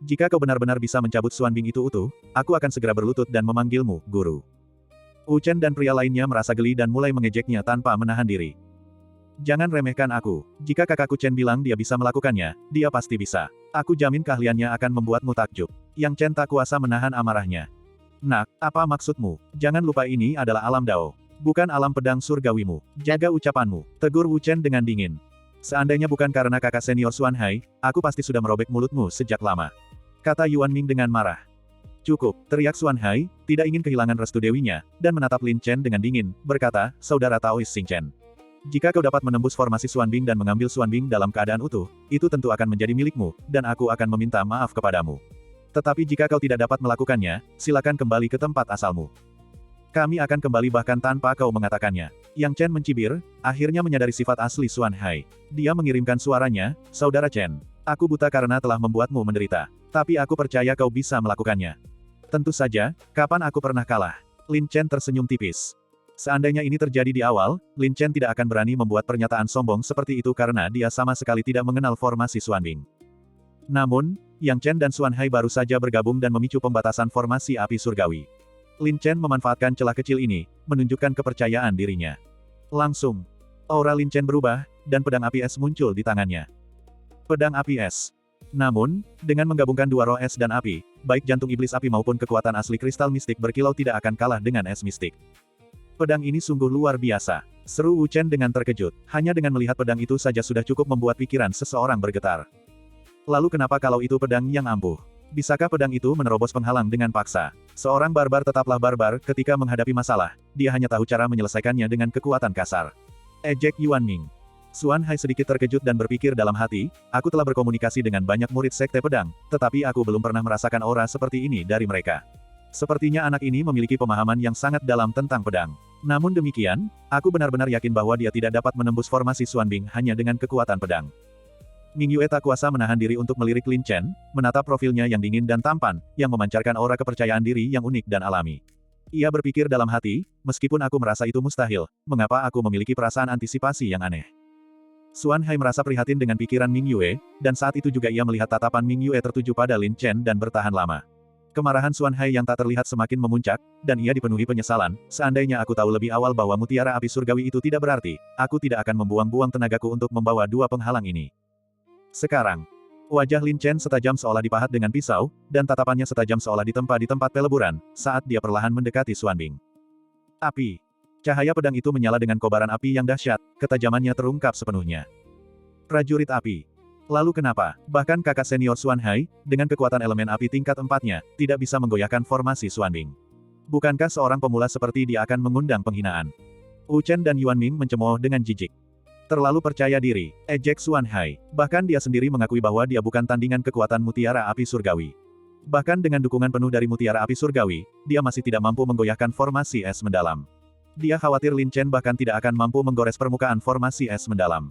Jika kau benar-benar bisa mencabut Xuanbing itu utuh, aku akan segera berlutut dan memanggilmu, guru. Wu Chen dan pria lainnya merasa geli dan mulai mengejeknya tanpa menahan diri. Jangan remehkan aku. Jika kakakku Chen bilang dia bisa melakukannya, dia pasti bisa. Aku jamin keahliannya akan membuatmu takjub. Yang Chen tak kuasa menahan amarahnya. Nak, apa maksudmu? Jangan lupa ini adalah alam Dao. Bukan alam pedang surgawimu. Jaga ucapanmu. Tegur Wu Chen dengan dingin. Seandainya bukan karena kakak senior Xuan Hai, aku pasti sudah merobek mulutmu sejak lama. Kata Yuan Ming dengan marah. Cukup, teriak Xuan Hai, tidak ingin kehilangan restu dewinya, dan menatap Lin Chen dengan dingin, berkata, saudara Taois Xing Chen. Jika kau dapat menembus formasi Xuan Bing dan mengambil Xuan Bing dalam keadaan utuh, itu tentu akan menjadi milikmu, dan aku akan meminta maaf kepadamu. Tetapi jika kau tidak dapat melakukannya, silakan kembali ke tempat asalmu. Kami akan kembali bahkan tanpa kau mengatakannya. Yang Chen mencibir, akhirnya menyadari sifat asli Xuan Hai. Dia mengirimkan suaranya, saudara Chen. Aku buta karena telah membuatmu menderita. Tapi aku percaya kau bisa melakukannya. Tentu saja, kapan aku pernah kalah? Lin Chen tersenyum tipis. Seandainya ini terjadi di awal, Lin Chen tidak akan berani membuat pernyataan sombong seperti itu karena dia sama sekali tidak mengenal formasi Xuan Bing. Namun, Yang Chen dan Xuan Hai baru saja bergabung dan memicu pembatasan formasi api surgawi. Lin Chen memanfaatkan celah kecil ini, menunjukkan kepercayaan dirinya. Langsung, aura Lin Chen berubah, dan pedang api es muncul di tangannya. Pedang api es. Namun, dengan menggabungkan dua roh es dan api, baik jantung iblis api maupun kekuatan asli kristal mistik berkilau tidak akan kalah dengan es mistik. Pedang ini sungguh luar biasa. Seru Wu Chen dengan terkejut. Hanya dengan melihat pedang itu saja sudah cukup membuat pikiran seseorang bergetar. Lalu kenapa kalau itu pedang yang ampuh? Bisakah pedang itu menerobos penghalang dengan paksa? Seorang barbar tetaplah barbar ketika menghadapi masalah. Dia hanya tahu cara menyelesaikannya dengan kekuatan kasar. Ejek Yuan Ming. Xuan Hai sedikit terkejut dan berpikir dalam hati, aku telah berkomunikasi dengan banyak murid sekte pedang, tetapi aku belum pernah merasakan aura seperti ini dari mereka. Sepertinya anak ini memiliki pemahaman yang sangat dalam tentang pedang. Namun demikian, aku benar-benar yakin bahwa dia tidak dapat menembus formasi Xuan Bing hanya dengan kekuatan pedang. Ming Yue tak kuasa menahan diri untuk melirik Lin Chen, menatap profilnya yang dingin dan tampan, yang memancarkan aura kepercayaan diri yang unik dan alami. Ia berpikir dalam hati, meskipun aku merasa itu mustahil, mengapa aku memiliki perasaan antisipasi yang aneh? Xuan Hai merasa prihatin dengan pikiran Ming Yue, dan saat itu juga ia melihat tatapan Ming Yue tertuju pada Lin Chen dan bertahan lama. Kemarahan Xuan Hai yang tak terlihat semakin memuncak, dan ia dipenuhi penyesalan, seandainya aku tahu lebih awal bahwa mutiara api surgawi itu tidak berarti, aku tidak akan membuang-buang tenagaku untuk membawa dua penghalang ini. Sekarang, wajah Lin Chen setajam seolah dipahat dengan pisau, dan tatapannya setajam seolah ditempa di tempat peleburan, saat dia perlahan mendekati Xuan Bing. Api. Cahaya pedang itu menyala dengan kobaran api yang dahsyat, ketajamannya terungkap sepenuhnya. Prajurit api. Lalu kenapa, bahkan kakak senior Xuan Hai, dengan kekuatan elemen api tingkat 4-nya, tidak bisa menggoyahkan formasi Xuan Bing? Bukankah seorang pemula seperti dia akan mengundang penghinaan? Wu Chen dan Yuan Ming mencemooh dengan jijik. Terlalu percaya diri, ejek Xuan Hai. Bahkan dia sendiri mengakui bahwa dia bukan tandingan kekuatan mutiara api surgawi. Bahkan dengan dukungan penuh dari mutiara api surgawi, dia masih tidak mampu menggoyahkan formasi es mendalam. Dia khawatir Lin Chen bahkan tidak akan mampu menggores permukaan formasi es mendalam.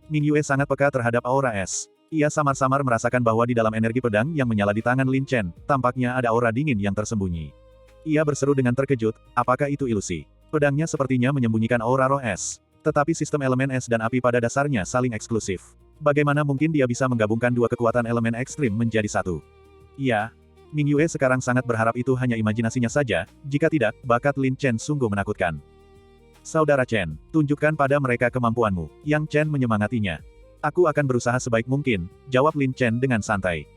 Ming Yue sangat peka terhadap aura es. Ia samar-samar merasakan bahwa di dalam energi pedang yang menyala di tangan Lin Chen, tampaknya ada aura dingin yang tersembunyi. Ia berseru dengan terkejut, apakah itu ilusi? Pedangnya sepertinya menyembunyikan aura roh es. Tetapi sistem elemen es dan api pada dasarnya saling eksklusif. Bagaimana mungkin dia bisa menggabungkan dua kekuatan elemen ekstrim menjadi satu? Ya. Ming Yue sekarang sangat berharap itu hanya imajinasinya saja, jika tidak, bakat Lin Chen sungguh menakutkan. Saudara Chen, tunjukkan pada mereka kemampuanmu. Yang Chen menyemangatinya. Aku akan berusaha sebaik mungkin, jawab Lin Chen dengan santai.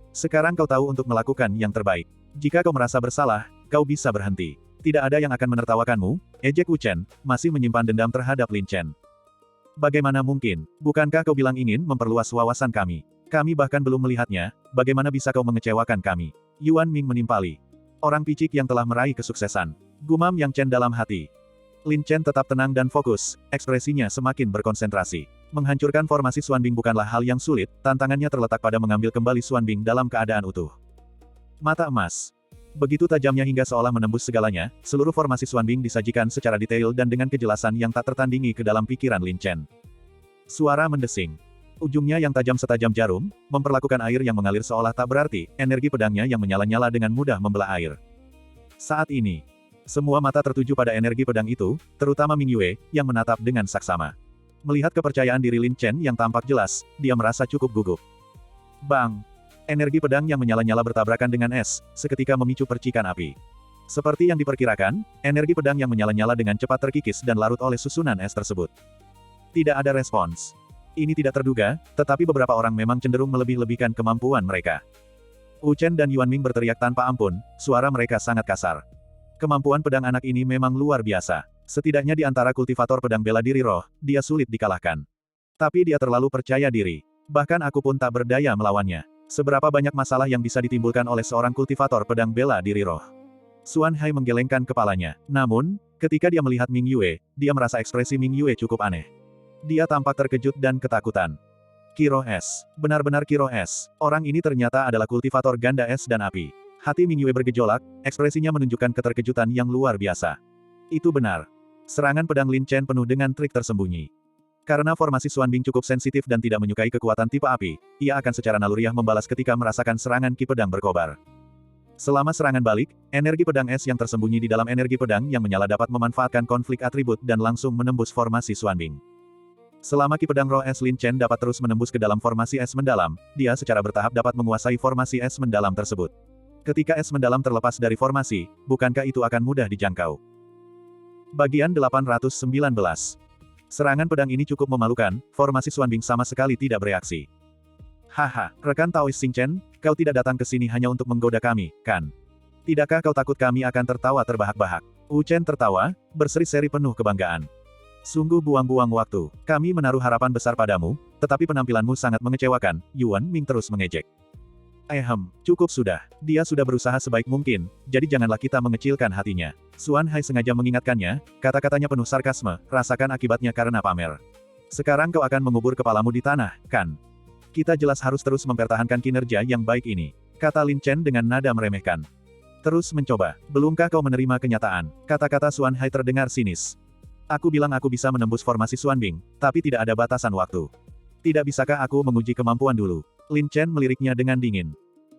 Sekarang kau tahu untuk melakukan yang terbaik. Jika kau merasa bersalah, kau bisa berhenti. Tidak ada yang akan menertawakanmu, ejek Wu Chen, masih menyimpan dendam terhadap Lin Chen. Bagaimana mungkin? Bukankah kau bilang ingin memperluas wawasan kami? Kami bahkan belum melihatnya, bagaimana bisa kau mengecewakan kami? Yuan Ming menimpali. Orang picik yang telah meraih kesuksesan. Gumam Yang Chen dalam hati. Lin Chen tetap tenang dan fokus, ekspresinya semakin berkonsentrasi. Menghancurkan formasi Xuan Bing bukanlah hal yang sulit, tantangannya terletak pada mengambil kembali Xuan Bing dalam keadaan utuh. Mata emas. Begitu tajamnya hingga seolah menembus segalanya, seluruh formasi Xuan Bing disajikan secara detail dan dengan kejelasan yang tak tertandingi ke dalam pikiran Lin Chen. Suara mendesing. Ujungnya yang tajam setajam jarum, memperlakukan air yang mengalir seolah tak berarti, energi pedangnya yang menyala-nyala dengan mudah membelah air. Saat ini, semua mata tertuju pada energi pedang itu, terutama Ming Yue, yang menatap dengan saksama. Melihat kepercayaan diri Lin Chen yang tampak jelas, dia merasa cukup gugup. Bang! Energi pedang yang menyala-nyala bertabrakan dengan es, seketika memicu percikan api. Seperti yang diperkirakan, energi pedang yang menyala-nyala dengan cepat terkikis dan larut oleh susunan es tersebut. Tidak ada respons. Ini tidak terduga, tetapi beberapa orang memang cenderung melebih-lebihkan kemampuan mereka. Wu Chen dan Yuan Ming berteriak tanpa ampun, suara mereka sangat kasar. Kemampuan pedang anak ini memang luar biasa. Setidaknya di antara kultivator pedang bela diri roh, dia sulit dikalahkan. Tapi dia terlalu percaya diri. Bahkan aku pun tak berdaya melawannya. Seberapa banyak masalah yang bisa ditimbulkan oleh seorang kultivator pedang bela diri roh? Xuan Hai menggelengkan kepalanya. Namun, ketika dia melihat Ming Yue, dia merasa ekspresi Ming Yue cukup aneh. Dia tampak terkejut dan ketakutan. Kiroh es. Benar-benar kiroh es. Orang ini ternyata adalah kultivator ganda es dan api. Hati Ming Yue bergejolak, ekspresinya menunjukkan keterkejutan yang luar biasa. Itu benar. Serangan pedang Lin Chen penuh dengan trik tersembunyi. Karena formasi Xuan Bing cukup sensitif dan tidak menyukai kekuatan tipe api, ia akan secara naluriah membalas ketika merasakan serangan ki pedang berkobar. Selama serangan balik, energi pedang es yang tersembunyi di dalam energi pedang yang menyala dapat memanfaatkan konflik atribut dan langsung menembus formasi Xuan Bing. Selama ki pedang roh es Lin Chen dapat terus menembus ke dalam formasi es mendalam, dia secara bertahap dapat menguasai formasi es mendalam tersebut. Ketika es mendalam terlepas dari formasi, bukankah itu akan mudah dijangkau? Bagian 819. Serangan pedang ini cukup memalukan, formasi Xuan Bing sama sekali tidak bereaksi. Haha, rekan Taois Xing Chen, kau tidak datang ke sini hanya untuk menggoda kami, kan? Tidakkah kau takut kami akan tertawa terbahak-bahak? Wu Chen tertawa, berseri-seri penuh kebanggaan. Sungguh buang-buang waktu. Kami menaruh harapan besar padamu, tetapi penampilanmu sangat mengecewakan, Yuan Ming terus mengejek. Cukup sudah. Dia sudah berusaha sebaik mungkin, jadi janganlah kita mengecilkan hatinya. Xuan Hai sengaja mengingatkannya, kata-katanya penuh sarkasme, rasakan akibatnya karena pamer. Sekarang kau akan mengubur kepalamu di tanah, kan? Kita jelas harus terus mempertahankan kinerja yang baik ini, kata Lin Chen dengan nada meremehkan. Terus mencoba, belumkah kau menerima kenyataan? Kata-kata Xuan Hai terdengar sinis. Aku bilang aku bisa menembus formasi Xuan Bing, tapi tidak ada batasan waktu. Tidak bisakah aku menguji kemampuan dulu? Lin Chen meliriknya dengan dingin.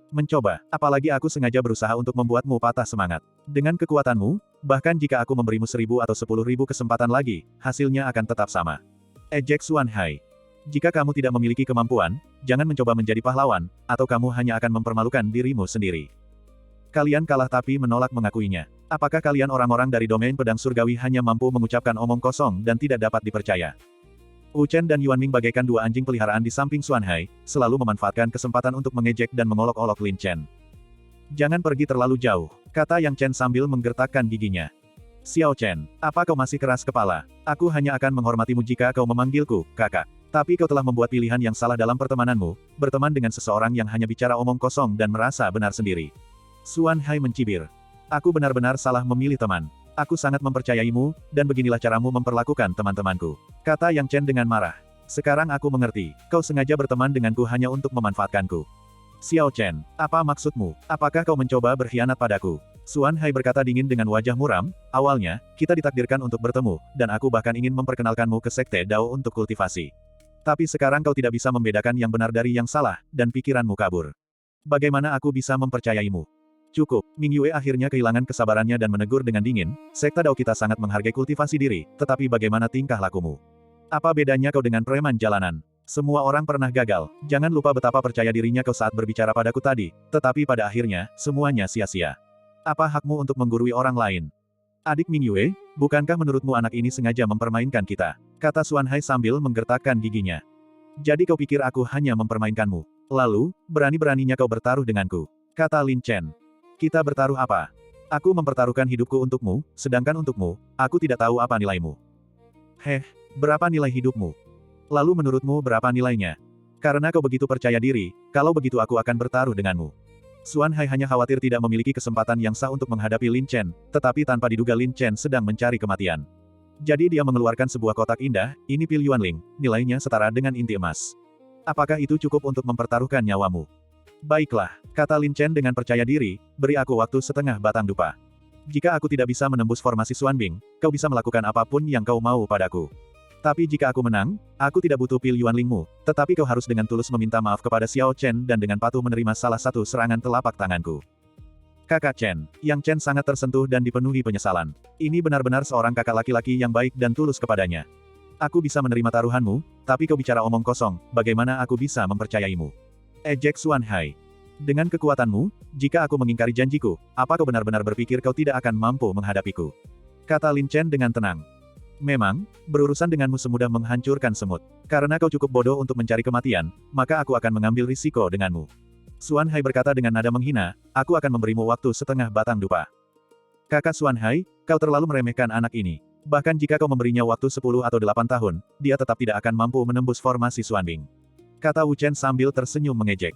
Mencoba, apalagi aku sengaja berusaha untuk membuatmu patah semangat. Dengan kekuatanmu, bahkan jika aku memberimu 1000 atau 10.000 kesempatan lagi, hasilnya akan tetap sama. Ejek Xuan Hai. Jika kamu tidak memiliki kemampuan, jangan mencoba menjadi pahlawan, atau kamu hanya akan mempermalukan dirimu sendiri. Kalian kalah tapi menolak mengakuinya. Apakah kalian orang-orang dari domain pedang surgawi hanya mampu mengucapkan omong kosong dan tidak dapat dipercaya? Wu Chen dan Yuan Ming bagaikan dua anjing peliharaan di samping Xuan Hai, selalu memanfaatkan kesempatan untuk mengejek dan mengolok-olok Lin Chen. Jangan pergi terlalu jauh, kata Yang Chen sambil menggertakkan giginya. Xiao Chen, apa kau masih keras kepala? Aku hanya akan menghormatimu jika kau memanggilku, kakak. Tapi kau telah membuat pilihan yang salah dalam pertemananmu, berteman dengan seseorang yang hanya bicara omong kosong dan merasa benar sendiri. Xuan Hai mencibir. Aku benar-benar salah memilih teman. Aku sangat mempercayaimu, dan beginilah caramu memperlakukan teman-temanku. Kata Yang Chen dengan marah. Sekarang aku mengerti, kau sengaja berteman denganku hanya untuk memanfaatkanku. Xiao Chen, apa maksudmu? Apakah kau mencoba berkhianat padaku? Xuan Hai berkata dingin dengan wajah muram, awalnya, kita ditakdirkan untuk bertemu, dan aku bahkan ingin memperkenalkanmu ke Sekte Dao untuk kultivasi. Tapi sekarang kau tidak bisa membedakan yang benar dari yang salah, dan pikiranmu kabur. Bagaimana aku bisa mempercayaimu? Cukup, Ming Yue akhirnya kehilangan kesabarannya dan menegur dengan dingin, Sekte Dao kita sangat menghargai kultivasi diri, tetapi bagaimana tingkah lakumu? Apa bedanya kau dengan preman jalanan? Semua orang pernah gagal, jangan lupa betapa percaya dirinya kau saat berbicara padaku tadi, tetapi pada akhirnya, semuanya sia-sia. Apa hakmu untuk menggurui orang lain? Adik Ming Yue, bukankah menurutmu anak ini sengaja mempermainkan kita? Kata Xuan Hai sambil menggertakkan giginya. Jadi kau pikir aku hanya mempermainkanmu? Lalu, berani-beraninya kau bertaruh denganku? Kata Lin Chen. Kita bertaruh apa? Aku mempertaruhkan hidupku untukmu, sedangkan untukmu, aku tidak tahu apa nilaimu. Berapa nilai hidupmu? Lalu menurutmu berapa nilainya? Karena kau begitu percaya diri, kalau begitu aku akan bertaruh denganmu. Xuan Hai hanya khawatir tidak memiliki kesempatan yang sah untuk menghadapi Lin Chen, tetapi tanpa diduga Lin Chen sedang mencari kematian. Jadi dia mengeluarkan sebuah kotak indah, ini pil Yuanling, nilainya setara dengan inti emas. Apakah itu cukup untuk mempertaruhkan nyawamu? Baiklah, kata Lin Chen dengan percaya diri, beri aku waktu setengah batang dupa. Jika aku tidak bisa menembus formasi Xuan Bing, kau bisa melakukan apapun yang kau mau padaku. Tapi jika aku menang, aku tidak butuh pil Yuanlingmu, tetapi kau harus dengan tulus meminta maaf kepada Xiao Chen dan dengan patuh menerima salah satu serangan telapak tanganku. Kakak Chen, Yang Chen sangat tersentuh dan dipenuhi penyesalan. Ini benar-benar seorang kakak laki-laki yang baik dan tulus kepadanya. Aku bisa menerima taruhanmu, tapi kau bicara omong kosong, bagaimana aku bisa mempercayaimu? Ejek Xuan Hai. Dengan kekuatanmu, jika aku mengingkari janjiku, apa kau benar-benar berpikir kau tidak akan mampu menghadapiku? Kata Lin Chen dengan tenang. Memang, berurusan denganmu semudah menghancurkan semut. Karena kau cukup bodoh untuk mencari kematian, maka aku akan mengambil risiko denganmu. Xuan Hai berkata dengan nada menghina, aku akan memberimu waktu setengah batang dupa. Kakak Xuan Hai, kau terlalu meremehkan anak ini. Bahkan jika kau memberinya waktu 10 atau 8 tahun, dia tetap tidak akan mampu menembus formasi Xuan Bing. Kata Wu Chen sambil tersenyum mengejek.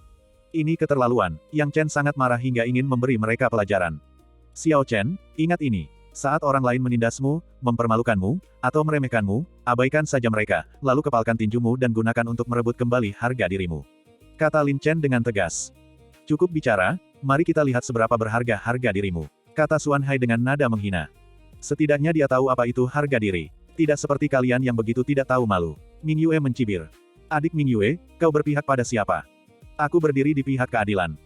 Ini keterlaluan. Yang Chen sangat marah hingga ingin memberi mereka pelajaran. Xiao Chen, ingat ini. Saat orang lain menindasmu, mempermalukanmu, atau meremehkanmu, abaikan saja mereka, lalu kepalkan tinjumu dan gunakan untuk merebut kembali harga dirimu. Kata Lin Chen dengan tegas. Cukup bicara, mari kita lihat seberapa berharga harga dirimu. Kata Xuan Hai dengan nada menghina. Setidaknya dia tahu apa itu harga diri. Tidak seperti kalian yang begitu tidak tahu malu. Ming Yue mencibir. Adik Ming Yue, kau berpihak pada siapa? Aku berdiri di pihak keadilan.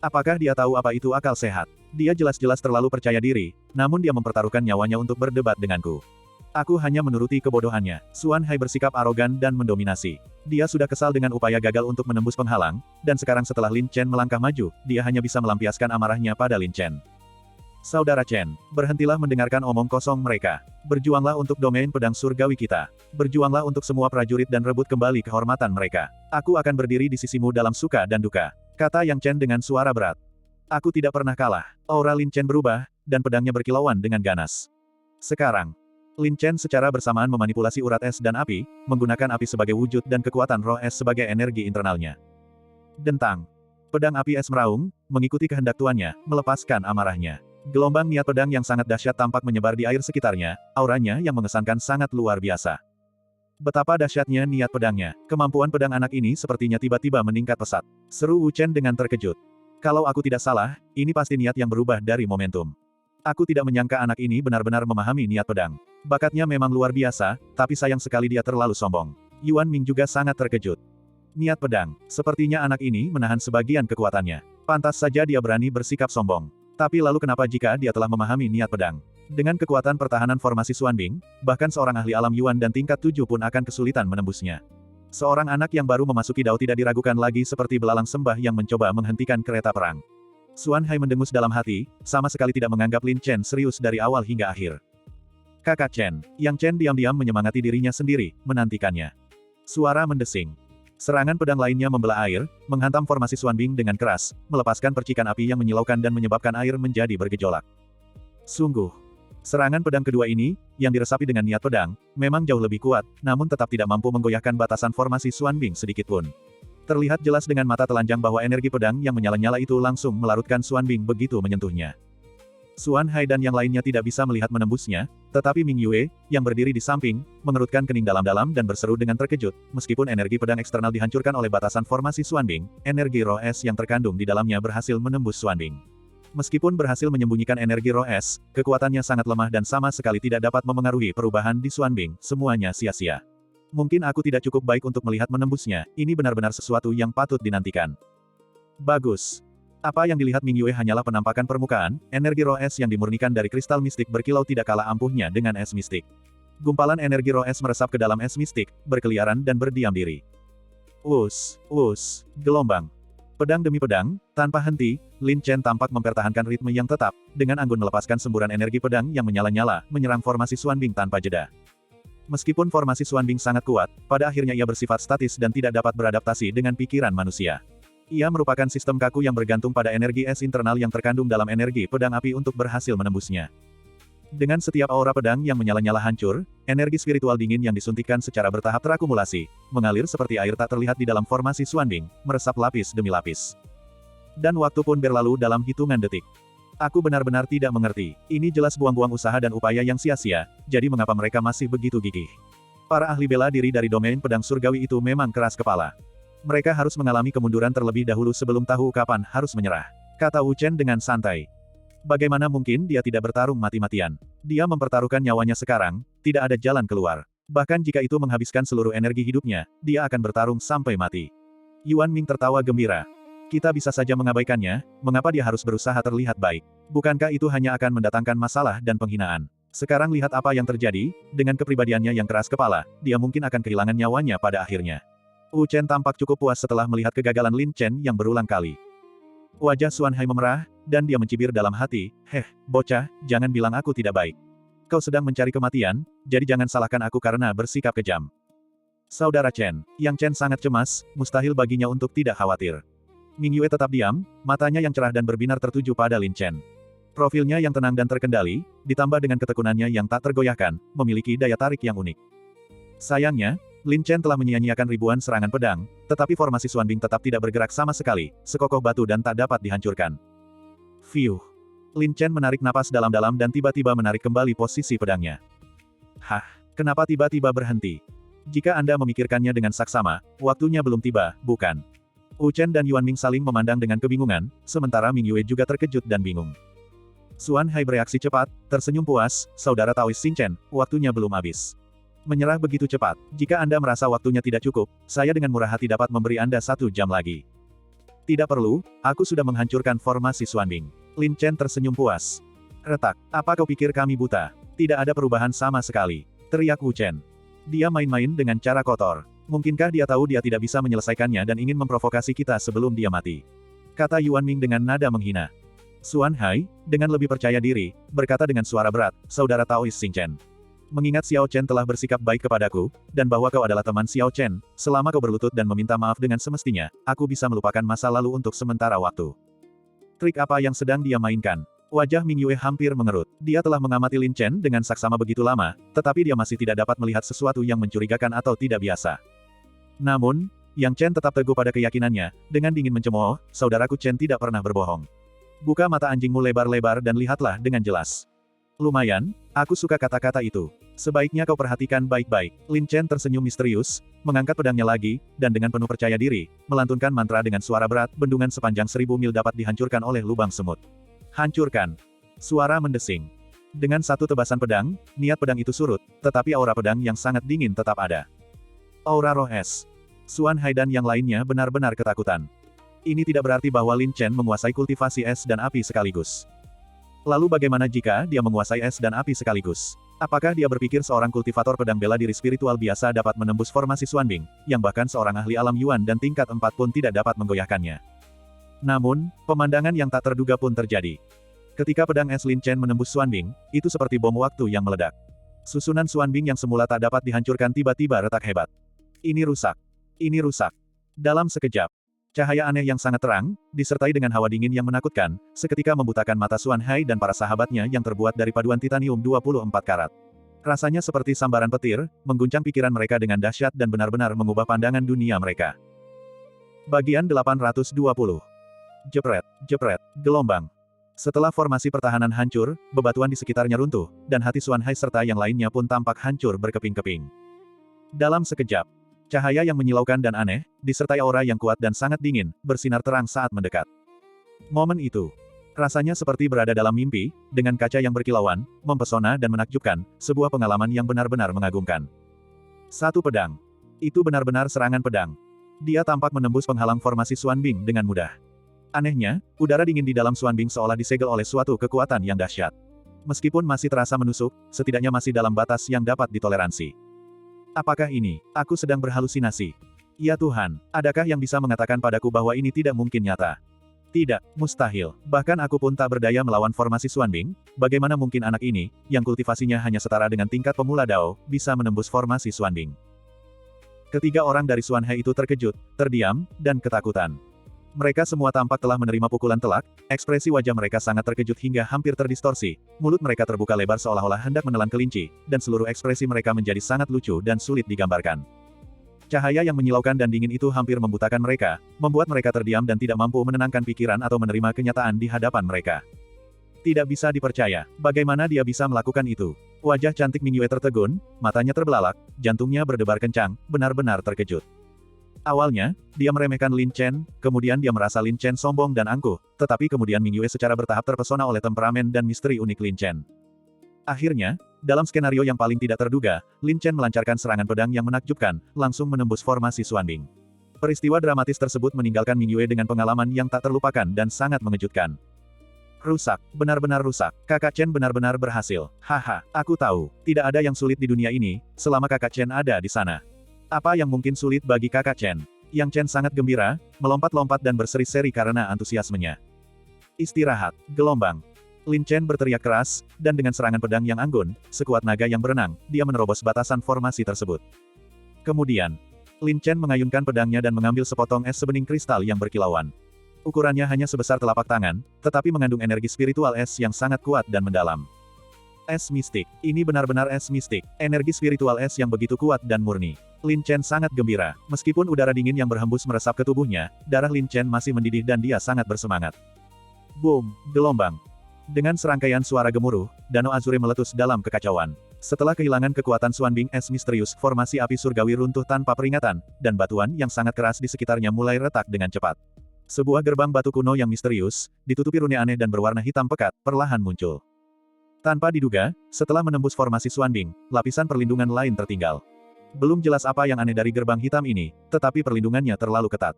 Apakah dia tahu apa itu akal sehat? Dia jelas-jelas terlalu percaya diri, namun dia mempertaruhkan nyawanya untuk berdebat denganku. Aku hanya menuruti kebodohannya. Xuan Hai bersikap arogan dan mendominasi. Dia sudah kesal dengan upaya gagal untuk menembus penghalang, dan sekarang setelah Lin Chen melangkah maju, dia hanya bisa melampiaskan amarahnya pada Lin Chen. Saudara Chen, berhentilah mendengarkan omong kosong mereka. Berjuanglah untuk domain pedang surgawi kita. Berjuanglah untuk semua prajurit dan rebut kembali kehormatan mereka. Aku akan berdiri di sisimu dalam suka dan duka. Kata Yang Chen dengan suara berat. Aku tidak pernah kalah. Aura Lin Chen berubah, dan pedangnya berkilauan dengan ganas. Sekarang, Lin Chen secara bersamaan memanipulasi urat es dan api, menggunakan api sebagai wujud dan kekuatan roh es sebagai energi internalnya. Dentang. Pedang api es meraung, mengikuti kehendak tuannya, melepaskan amarahnya. Gelombang niat pedang yang sangat dahsyat tampak menyebar di air sekitarnya, auranya yang mengesankan sangat luar biasa. Betapa dahsyatnya niat pedangnya, kemampuan pedang anak ini sepertinya tiba-tiba meningkat pesat. Seru Wu Chen dengan terkejut. Kalau aku tidak salah, ini pasti niat yang berubah dari momentum. Aku tidak menyangka anak ini benar-benar memahami niat pedang. Bakatnya memang luar biasa, tapi sayang sekali dia terlalu sombong. Yuan Ming juga sangat terkejut. Niat pedang, sepertinya anak ini menahan sebagian kekuatannya. Pantas saja dia berani bersikap sombong. Tapi lalu kenapa jika dia telah memahami niat pedang? Dengan kekuatan pertahanan formasi Xuanbing, bahkan seorang ahli alam Yuan dan tingkat 7 pun akan kesulitan menembusnya. Seorang anak yang baru memasuki Dao tidak diragukan lagi seperti belalang sembah yang mencoba menghentikan kereta perang. Xuan Hai mendengus dalam hati, sama sekali tidak menganggap Lin Chen serius dari awal hingga akhir. Kakak Chen, Yang Chen diam-diam menyemangati dirinya sendiri, menantikannya. Suara mendesing. Serangan pedang lainnya membelah air, menghantam formasi Xuanbing dengan keras, melepaskan percikan api yang menyilaukan dan menyebabkan air menjadi bergejolak. Sungguh. Serangan pedang kedua ini, yang diresapi dengan niat pedang, memang jauh lebih kuat, namun tetap tidak mampu menggoyahkan batasan formasi Xuanbing sedikitpun. Terlihat jelas dengan mata telanjang bahwa energi pedang yang menyala-nyala itu langsung melarutkan Xuanbing begitu menyentuhnya. Xuan Hai dan yang lainnya tidak bisa melihat menembusnya, tetapi Ming Yue, yang berdiri di samping, mengerutkan kening dalam-dalam dan berseru dengan terkejut, meskipun energi pedang eksternal dihancurkan oleh batasan formasi Xuanbing, energi roh es yang terkandung di dalamnya berhasil menembus Xuanbing. Meskipun berhasil menyembunyikan energi roh es, kekuatannya sangat lemah dan sama sekali tidak dapat memengaruhi perubahan di Xuanbing, semuanya sia-sia. Mungkin aku tidak cukup baik untuk melihat menembusnya, ini benar-benar sesuatu yang patut dinantikan. Bagus. Apa yang dilihat Ming Yue hanyalah penampakan permukaan, energi roh es yang dimurnikan dari kristal mistik berkilau tidak kalah ampuhnya dengan es mistik. Gumpalan energi roh es meresap ke dalam es mistik, berkeliaran dan berdiam diri. Gelombang. Pedang demi pedang, tanpa henti, Lin Chen tampak mempertahankan ritme yang tetap, dengan anggun melepaskan semburan energi pedang yang menyala-nyala, menyerang formasi Xuanbing tanpa jeda. Meskipun formasi Xuanbing sangat kuat, pada akhirnya ia bersifat statis dan tidak dapat beradaptasi dengan pikiran manusia. Ia merupakan sistem kaku yang bergantung pada energi es internal yang terkandung dalam energi pedang api untuk berhasil menembusnya. Dengan setiap aura pedang yang menyala-nyala hancur, energi spiritual dingin yang disuntikkan secara bertahap terakumulasi, mengalir seperti air tak terlihat di dalam formasi Xuanbing, meresap lapis demi lapis. Dan waktu pun berlalu dalam hitungan detik. Aku benar-benar tidak mengerti, ini jelas buang-buang usaha dan upaya yang sia-sia, jadi mengapa mereka masih begitu gigih? Para ahli bela diri dari domain pedang surgawi itu memang keras kepala. Mereka harus mengalami kemunduran terlebih dahulu sebelum tahu kapan harus menyerah. Kata Wu Chen dengan santai. Bagaimana mungkin dia tidak bertarung mati-matian? Dia mempertaruhkan nyawanya sekarang, tidak ada jalan keluar. Bahkan jika itu menghabiskan seluruh energi hidupnya, dia akan bertarung sampai mati. Yuan Ming tertawa gembira. Kita bisa saja mengabaikannya, mengapa dia harus berusaha terlihat baik? Bukankah itu hanya akan mendatangkan masalah dan penghinaan? Sekarang lihat apa yang terjadi, dengan kepribadiannya yang keras kepala, dia mungkin akan kehilangan nyawanya pada akhirnya. Wu Chen tampak cukup puas setelah melihat kegagalan Lin Chen yang berulang kali. Wajah Xuan Hai memerah, dan dia mencibir dalam hati, bocah, jangan bilang aku tidak baik. Kau sedang mencari kematian, jadi jangan salahkan aku karena bersikap kejam. Saudara Chen, Yang Chen sangat cemas, mustahil baginya untuk tidak khawatir. Ming Yue tetap diam, matanya yang cerah dan berbinar tertuju pada Lin Chen. Profilnya yang tenang dan terkendali, ditambah dengan ketekunannya yang tak tergoyahkan, memiliki daya tarik yang unik. Sayangnya, Lin Chen telah menyia-nyiakan ribuan serangan pedang, tetapi formasi Xuanbing tetap tidak bergerak sama sekali, sekokoh batu dan tak dapat dihancurkan. Fiuh. Lin Chen menarik napas dalam-dalam dan tiba-tiba menarik kembali posisi pedangnya. Hah, kenapa tiba-tiba berhenti? Jika Anda memikirkannya dengan saksama, waktunya belum tiba, bukan? Wu Chen dan Yuan Ming saling memandang dengan kebingungan, sementara Ming Yue juga terkejut dan bingung. Xuan Hai bereaksi cepat, tersenyum puas, saudara Taois Xin Chen, waktunya belum habis. Menyerah begitu cepat. Jika Anda merasa waktunya tidak cukup, saya dengan murah hati dapat memberi Anda 1 jam lagi. Tidak perlu, aku sudah menghancurkan formasi Xuanbing. Lin Chen tersenyum puas. Retak, apa kau pikir kami buta? Tidak ada perubahan sama sekali. Teriak Wu Chen. Dia main-main dengan cara kotor. Mungkinkah dia tahu dia tidak bisa menyelesaikannya dan ingin memprovokasi kita sebelum dia mati? Kata Yuan Ming dengan nada menghina. Xuan Hai, dengan lebih percaya diri, berkata dengan suara berat, saudara Taois Xin Chen. Mengingat Xiao Chen telah bersikap baik kepadaku, dan bahwa kau adalah teman Xiao Chen, selama kau berlutut dan meminta maaf dengan semestinya, aku bisa melupakan masa lalu untuk sementara waktu. Trik apa yang sedang dia mainkan? Wajah Ming Yue hampir mengerut. Dia telah mengamati Lin Chen dengan saksama begitu lama, tetapi dia masih tidak dapat melihat sesuatu yang mencurigakan atau tidak biasa. Namun, Yang Chen tetap teguh pada keyakinannya, dengan dingin mencemooh, saudaraku Chen tidak pernah berbohong. Buka mata anjingmu lebar-lebar dan lihatlah dengan jelas. Lumayan, aku suka kata-kata itu. Sebaiknya kau perhatikan baik-baik. Lin Chen tersenyum misterius, mengangkat pedangnya lagi, dan dengan penuh percaya diri, melantunkan mantra dengan suara berat, bendungan sepanjang 1000 mil dapat dihancurkan oleh lubang semut. Hancurkan. Suara mendesing. Dengan satu tebasan pedang, niat pedang itu surut, tetapi aura pedang yang sangat dingin tetap ada. Aura roh es. Xuan Hai dan yang lainnya benar-benar ketakutan. Ini tidak berarti bahwa Lin Chen menguasai kultivasi es dan api sekaligus. Lalu bagaimana jika dia menguasai es dan api sekaligus? Apakah dia berpikir seorang kultivator pedang bela diri spiritual biasa dapat menembus formasi Xuanbing, yang bahkan seorang ahli alam Yuan dan tingkat 4 pun tidak dapat menggoyahkannya? Namun, pemandangan yang tak terduga pun terjadi. Ketika pedang es Lin Chen menembus Xuanbing, itu seperti bom waktu yang meledak. Susunan Xuanbing yang semula tak dapat dihancurkan tiba-tiba retak hebat. Ini rusak. Ini rusak. Dalam sekejap, cahaya aneh yang sangat terang, disertai dengan hawa dingin yang menakutkan, seketika membutakan mata Xuan Hai dan para sahabatnya yang terbuat dari paduan titanium 24 karat. Rasanya seperti sambaran petir, mengguncang pikiran mereka dengan dahsyat dan benar-benar mengubah pandangan dunia mereka. Bagian 820. Jepret, jepret, gelombang. Setelah formasi pertahanan hancur, bebatuan di sekitarnya runtuh, dan hati Xuan Hai serta yang lainnya pun tampak hancur berkeping-keping. Dalam sekejap, cahaya yang menyilaukan dan aneh, disertai aura yang kuat dan sangat dingin, bersinar terang saat mendekat. Momen itu, rasanya seperti berada dalam mimpi, dengan kaca yang berkilauan, mempesona dan menakjubkan, sebuah pengalaman yang benar-benar mengagumkan. Satu pedang. Itu benar-benar serangan pedang. Dia tampak menembus penghalang formasi Xuanbing dengan mudah. Anehnya, udara dingin di dalam Xuanbing seolah disegel oleh suatu kekuatan yang dahsyat. Meskipun masih terasa menusuk, setidaknya masih dalam batas yang dapat ditoleransi. Apakah ini? Aku sedang berhalusinasi. Ya Tuhan, adakah yang bisa mengatakan padaku bahwa ini tidak mungkin nyata? Tidak, mustahil. Bahkan aku pun tak berdaya melawan formasi Xuanbing. Bagaimana mungkin anak ini, yang kultivasinya hanya setara dengan tingkat pemula Dao, bisa menembus formasi Xuanbing? Ketiga orang dari Xuan Hai itu terkejut, terdiam, dan ketakutan. Mereka semua tampak telah menerima pukulan telak, ekspresi wajah mereka sangat terkejut hingga hampir terdistorsi, mulut mereka terbuka lebar seolah-olah hendak menelan kelinci, dan seluruh ekspresi mereka menjadi sangat lucu dan sulit digambarkan. Cahaya yang menyilaukan dan dingin itu hampir membutakan mereka, membuat mereka terdiam dan tidak mampu menenangkan pikiran atau menerima kenyataan di hadapan mereka. Tidak bisa dipercaya, bagaimana dia bisa melakukan itu? Wajah cantik Ming Yue tertegun, matanya terbelalak, jantungnya berdebar kencang, benar-benar terkejut. Awalnya, dia meremehkan Lin Chen, kemudian dia merasa Lin Chen sombong dan angkuh, tetapi kemudian Ming Yue secara bertahap terpesona oleh temperamen dan misteri unik Lin Chen. Akhirnya, dalam skenario yang paling tidak terduga, Lin Chen melancarkan serangan pedang yang menakjubkan, langsung menembus formasi Xuanbing. Peristiwa dramatis tersebut meninggalkan Ming Yue dengan pengalaman yang tak terlupakan dan sangat mengejutkan. Rusak, benar-benar rusak. Kakak Chen benar-benar berhasil. Haha, aku tahu, tidak ada yang sulit di dunia ini, selama kakak Chen ada di sana. Apa yang mungkin sulit bagi kakak Chen? Yang Chen sangat gembira, melompat-lompat dan berseri-seri karena antusiasmenya. Istirahat, gelombang. Lin Chen berteriak keras, dan dengan serangan pedang yang anggun, sekuat naga yang berenang, dia menerobos batasan formasi tersebut. Kemudian, Lin Chen mengayunkan pedangnya dan mengambil sepotong es sebening kristal yang berkilauan. Ukurannya hanya sebesar telapak tangan, tetapi mengandung energi spiritual es yang sangat kuat dan mendalam. Es mistik. Ini benar-benar es mistik. Energi spiritual es yang begitu kuat dan murni. Lin Chen sangat gembira. Meskipun udara dingin yang berhembus meresap ke tubuhnya, darah Lin Chen masih mendidih dan dia sangat bersemangat. Boom! Gelombang. Dengan serangkaian suara gemuruh, Danau Azure meletus dalam kekacauan. Setelah kehilangan kekuatan Xuanbing es misterius, formasi api surgawi runtuh tanpa peringatan, dan batuan yang sangat keras di sekitarnya mulai retak dengan cepat. Sebuah gerbang batu kuno yang misterius, ditutupi rune aneh dan berwarna hitam pekat, perlahan muncul. Tanpa diduga, setelah menembus formasi Xuanbing, lapisan perlindungan lain tertinggal. Belum jelas apa yang aneh dari gerbang hitam ini, tetapi perlindungannya terlalu ketat.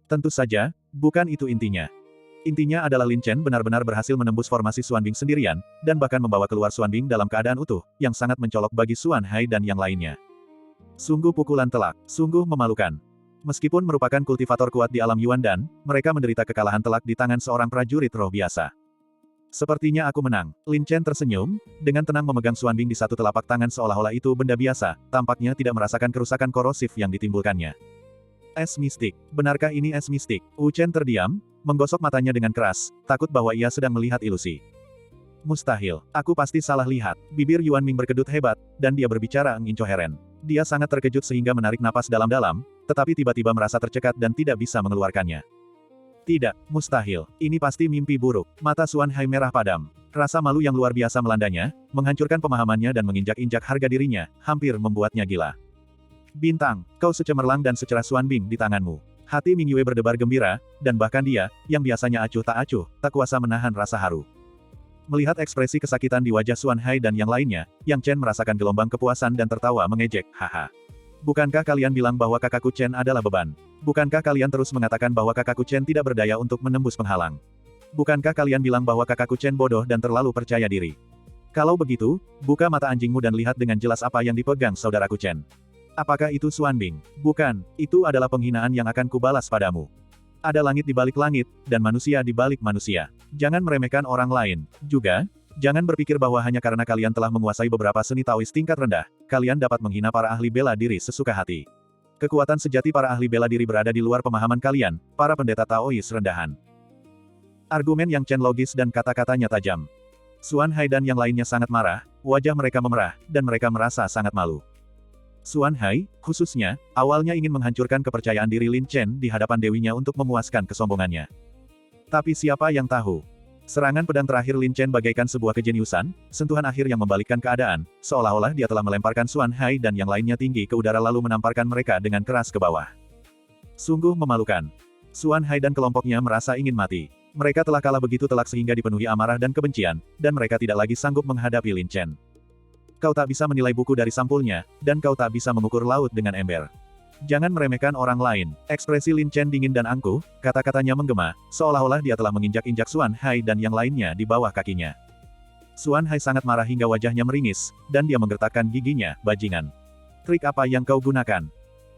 Tentu saja, bukan itu intinya. Intinya adalah Lin Chen benar-benar berhasil menembus formasi Xuanbing sendirian, dan bahkan membawa keluar Xuanbing dalam keadaan utuh, yang sangat mencolok bagi Xuan Hai dan yang lainnya. Sungguh pukulan telak, sungguh memalukan. Meskipun merupakan kultivator kuat di alam Yuan Dan, mereka menderita kekalahan telak di tangan seorang prajurit roh biasa. Sepertinya aku menang. Lin Chen tersenyum, dengan tenang memegang Xuanbing di satu telapak tangan seolah-olah itu benda biasa, tampaknya tidak merasakan kerusakan korosif yang ditimbulkannya. Es mistik. Benarkah ini es mistik? Wu Chen terdiam, menggosok matanya dengan keras, takut bahwa ia sedang melihat ilusi. Mustahil. Aku pasti salah lihat. Bibir Yuan Ming berkedut hebat, dan dia berbicara incoheren. Dia sangat terkejut sehingga menarik napas dalam-dalam, tetapi tiba-tiba merasa tercekat dan tidak bisa mengeluarkannya. Tidak, mustahil. Ini pasti mimpi buruk. Mata Xuan Hai merah padam. Rasa malu yang luar biasa melandanya, menghancurkan pemahamannya dan menginjak-injak harga dirinya, hampir membuatnya gila. Bintang, kau secemerlang dan secerah Xuanbing di tanganmu. Hati Ming Yue berdebar gembira, dan bahkan dia, yang biasanya acuh, tak kuasa menahan rasa haru. Melihat ekspresi kesakitan di wajah Xuan Hai dan yang lainnya, Yang Chen merasakan gelombang kepuasan dan tertawa mengejek, haha. Bukankah kalian bilang bahwa kakakku Chen adalah beban? Bukankah kalian terus mengatakan bahwa kakakku Chen tidak berdaya untuk menembus penghalang? Bukankah kalian bilang bahwa kakakku Chen bodoh dan terlalu percaya diri? Kalau begitu, buka mata anjingmu dan lihat dengan jelas apa yang dipegang saudaraku Chen. Apakah itu Xuanbing? Bukan, itu adalah penghinaan yang akan kubalas padamu. Ada langit di balik langit, dan manusia di balik manusia. Jangan meremehkan orang lain. Juga, jangan berpikir bahwa hanya karena kalian telah menguasai beberapa seni Taois tingkat rendah, kalian dapat menghina para ahli bela diri sesuka hati. Kekuatan sejati para ahli bela diri berada di luar pemahaman kalian, para pendeta Taois rendahan. Argumen Yang Chen logis dan kata-katanya tajam. Xuan Hai dan yang lainnya sangat marah, wajah mereka memerah, dan mereka merasa sangat malu. Xuan Hai, khususnya, awalnya ingin menghancurkan kepercayaan diri Lin Chen di hadapan dewinya untuk memuaskan kesombongannya. Tapi siapa yang tahu? Serangan pedang terakhir Lin Chen bagaikan sebuah kejeniusan, sentuhan akhir yang membalikkan keadaan, seolah-olah dia telah melemparkan Xuan Hai dan yang lainnya tinggi ke udara lalu menamparkan mereka dengan keras ke bawah. Sungguh memalukan. Xuan Hai dan kelompoknya merasa ingin mati. Mereka telah kalah begitu telak sehingga dipenuhi amarah dan kebencian, dan mereka tidak lagi sanggup menghadapi Lin Chen. Kau tak bisa menilai buku dari sampulnya, dan kau tak bisa mengukur laut dengan ember. Jangan meremehkan orang lain. Ekspresi Lin Chen dingin dan angkuh, kata-katanya menggema, seolah-olah dia telah menginjak-injak Xuan Hai dan yang lainnya di bawah kakinya. Xuan Hai sangat marah hingga wajahnya meringis, dan dia menggertakkan giginya, bajingan. Trik apa yang kau gunakan?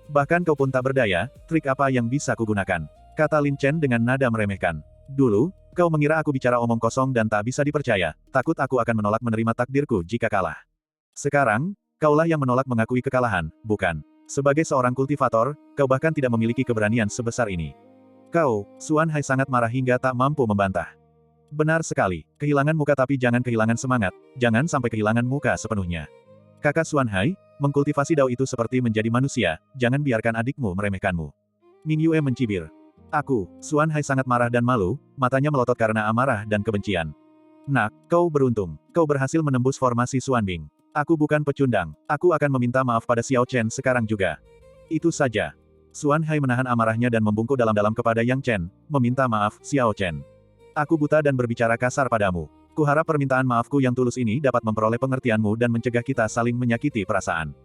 Bahkan kau pun tak berdaya, trik apa yang bisa kugunakan? Kata Lin Chen dengan nada meremehkan. Dulu, kau mengira aku bicara omong kosong dan tak bisa dipercaya, takut aku akan menolak menerima takdirku jika kalah. Sekarang, kaulah yang menolak mengakui kekalahan, bukan? Sebagai seorang kultivator, kau bahkan tidak memiliki keberanian sebesar ini. Kau, Xuan Hai sangat marah hingga tak mampu membantah. Benar sekali, kehilangan muka tapi jangan kehilangan semangat, jangan sampai kehilangan muka sepenuhnya. Kakak Xuan Hai, mengkultivasi dao itu seperti menjadi manusia, jangan biarkan adikmu meremehkanmu. Ming Yue mencibir. Aku, Xuan Hai sangat marah dan malu, matanya melotot karena amarah dan kebencian. Nak, kau beruntung, kau berhasil menembus formasi Xuanbing. Aku bukan pecundang, aku akan meminta maaf pada Xiao Chen sekarang juga. Itu saja. Xuan Hai menahan amarahnya dan membungkuk dalam-dalam kepada Yang Chen, meminta maaf, Xiao Chen. Aku buta dan berbicara kasar padamu. Kuharap permintaan maafku yang tulus ini dapat memperoleh pengertianmu dan mencegah kita saling menyakiti perasaan.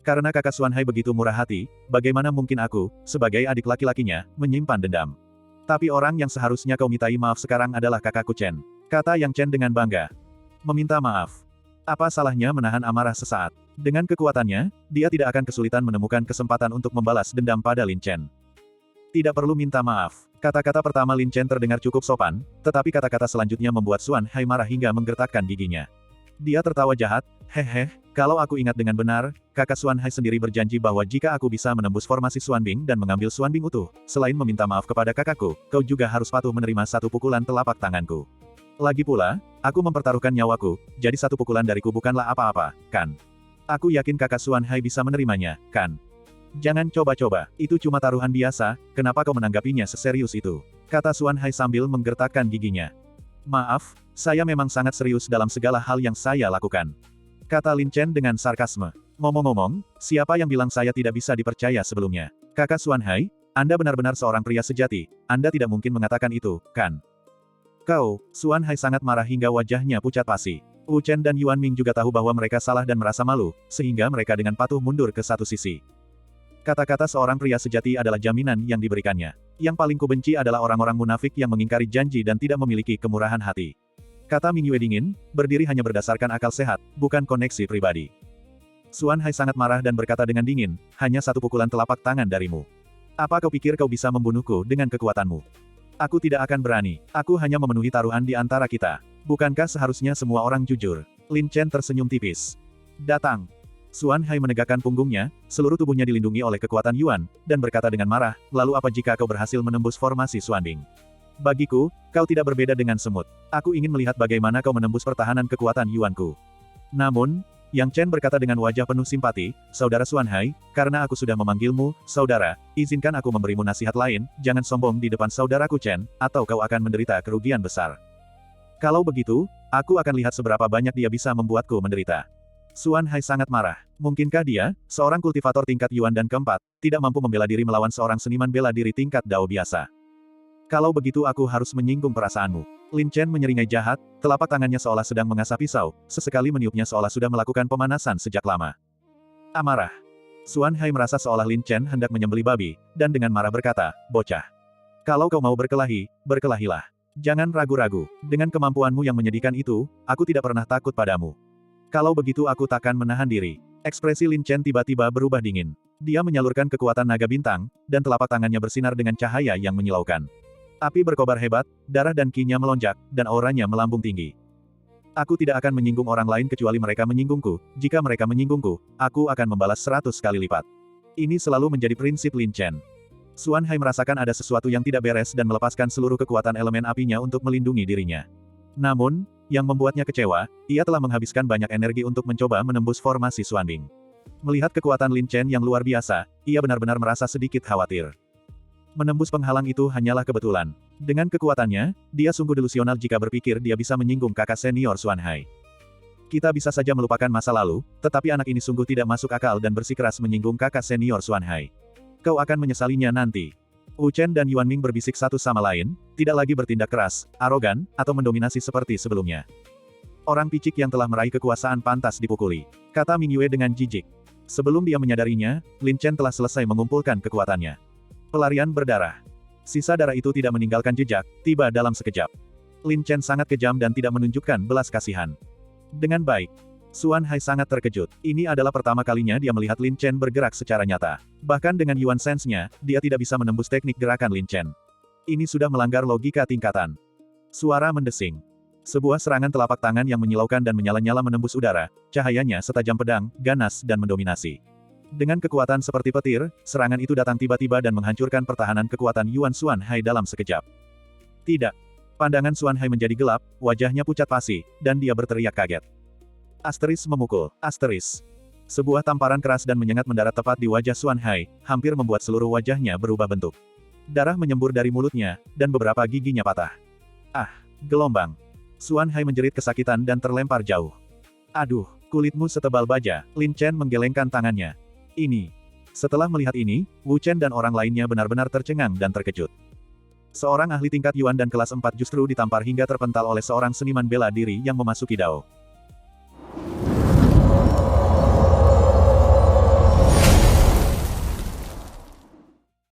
Karena kakak Xuan Hai begitu murah hati, bagaimana mungkin aku, sebagai adik laki-lakinya, menyimpan dendam. Tapi orang yang seharusnya kau mintai maaf sekarang adalah kakakku Chen. Kata Yang Chen dengan bangga. Meminta maaf. Apa salahnya menahan amarah sesaat? Dengan kekuatannya, dia tidak akan kesulitan menemukan kesempatan untuk membalas dendam pada Lin Chen. Tidak perlu minta maaf. Kata-kata pertama Lin Chen terdengar cukup sopan, tetapi kata-kata selanjutnya membuat Xuan Hai marah hingga menggertakkan giginya. Dia tertawa jahat, hehe, kalau aku ingat dengan benar, kakak Xuan Hai sendiri berjanji bahwa jika aku bisa menembus formasi Xuanbing dan mengambil Xuanbing utuh, selain meminta maaf kepada kakakku, kau juga harus patuh menerima satu pukulan telapak tanganku. Lagi pula, aku mempertaruhkan nyawaku, jadi satu pukulan dariku bukanlah apa-apa, kan? Aku yakin kakak Xuan Hai bisa menerimanya, kan? Jangan coba-coba, itu cuma taruhan biasa, kenapa kau menanggapinya seserius itu? Kata Xuan Hai sambil menggertakkan giginya. Maaf, saya memang sangat serius dalam segala hal yang saya lakukan. Kata Lin Chen dengan sarkasme. Ngomong-ngomong, siapa yang bilang saya tidak bisa dipercaya sebelumnya? Kakak Xuan Hai, Anda benar-benar seorang pria sejati, Anda tidak mungkin mengatakan itu, kan? Kau, Xuan Hai sangat marah hingga wajahnya pucat pasi. Wu Chen dan Yuan Ming juga tahu bahwa mereka salah dan merasa malu, sehingga mereka dengan patuh mundur ke satu sisi. Kata-kata seorang pria sejati adalah jaminan yang diberikannya. Yang paling kubenci adalah orang-orang munafik yang mengingkari janji dan tidak memiliki kemurahan hati. Kata Ming Yue dingin, berdiri hanya berdasarkan akal sehat, bukan koneksi pribadi. Xuan Hai sangat marah dan berkata dengan dingin, hanya satu pukulan telapak tangan darimu. Apa kau pikir kau bisa membunuhku dengan kekuatanmu? Aku tidak akan berani. Aku hanya memenuhi taruhan di antara kita. Bukankah seharusnya semua orang jujur? Lin Chen tersenyum tipis. Datang. Xuan Hai menegakkan punggungnya, seluruh tubuhnya dilindungi oleh kekuatan Yuan, dan berkata dengan marah, lalu apa jika kau berhasil menembus formasi Xuanbing? Bagiku, kau tidak berbeda dengan semut. Aku ingin melihat bagaimana kau menembus pertahanan kekuatan Yuanku. Namun, Yang Chen berkata dengan wajah penuh simpati, Saudara Xuan Hai, karena aku sudah memanggilmu, saudara, izinkan aku memberimu nasihat lain, jangan sombong di depan saudaraku Chen, atau kau akan menderita kerugian besar. Kalau begitu, aku akan lihat seberapa banyak dia bisa membuatku menderita. Xuan Hai sangat marah. Mungkinkah dia, seorang kultivator tingkat Yuan dan keempat, tidak mampu membela diri melawan seorang seniman bela diri tingkat Dao biasa? Kalau begitu aku harus menyinggung perasaanmu. Lin Chen menyeringai jahat, telapak tangannya seolah sedang mengasah pisau, sesekali meniupnya seolah sudah melakukan pemanasan sejak lama. Amarah. Xuan Hai merasa seolah Lin Chen hendak menyembelih babi, dan dengan marah berkata, bocah. Kalau kau mau berkelahi, berkelahilah. Jangan ragu-ragu. Dengan kemampuanmu yang menyedihkan itu, aku tidak pernah takut padamu. Kalau begitu aku takkan menahan diri. Ekspresi Lin Chen tiba-tiba berubah dingin. Dia menyalurkan kekuatan naga bintang, dan telapak tangannya bersinar dengan cahaya yang menyilaukan. Api berkobar hebat, darah dan ki-nya melonjak, dan auranya melambung tinggi. Aku tidak akan menyinggung orang lain kecuali mereka menyinggungku, jika mereka menyinggungku, aku akan membalas 100 kali lipat. Ini selalu menjadi prinsip Lin Chen. Xuan Hai merasakan ada sesuatu yang tidak beres dan melepaskan seluruh kekuatan elemen apinya untuk melindungi dirinya. Namun, yang membuatnya kecewa, ia telah menghabiskan banyak energi untuk mencoba menembus formasi Xuanbing. Melihat kekuatan Lin Chen yang luar biasa, ia benar-benar merasa sedikit khawatir. Menembus penghalang itu hanyalah kebetulan. Dengan kekuatannya, dia sungguh delusional jika berpikir dia bisa menyinggung kakak senior Xuan Hai. Kita bisa saja melupakan masa lalu, tetapi anak ini sungguh tidak masuk akal dan bersikeras menyinggung kakak senior Xuan Hai. Kau akan menyesalinya nanti. Wu Chen dan Yuan Ming berbisik satu sama lain, tidak lagi bertindak keras, arogan, atau mendominasi seperti sebelumnya. Orang picik yang telah meraih kekuasaan pantas dipukuli. Kata Ming Yue dengan jijik. Sebelum dia menyadarinya, Lin Chen telah selesai mengumpulkan kekuatannya. Pelarian berdarah. Sisa darah itu tidak meninggalkan jejak, tiba dalam sekejap. Lin Chen sangat kejam dan tidak menunjukkan belas kasihan. Dengan baik. Xuan Hai sangat terkejut. Ini adalah pertama kalinya dia melihat Lin Chen bergerak secara nyata. Bahkan dengan Yuan Sense-nya, dia tidak bisa menembus teknik gerakan Lin Chen. Ini sudah melanggar logika tingkatan. Suara mendesing. Sebuah serangan telapak tangan yang menyilaukan dan menyala-nyala menembus udara, cahayanya setajam pedang, ganas dan mendominasi. Dengan kekuatan seperti petir, serangan itu datang tiba-tiba dan menghancurkan pertahanan kekuatan Yuan Xuan Hai dalam sekejap. Tidak. Pandangan Xuan Hai menjadi gelap, wajahnya pucat pasi, dan dia berteriak kaget. Asteris memukul. Asteris. Sebuah tamparan keras dan menyengat mendarat tepat di wajah Xuan Hai, hampir membuat seluruh wajahnya berubah bentuk. Darah menyembur dari mulutnya, dan beberapa giginya patah. Ah, gelombang. Xuan Hai menjerit kesakitan dan terlempar jauh. Aduh, kulitmu setebal baja. Lin Chen menggelengkan tangannya. Ini. Setelah melihat ini, Wu Chen dan orang lainnya benar-benar tercengang dan terkejut. Seorang ahli tingkat Yuan dan kelas 4 justru ditampar hingga terpental oleh seorang seniman bela diri yang memasuki Dao.